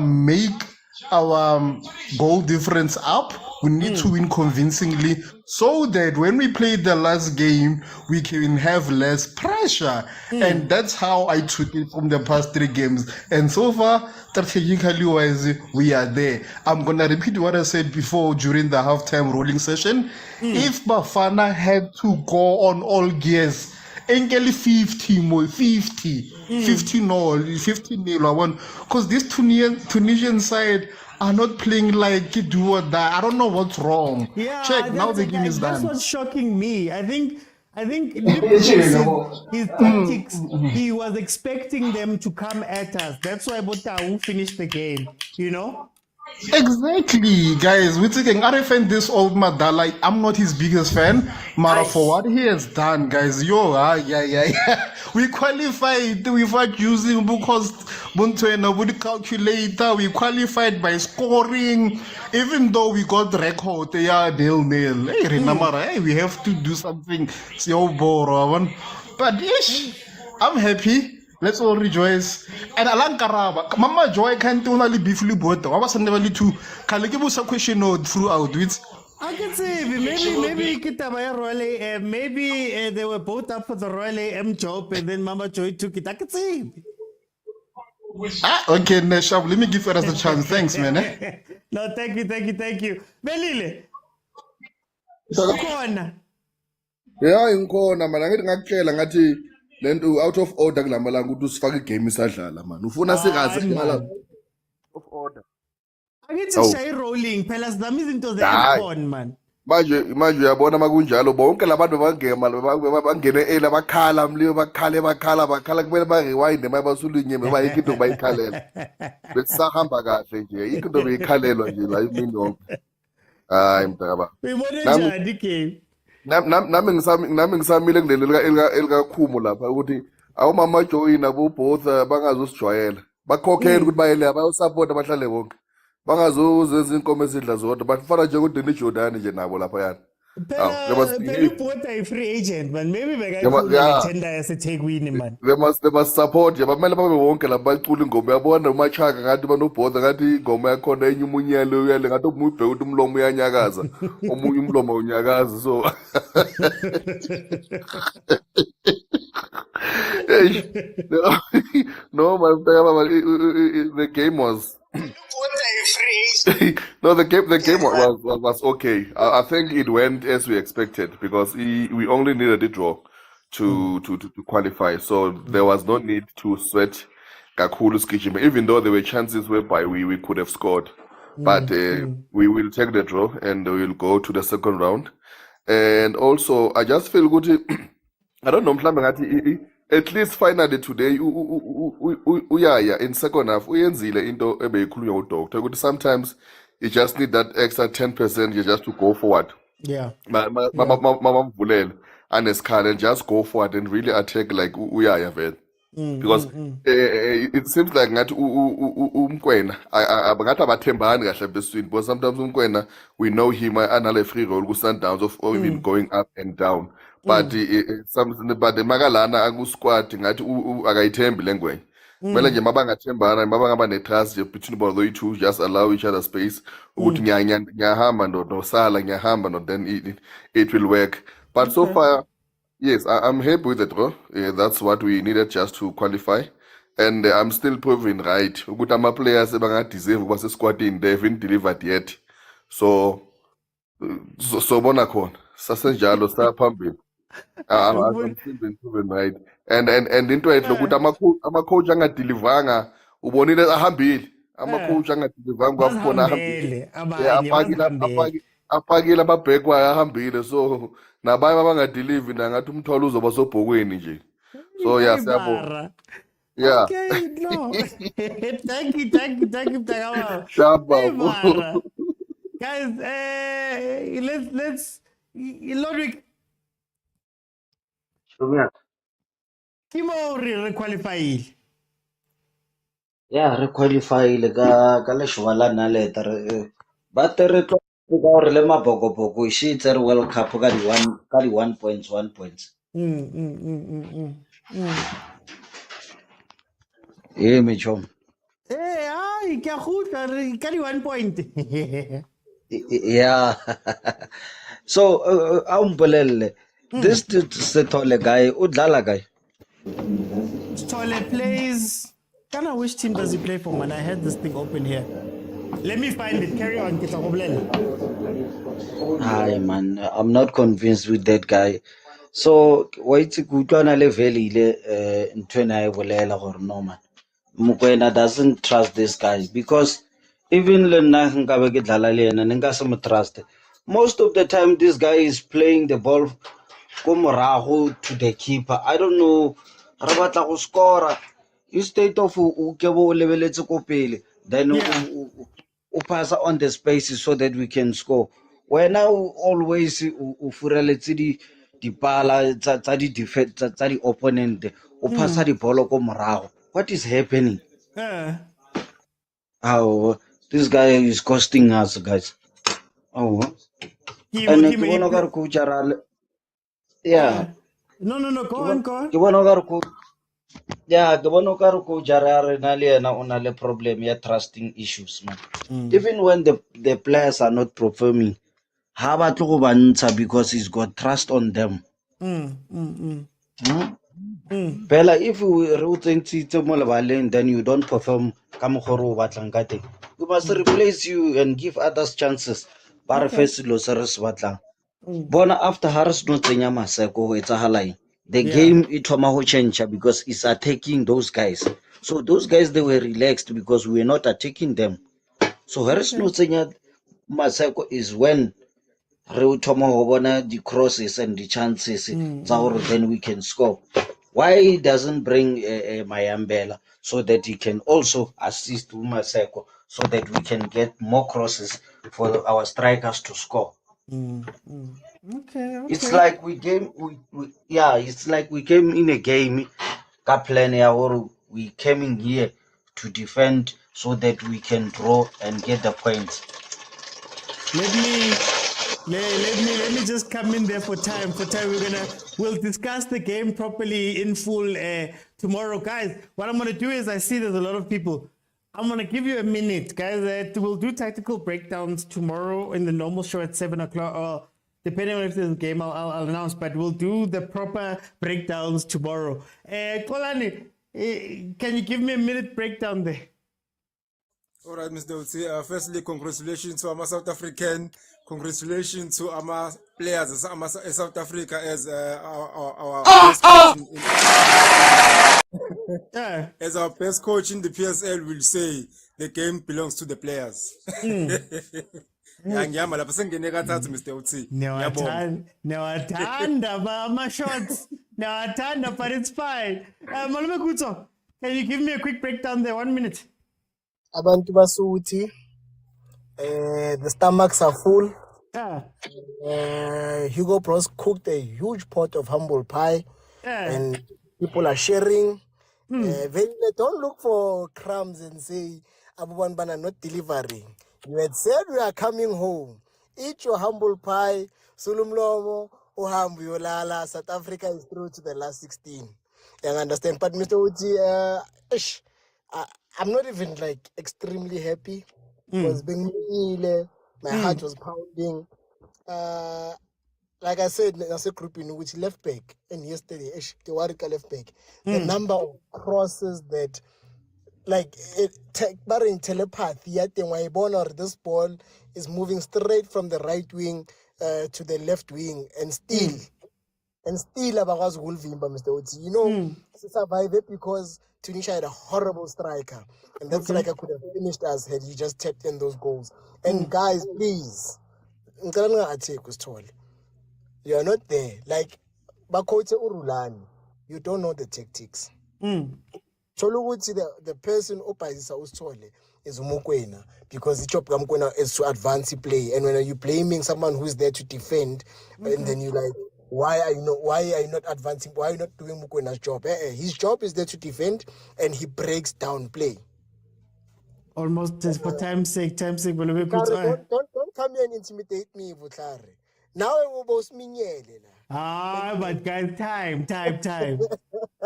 make our goal difference up. We need to win convincingly so that when we play the last game, we can have less pressure. And that's how I took it from the past 3 games. And so far, strategically wise, we are there. I'm going to repeat what I said before during the halftime rolling session. If Bafana had to go on all gears, Engeli 50 more 50 nil, because this Tunisian side are not playing like do or die. I don't know what's wrong. Yeah, Check now the game is that's done. what's shocking me. I think his tactics, he was expecting them to come at us. That's why Botau finished the game, Exactly, guys. We're taking. I defend this old Madala. I'm not his biggest fan, but for what he has done, guys, we qualified without using because with calculator. We qualified by scoring, even though we got record. 0-0. Hey, remember, we have to do something. But I'm happy. Let's all rejoice. And Alan Karaba, Mama Joy can't only be fully bought. I was never to Kalikibusa question throughout with. I can say maybe Kitabaya Royal AM, maybe they were both up for the Royal AM job and then Mama Joy took it. I can say. Okay, Neshab, let me give us a chance. Thanks, man. No, thank you. Belile. Inkhona mana ngithi ngakutshela ngathi lento out of order kulamalanga ukuthi usifake igame isadlala man ufuna sikaze ngala of order Akithi shayi rolling phela sidama izinto zekhona man. manje uyabona makunjalo bonke labantu bangene ela bakhala mliyo bakhala kumele ba rewind mayibasulinye bayikho into bayikhalela besahamba kahle nje ikho into beyikhalelwa nje la imini yonke hayi mntaka Uyibone njani game? nami ngisamile kulelo elikakhumo lapha ukuthi awumama Joy nabo both bangazosijwayela bakhokhela ukuthi bayele bayosupporta bahlale bonke bangazozenza inkomo esidla zodwa bafana nje uDeni Jordan nje nabo lapha yana Phela ubota free agent man, maybe bekakhuluma tender yaseThekwini man. They must support nje bamele babe bonke lapha bacula ingoma yabona umachaka ngathi banobhoda ngathi ingoma yakhona enye umunyalo uyale ngathi umubhe ukuthi umlomo uyanyakaza omunye umlomo unyakaza so no my the game was No, the game was okay. I think it went as we expected because we only needed a draw to qualify. So there was no need to sweat kakhulu Skijima, even though there were chances whereby we could have scored. But we will take the draw and we will go to the second round. And also, I just feel good. I don't know, mhlambe ngathi at least finally today, uyaya in second half, uyenzile into ebeyikhulunywa udoctor ukuthi sometimes you just need that extra 10% you just to go forward. Yeah. Mamvulele anesikhala and just go forward and really attack like uyaya vele. Because it seems like ngathi umkwena ngathi abathembani kahle beswini because sometimes umkwena we know him anale free roll ku-Sundowns or even going up and down but but makalana aku-squad ngathi akayithembi le ngwenya kumele nje mabangathembana mabangaba ne-trust between both you two just allow each other space ukuthi ngiyahamba nosala ngiyahamba then it will work but so far. Yes, I'm happy with the draw. That's what we needed just to qualify. And I'm still proving right. Ukuthi ama-players deserve ukuba se-squadini, they haven't delivered yet. So bona khona. Sasenjalo saphambili. I'm still being proven right. And into enhle ukuthi ama-coach angadelivanga ubonile ahambile. Ama-coach angadelivanga kwakhona ahambile. Apakile amabhekwayo ahambile so nabanye abangadelivi nangathi umthwalo uzoba sobhokweni nje so yeah siyabonga yeah Okay, no. Thank you, Mtakama. Shaba. Hey, Mara. Guys, let's Lodrick, Kimo re-qualifyile. Yeah, re qualifyile ka lešoba la nnaleta but re tlo ka gore le mabokoboko e šitse re World Cup ka di 1 points. Ee metšhomo. Ai, ke a gutla re ka di 1 point. Yeah. So a o mpolelele this Sethole guy o dlala kae? Tole plays. Kana which team does he play for, man? I had this thing open here. Let me find it. Carry on, ke tla go bolela. Hi man, I'm not convinced with that guy. So wa itse ke utlwana le Velile ntwe na e bolela gore no man. Mokoena doesn't trust this guy because even le nna nka be ke dlala le ena ne nka se mo trust. Most of the time this guy is playing the ball ko morago to the keeper. I don't know, re batla go score instead of o ke bo lebeletse ko pele then o pass on the spaces so that we can score. When I always o fureletse di pala tsa di defense tsa di opponent o passa di ball ko morago. What is happening? Oh, this guy is costing us, guys. Oh, and ke bona ka re coach ara yeah. No, go on. Ke bona ka re coach yeah, ke bona ka re coach ara na le ena o na le problem ya trusting issues man. Even when the players are not performing, ha ba tlo go ba ntsha because he's got trust on them. Bella, if we re mo lebaleng then you don't perform ka mogoro o batlang ka teng, we must replace you and give others chances. Ba re fe selo se re se batlang. Bona after Harris no tsenya Maseko go etsagalaeng, the game it thoma go change because it's attacking those guys. So those guys they were relaxed because we were not attacking them. So Harris no tsenya Maseko is when re thoma go bona the crosses and the chances tsa gore then we can score. Why he doesn't bring Mayambela so that he can also assist Maseko so that we can get more crosses for our strikers to score. Okay. It's like we it's like we came in a game ka plan ya gore we came in here to defend so that we can draw and get the points. Let me just come in there for time. We'll discuss the game properly in full tomorrow, guys. What I'm gonna do is I see there's a lot of people. I'm gonna give you a minute, guys. We'll do tactical breakdowns tomorrow in the normal show at 7 o'clock, or depending on if there's a game, I'll announce. But we'll do the proper breakdowns tomorrow. Kolani, can you give me a minute breakdown there? All right, Mr. Utsi. Firstly, congratulations to our South African. Congratulations to our players in South Africa as our best coach Yeah. as our best coach in the PSL will say, the game belongs to the players. Ya ngiyama lapha sengene kathathu Mr. Utsi. Ngiyabonga. Newathanda my shots. Newathanda, but it's fine. Malume Kutso, can you give me a quick breakdown there? 1 minute. Abantu basuthi, the stomachs are full. Yeah. Hugo Bros cooked a huge pot of humble pie, Yeah. and people are sharing. They don't look for crumbs and say, Abuban Bana not delivering. You had said we are coming home. Eat your humble pie. Sulumlomo, Uhambu Yolala. South Africa is through to the last 16. You understand? But Mr. Uti, I'm not even like extremely happy because being my heart was pounding. Like I said, as a group in which left back, and yesterday, the Warika left back, the number of crosses that, like, but in telepathy, yet or this ball is moving straight from the right wing to the left wing, and still Abagaz Wolvimba, Mr. Oti. You know, survive it because Tunisia had a horrible striker, and that's like I could have finished us had he just tapped in those goals. And guys, please, you are not there. Like, Bakote Urulani, you don't know the tactics. Choluguti, the person opposite Usole is Umukwena, because the job is to advance the play. And when you're blaming someone who's there to defend, and then you like, why are you not advancing? Why are you not doing Mukwena's job? His job is there to defend, and he breaks down play. Almost for time's sake, Malume Vutlare, Kutso. don't come here and intimidate me, Vutlare. Now it will both minyele. But guys, time.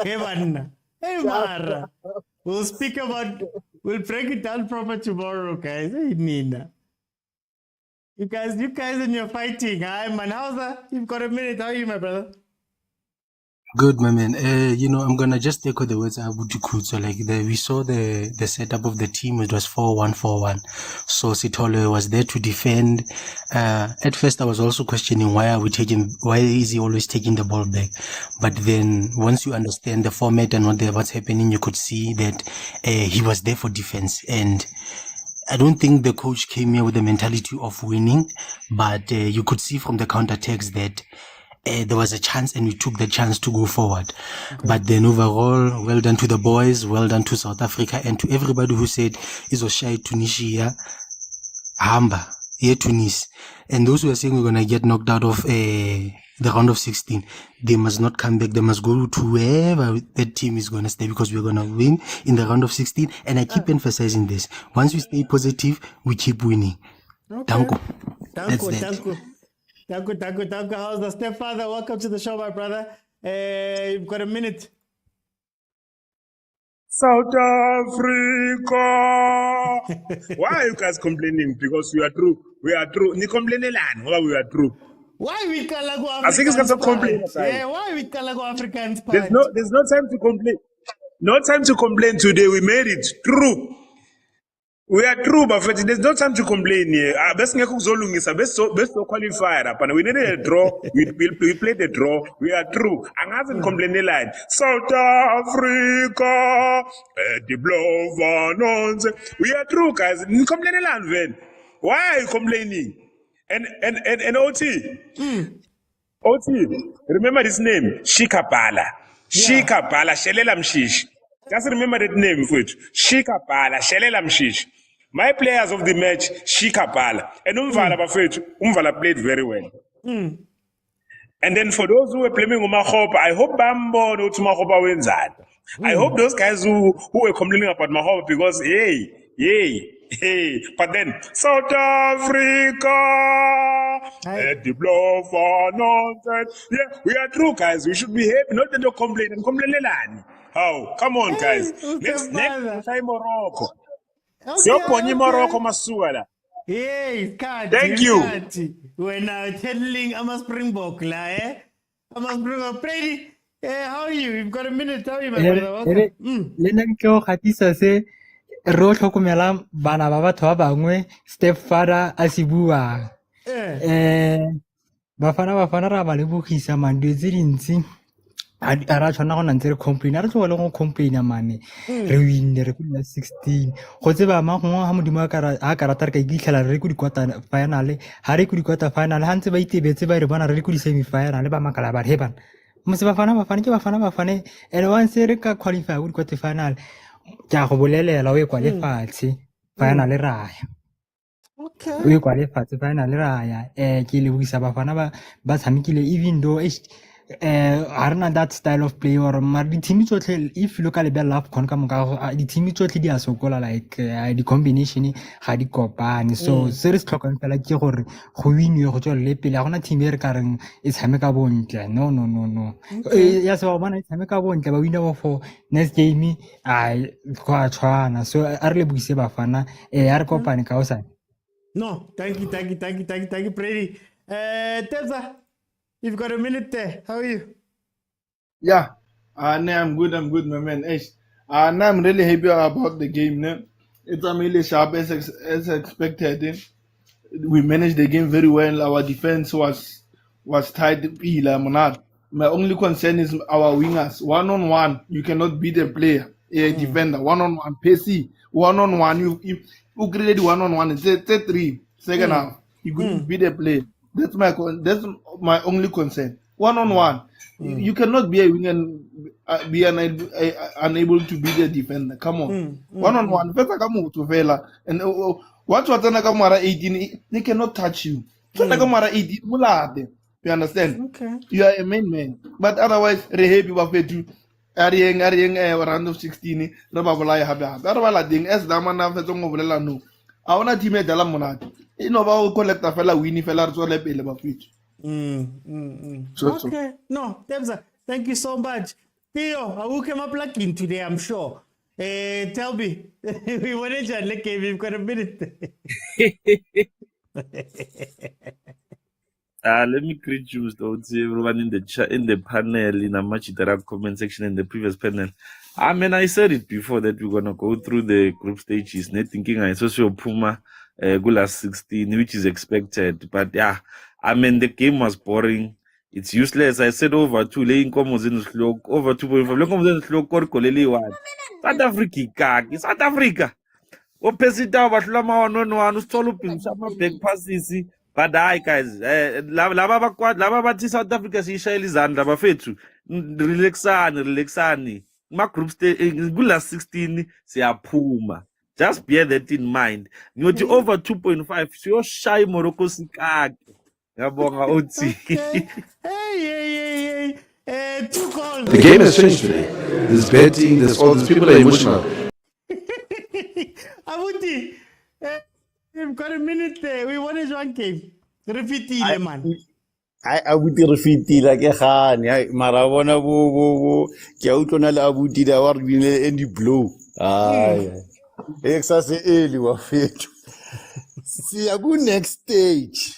Hey, man. Hey, Mara. We'll break it down proper tomorrow, guys. Hey, Nina. You guys and you're fighting. Hi, man. How's that? You've got a minute. How are you, my brother? Good, my man. I'm gonna just echo the words of Abu. So, like, we saw the setup of the team. It was 4-1-4-1. So Sithole was there to defend. At first, I was also questioning why is he always taking the ball back? But then, once you understand the format and what's happening, you could see that he was there for defense. And I don't think the coach came here with the mentality of winning, but you could see from the counterattacks that there was a chance and we took the chance to go forward. But then overall, well done to the boys, well done to South Africa, and to everybody who said Izoshai Tunisia, Hamba, here Tunis. And those who are saying we're going to get knocked out of the round of 16, they must not come back. They must go to wherever that team is going to stay, because we're going to win in the round of 16. And I keep emphasizing this. Once we stay positive, we keep winning. Okay. Danko. That's that. Danko. How's the stepfather? Welcome to the show, my brother. You've got a minute. South Africa. Why are you guys complaining? Because we are true. Ni complain land. Why we are true? Why we call go I think it's African got to complain. Yeah, why we call go African There's sport? no time to complain. No time to complain today. We made it true. We are true, but there's no time to complain here. Best qualifier. We needed a draw. We played a draw. We are true. And hasn't complained line. South Africa, the blow. We are true, guys. Complain line, then. Why are you complaining? And OT, remember this name? Shikapala. Shikapala, Shelela Mshish. Just remember that name, Fuch. Shikapala, Shelela Mshish. My players of the match, Shikapala. And Umvala played very well. And then for those who were playing Umahopa, I hope Bambo no Tumahopa wins that. I hope those guys who were complaining about Mahopa, because hey. But then South Africa at the blow for nonsense. Yeah, we are true, guys. We should be happy, not to complain and complain. How? Come on, guys. Next time Morocco. Okay. Morocco Masuala. Hey, Thank you. When channeling I'm a Springbok, I'm a Springbok. Brady, how are you? You've got a minute. How are you, my brother? Welcome. Lena nkeo khatisa se re o tlhokomela bana ba batho ba bangwe stepfather a se buang Bafana ra ba lebogisa man dilo tse dintsi a ra tshwana go na ntse re complain a re tlogele go complaina mane re winne re kula 16 go tseba mang gongwe ga modimo a karata re ka itlhela re le ko di-quarter final ga re ko di-quarter final ga ntse ba itebetse ba re bona re le ko di-semi final ba makala ba re he bana mose Bafana ke Bafana and once re ka qualify ko di-quarter final ke a go bolelela o e kwa lefatshe final raya o e kwa lefatshe final raya ke lebogisa Bafana ba tshamekile even though ga re na that style of play or mare di-team tsotlhe if you look at the love con ka moka di-team tsotlhe di a sokola like di-combination ga di kopane so se re se tlhokang fela ke gore go winiwe go tswelele pele ga gona team e re ka reng e tshameka bontle no ya se ba bona e tshameka bontle ba wina bo for next game go a tshwana so a re lebogise Bafana a re kopane ka osane. No, thank you, Brady. Teza, you've got a minute there. How are you? Yeah, I'm good, my man. I'm really happy about the game. It's really sharp as expected. We managed the game very well. Our defense was tight. My only concern is our wingers. One-on-one, you cannot beat a player, a defender. One-on-one, pacey. One-on-one, you create one-on-one. It's 3 second half. You couldn't beat a player. That's my only concern. One-on-one. You cannot be a winger and be unable to beat a defender. Come on. One-on-one. Better come to Vela. And what's 18, they cannot touch you. 18, you understand? Okay. You are a main man. But otherwise, Rehebi Bafetu, Arieng, round of 16, Rababalaya Habab. Otherwise, I think as Damana Fetong of Lelano. I want a team at Dalamonat. You know, I'll collect a fella, Winnie fella, so let me Okay. No, Tebza, thank you so much. Theo, who came up lucky today, I'm sure. Tell me, we wanted to look at we've got a minute. Let me greet you, Mr. Otsi, everyone in the chat, in the panel, in a much interactive comment section in the previous panel. I mean, I said it before that we're gonna go through the group stages. Not thinking I saw Puma goal 16, which is expected. But yeah, I mean the game was boring. It's useless. I said over 2 laying commons in slow, over 2.5. Look on the slow core South Africa, South Africa. Opesita bahlama no usithola ubhinisha ama-back passes but hayi guys laba bathi South Africa siyishayela izandla bafethu relaxani kuma-group stage kula 16 siyaphuma, just bear that in mind. Ngiyothi over 2.5 siyoshaya iMorocco sikake. Ngiyabonga Otsi. Hey. 2 calls. The game has changed today. There's betting, there's all these people are emotional. Abuti, we've got a minute there. We wanted one game. Repeat it, man. Ai abuti re fitile ke gane ai mara bona bo ke a utlona le abuti da wa re bine and blow ai exa se early wa fethu siya ku next stage.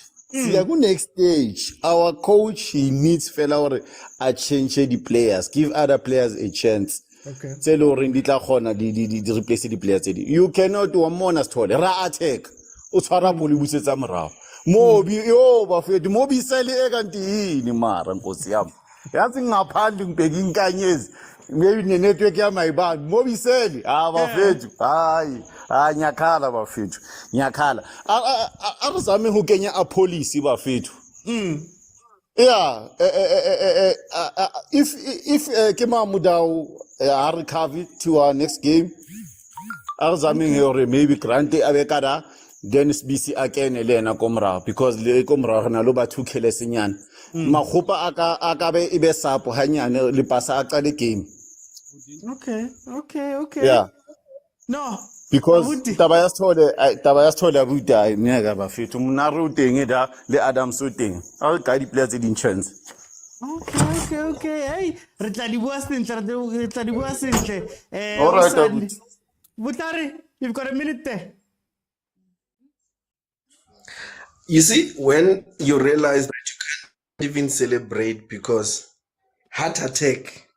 Our coach, he needs fella or a change the players, give other players a chance. Okay. Tse lo re di tla khona di replace the players tse di. You cannot do a mona stole ra attack o tshwara bolo busetsa morago mobi yo bafethu mobi sele ekantini mara nkosi yami yazi ngaphandle ngibheka inkanyezi maybe ne network yami ayibani mobi sele bafethu hayi nyakhala bafethu nyakhala arizame ho kenya a policy bafethu. Yeah, if Kema Mudau are recovered to our next game, arizame hore maybe grante abekada then BC again Elena Komra because le Komra na lo ba two killers nyana magopa aka be ibe sapo hanyane le pasa aka the game. Okay. Yeah. No. Because tabayastole abuta nega bafethu mna ruteng da le Adam Suteng all ka di players in chance. Okay. Hey, re tla di bua sentle. All right, Butare, you've got a minute there. You see, when you realize that you can't even celebrate because heart attack.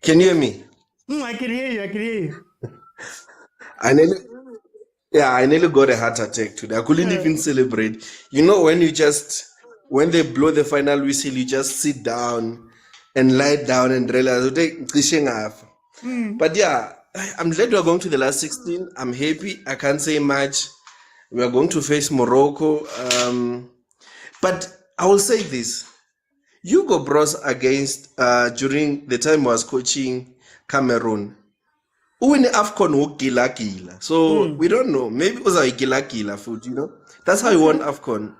Can you hear me? I can hear you. I nearly, yeah, I nearly got a heart attack today. I couldn't even celebrate. You know, when they blow the final whistle, you just sit down and lie down and realize, "Okay, cliche ngafa." But yeah, I'm glad we are going to the last 16. I'm happy. I can't say much. We are going to face Morocco. But I will say this. Hugo Bros against during the time I was coaching Cameroon. Uwine AFCON wokugila. So we don't know. Maybe it was a gila food, you know. That's how you won AFCON.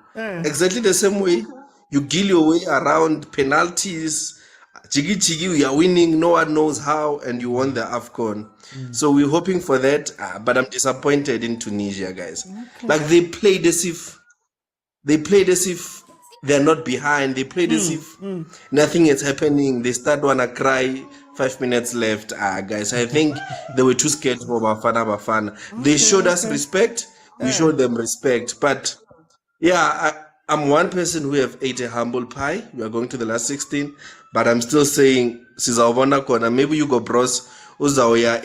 Exactly the same way. You gill your way around penalties. Chigi chigi, you are winning, no one knows how, and you won the AFCON. So we're hoping for that, but I'm disappointed in Tunisia, guys. Like they played as if they're not behind. They played as if nothing is happening. They start wanna cry. 5 minutes left. Guys, I think they were too scared for Bafana Bafana. They showed us respect. We showed them respect. But yeah, I'm one person who have ate a humble pie. We are going to the last 16. But I'm still saying, sizawubona kona. Maybe you go bros. Uzawuya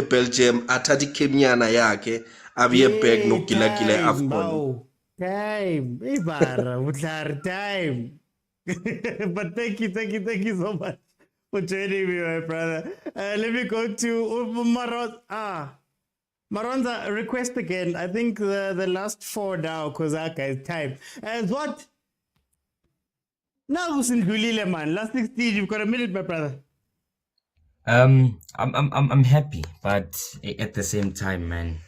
Belgium. Atati Kenyana yake. Abiye back no kila AFCON. Time. Ibarra, Butlari, time. But thank you so much for joining me, my brother. Let me go to Maronza, request again. I think the last 4 now, because that guy's time. And what? Now, Gulile, man. Last 16, you've got a minute, my brother. I'm happy, but at the same time, man,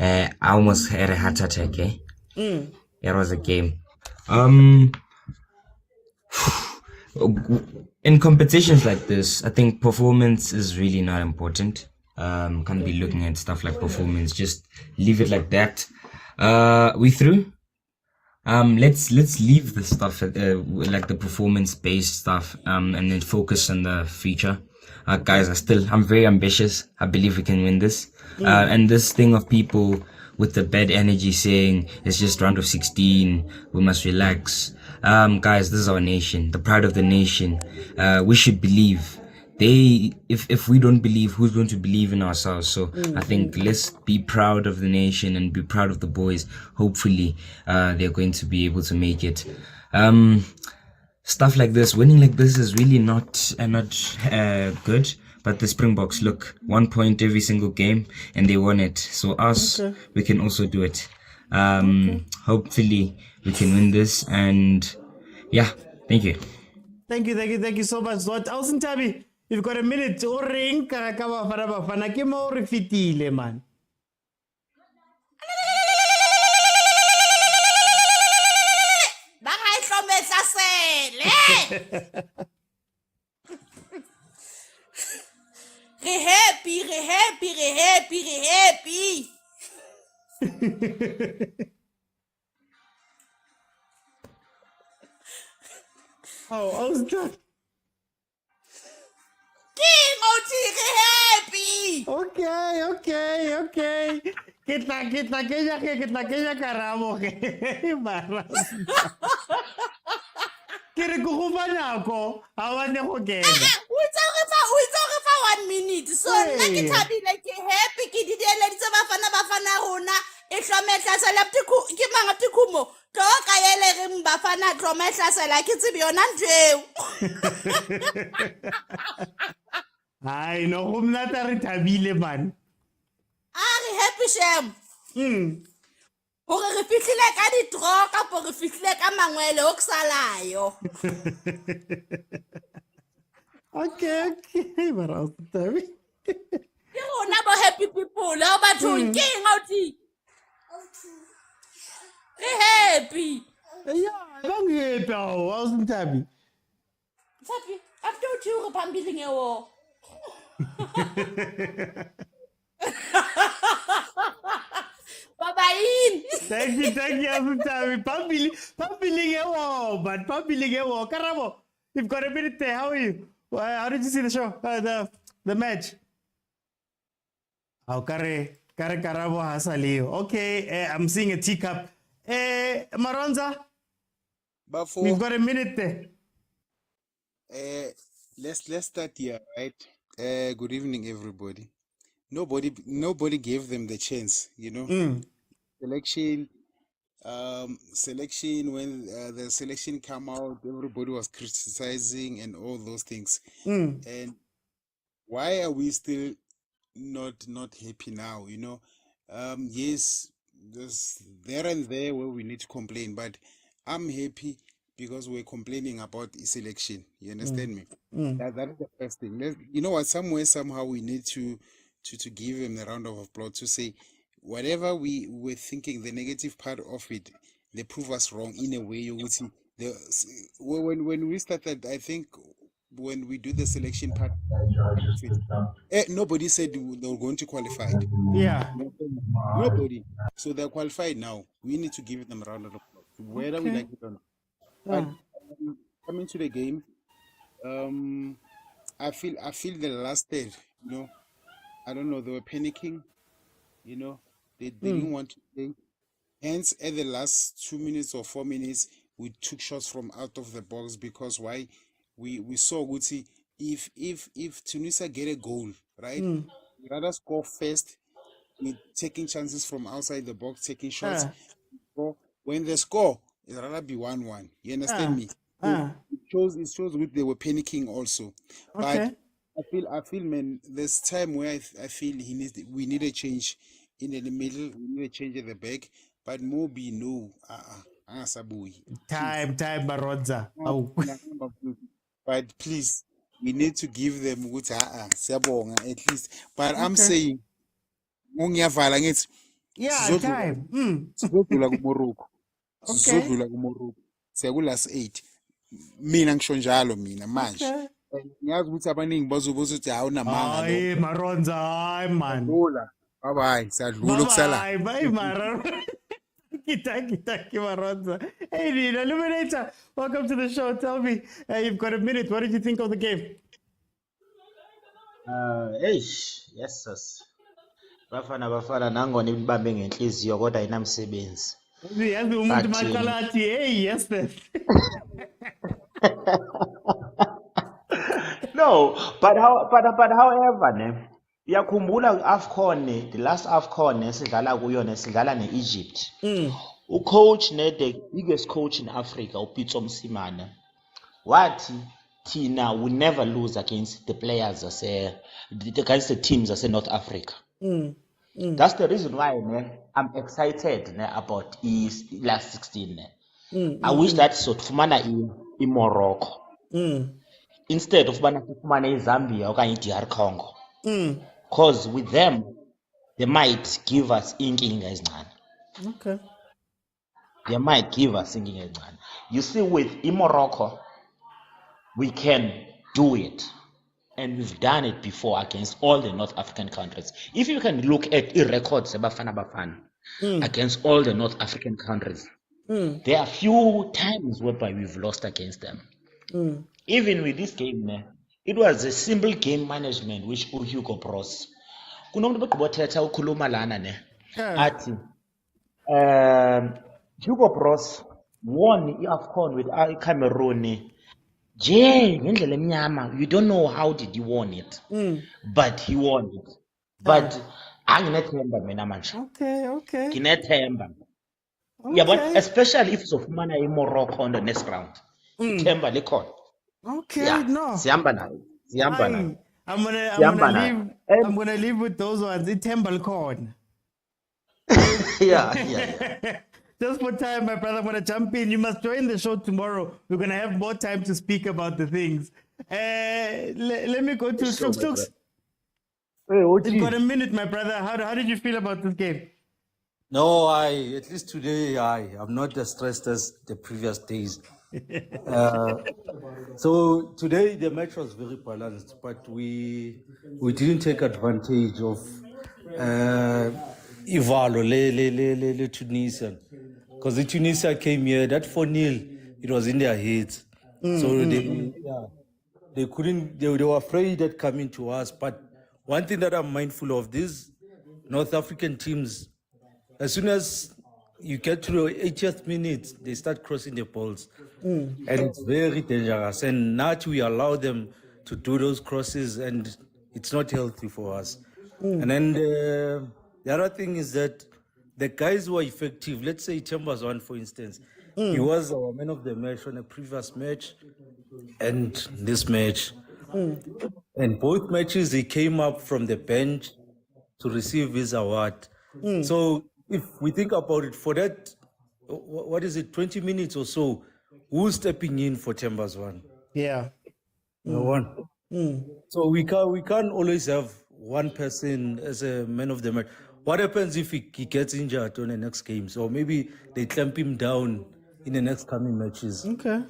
I almost had a heart attack. It was a game. In competitions like this, I think performance is really not important. Can't be looking at stuff like performance. Just leave it like that. We through. Let's leave the stuff like the performance based stuff. And then focus on the future. Guys, I'm very ambitious. I believe we can win this. And this thing of people with the bad energy saying it's just round of 16, we must relax. Guys, this is our nation, the pride of the nation. We should believe. If we don't believe, who's going to believe in ourselves? So I think let's be proud of the nation and be proud of the boys. Hopefully, they're going to be able to make it. Stuff like this, winning like this is really not good. But the Springboks, look, 1 point every single game, and they won it. So we can also do it. Hopefully, we can win this. And yeah, thank you. Thank you so much. What else, Tabi? You've got a minute. O reng ka Bafana Bafana ke mo re fitile, man. Re happy. I was done. King Oti, re happy. Okay. Kita kenya karamo ke. Maras. Kere ko gobana ko, a wane go kena. O itse fa 1 minute. So nna ke thabile ke happy ke di diele Bafana rona e hlometla sa lapti ke manga tikhumo to ka yele re Bafana hlometla sa la ke tsebe yona ntweo. Ai no go mnata re thabile man. Re happy sham. Hore re fihlile ka di-draw kapo re fihlile ka mangwele o kusalayo. Okay, Maras, Tabi. Ke rona bo happy people ha bathong ke eng Oti? Re happy. Yeah, bang happy I wasn't Tabi. Sapi, after uthi re phambili ngewo. Bye-bye. Thank you, Tabi. Pambili ngewo, but pambili ngewo. Karabo, you've got a minute there. How are you? How did you see the show? The match? Oh, Kare Karabo Hasalio. Okay, I'm seeing a teacup. Maronza, we've got a minute there. Let's start here, right? Good evening, everybody. nobody gave them the chance, you know. Selection, selection when the selection come out, everybody was criticizing and all those things. And why are we still not happy now? You know, yes, there's there and there where we need to complain, but I'm happy because we're complaining about the selection. You understand me? That is the first thing. You know what? Somewhere, somehow, we need to give him a round of applause to say whatever we were thinking, the negative part of it, they prove us wrong in a way. You would see the when we started, I think when we do the selection part of it, nobody said they were going to qualify. Yeah. Nobody. So they're qualified now. We need to give them a round of applause, whether we Okay. like it or not. But coming to the game, I feel the last third, you know, I don't know, they were panicking, you know, they didn't want to play. Hence, at the last 2 minutes or 4 minutes, we took shots from out of the box because why? We saw Guti, if Tunisia get a goal, right? We'd rather score first with taking chances from outside the box, taking shots. Or when they score, it's rather be 1-1. You understand me? So it shows with they were panicking also. Okay. But I feel man, there's time where I feel we need a change in the middle, we need a change at the back. But Mobi, no, Time, Barodza. Oh. But please, we need to give them at least. But I'm Okay. saying, ngongiyavala ngithi Yeah, time. sizodlula kuMorocco. Okay. Sizodlula kuMorocco. Siya ku-last 8. Mina ngisho njalo mina manje. Okay. Ngiyazi ukuthi abaningi bazobuza ukuthi hawu namanga Hayi, Maronza, hayi man. Dlula. Bye-bye. Siyadlula okusala. Bye, Maronza. Thank you, Maronza. Hey, Nina, Illuminator, welcome to the show. Tell me, you've got a minute. What did you think of the game? Yes, sis. Bafana nangona ibambe ngenhliziyo kodwa ayinamsebenzi. Yazi umuntu But, maqala athi, hey, yes, this. No, but however, ne, uyakhumbula AFCON, the last AFCON esidlala kuyo sidlala ne-Egypt. Ucoach the biggest coach in Africa, uPitso Msimane, wathi Tina will never lose against the players against the teams North Africa. That's the reason why I'm excited about is last 16. I wish that sotfumana in Morocco instead of fumana in Zambia or in DR Congo. Because with them, they might give us inking as none. Okay. They might give us inking as none. You see, with Morocco, we can do it. And we've done it before against all the North African countries. If you can look at the records Bafana Bafana against all the North African countries, there are few times whereby we've lost against them. Even with this game, it was a simple game management which Hugo Bros. Kunomuntu begqibothetha ukhuluma lana ne. Athi Hugo Bros won iAFCON with Cameroon. Ngendlela emnyama, you don't know how did he won it, but he won it. But anginethemba mina manje. Okay. Nginethemba. Yeah, but especially if uzofumana iMorocco on the next round. Ithemba likhona. Okay, Yeah, no. sihamba nayo. I'm gonna leave with those ones. It's Tembal Yeah. Just for time, my brother, I'm going to jump in. You must join the show tomorrow. We're going to have more time to speak about the things. Let me go to Stooks. You've got a minute, my brother. How did you feel about this game? No, at least today, I'm not as stressed as the previous days. So today the match was very balanced, but we didn't take advantage of Ivalo, le Tunisian. Because the Tunisia came here, that 4-0, it was in their heads. So they couldn't, they were afraid that coming to us. But one thing that I'm mindful of, these North African teams, as soon as you get to the 80th minute, they start crossing the balls. And it's very dangerous. And not we allow them to do those crosses, and it's not healthy for us. And then the other thing is that the guys who are effective, let's say Chambers one, for instance, he was our man of the match on a previous match and this match. And both matches, he came up from the bench to receive his award. So if we think about it, for that, what is it, 20 minutes or so, who's stepping in for Chambers one? Yeah. No one. So we can't always have one person as a man of the match. What happens if he gets injured on the next game? So maybe they clamp him down in the next coming matches. Okay.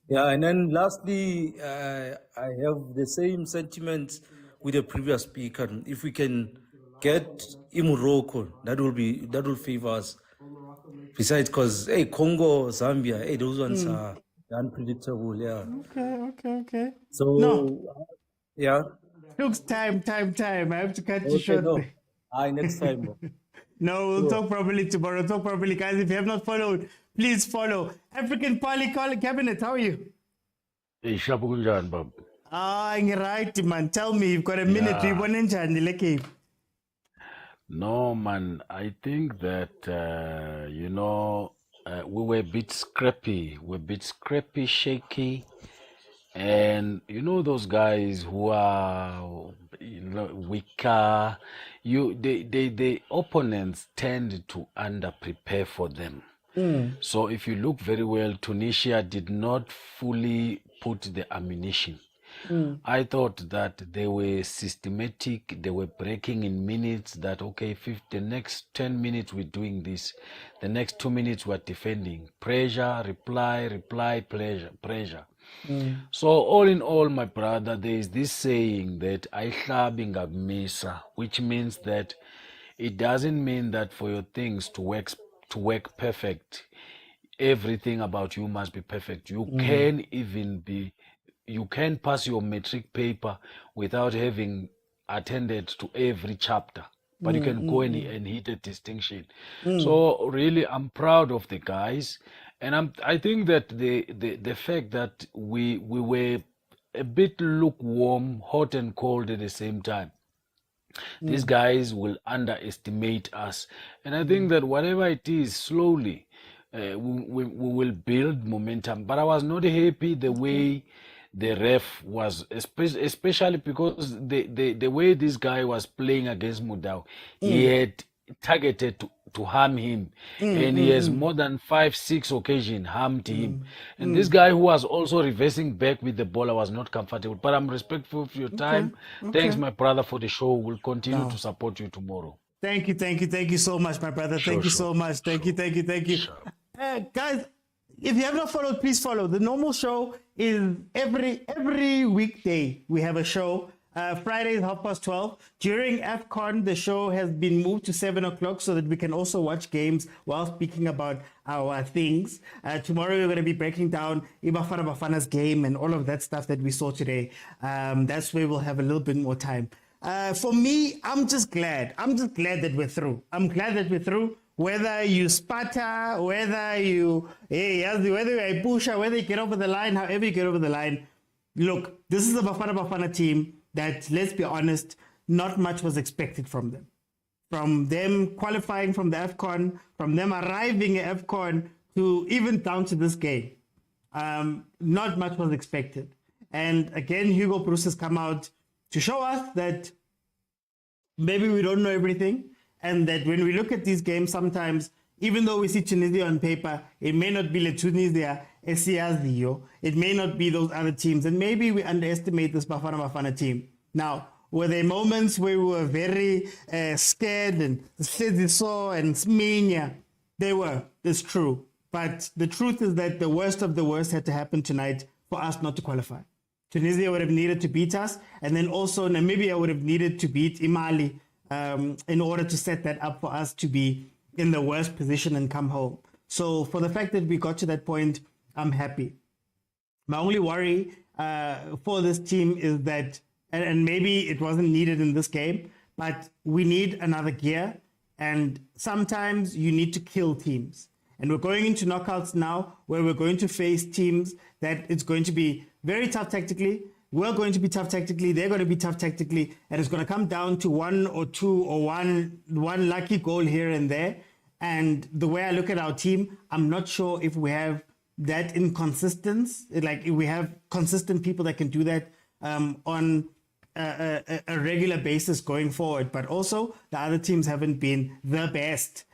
Yeah, and then lastly, I have the same sentiments with the previous speaker. If we can get Morocco, that will favor us. Besides, because Congo, Zambia, those ones are unpredictable. Yeah. Okay. So No. yeah. Looks time. I have to cut you Okay, short. no. there. Next time. No, we'll Sure. talk properly tomorrow. Talk properly, guys. If you have not followed, please follow. African Poly Cabinet, how are you? Shabu kunjani baba? Right, man. Tell me, you've got a minute. Yeah. Uyibone njani le game? No, man. I think that we were a bit scrappy. Shaky, and those guys who are weaker. The opponents tend to under prepare for them. So if you look very well, Tunisia did not fully put the ammunition. I thought that they were systematic, they were breaking in minutes, that okay, the next 10 minutes we're doing this, the next 2 minutes we're defending. Pressure, reply, pressure. So all in all, my brother, there is this saying that "Aihlabi ngabmisa," which means that it doesn't mean that for your things to work perfect, everything about you must be perfect. You can pass your metric paper without having attended to every chapter, but you can go and hit a distinction. So really, I'm proud of the guys, and I think that the fact that we were a bit lukewarm, hot and cold at the same time. These guys will underestimate us, and I think that whatever it is, slowly we will build momentum. But I was not happy the way the ref was, especially because the way this guy was playing against Mudau, he had targeted to harm him, and he has more than 5-6 occasions harmed him. And this guy who was also reversing back with the ball, I was not comfortable. But I'm respectful of your time. Thanks, my brother, for the show. We'll continue to support you tomorrow. Thank you so much, my brother. Thank you so much. Thank you. Guys, if you have not followed, please follow. The normal show is every weekday we have a show. Fridays 12:30. During AFCON, the show has been moved to 7 o'clock so that we can also watch games while speaking about our things. Tomorrow we're going to be breaking down Bafana Bafana's game and all of that stuff that we saw today. That's where we'll have a little bit more time. For me, I'm just glad that we're through. I'm glad that we're through. Whether you sputter, whether you push, whether you get over the line, however you get over the line. Look, this is a Bafana Bafana team that, let's be honest, not much was expected from them. From them qualifying from the AFCON, from them arriving at AFCON, to even down to this game. Not much was expected. And again, Hugo Bruce has come out to show us that maybe we don't know everything, and that when we look at these games, sometimes, even though we see Tunisia on paper, it may not be Tunisia, it may not be those other teams, and maybe we underestimate this Bafana Bafana team. Now, were there moments where we were very scared and Sediso and Sminya? They were, it's true. But the truth is that the worst of the worst had to happen tonight for us not to qualify. Tunisia would have needed to beat us, and then also Namibia would have needed to beat Imali in order to set that up for us to be in the worst position and come home. So for the fact that we got to that point, I'm happy. My only worry for this team is that, and maybe it wasn't needed in this game, but we need another gear, and sometimes you need to kill teams. And we're going into knockouts now where we're going to face teams that it's going to be very tough tactically, We're going to be tough tactically. They're going to be tough tactically. And it's going to come down to one or two or one lucky goal here and there. And the way I look at our team, I'm not sure if we have that inconsistency. Like if we have consistent people that can do that on a regular basis going forward. But also the other teams haven't been the best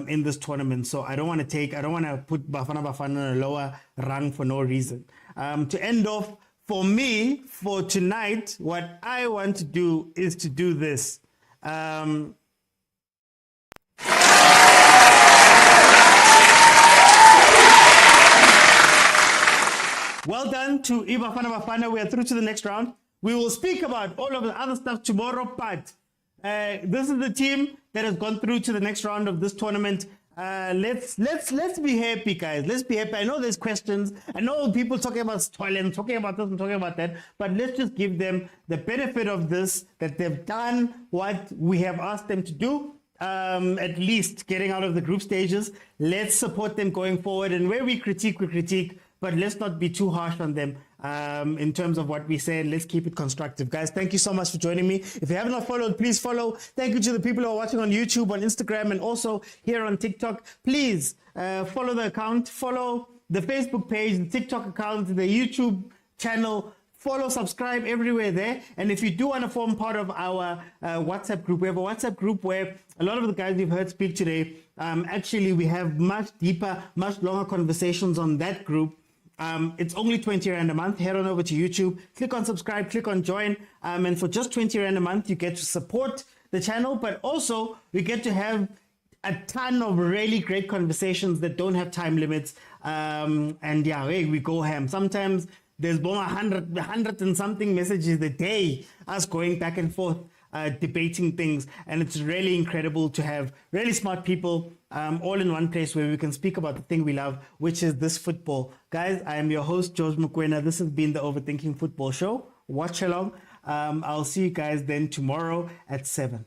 in this tournament. So I don't want to put Bafana Bafana in a lower rung for no reason. To end off, for me, for tonight, what I want to do is to do this. Well done to Bafana Bafana. We are through to the next round. We will speak about all of the other stuff tomorrow, but this is the team that has gone through to the next round of this tournament. Let's be happy, guys. Let's be happy. I know there's questions. I know people talking about talent, talking about this and talking about that, but let's just give them the benefit of this, that they've done what we have asked them to do. At least getting out of the group stages. Let's support them going forward, and where we critique, but let's not be too harsh on them in terms of what we say, and let's keep it constructive. Guys, thank you so much for joining me. If you have not followed, please follow. Thank you to the people who are watching on YouTube, on Instagram, and also here on TikTok. Please follow the account, follow the Facebook page, the TikTok account, the YouTube channel. Follow, subscribe everywhere there. And if you do want to form part of our WhatsApp group, we have a WhatsApp group where a lot of the guys you've heard speak today, actually we have much deeper, much longer conversations on that group. It's only 20 Rand a month. Head on over to YouTube, click on subscribe, click on join. And for just 20 Rand a month, you get to support the channel, but also we get to have a ton of really great conversations that don't have time limits. And yeah, hey, we go ham. Sometimes there's more 100 and something messages a day, us going back and forth, debating things. And it's really incredible to have really smart people all in one place where we can speak about the thing we love, which is this football. Guys, I am your host, George Mukwena. This has been the Overthinking Football Show. Watch along. I'll see you guys then tomorrow at 7.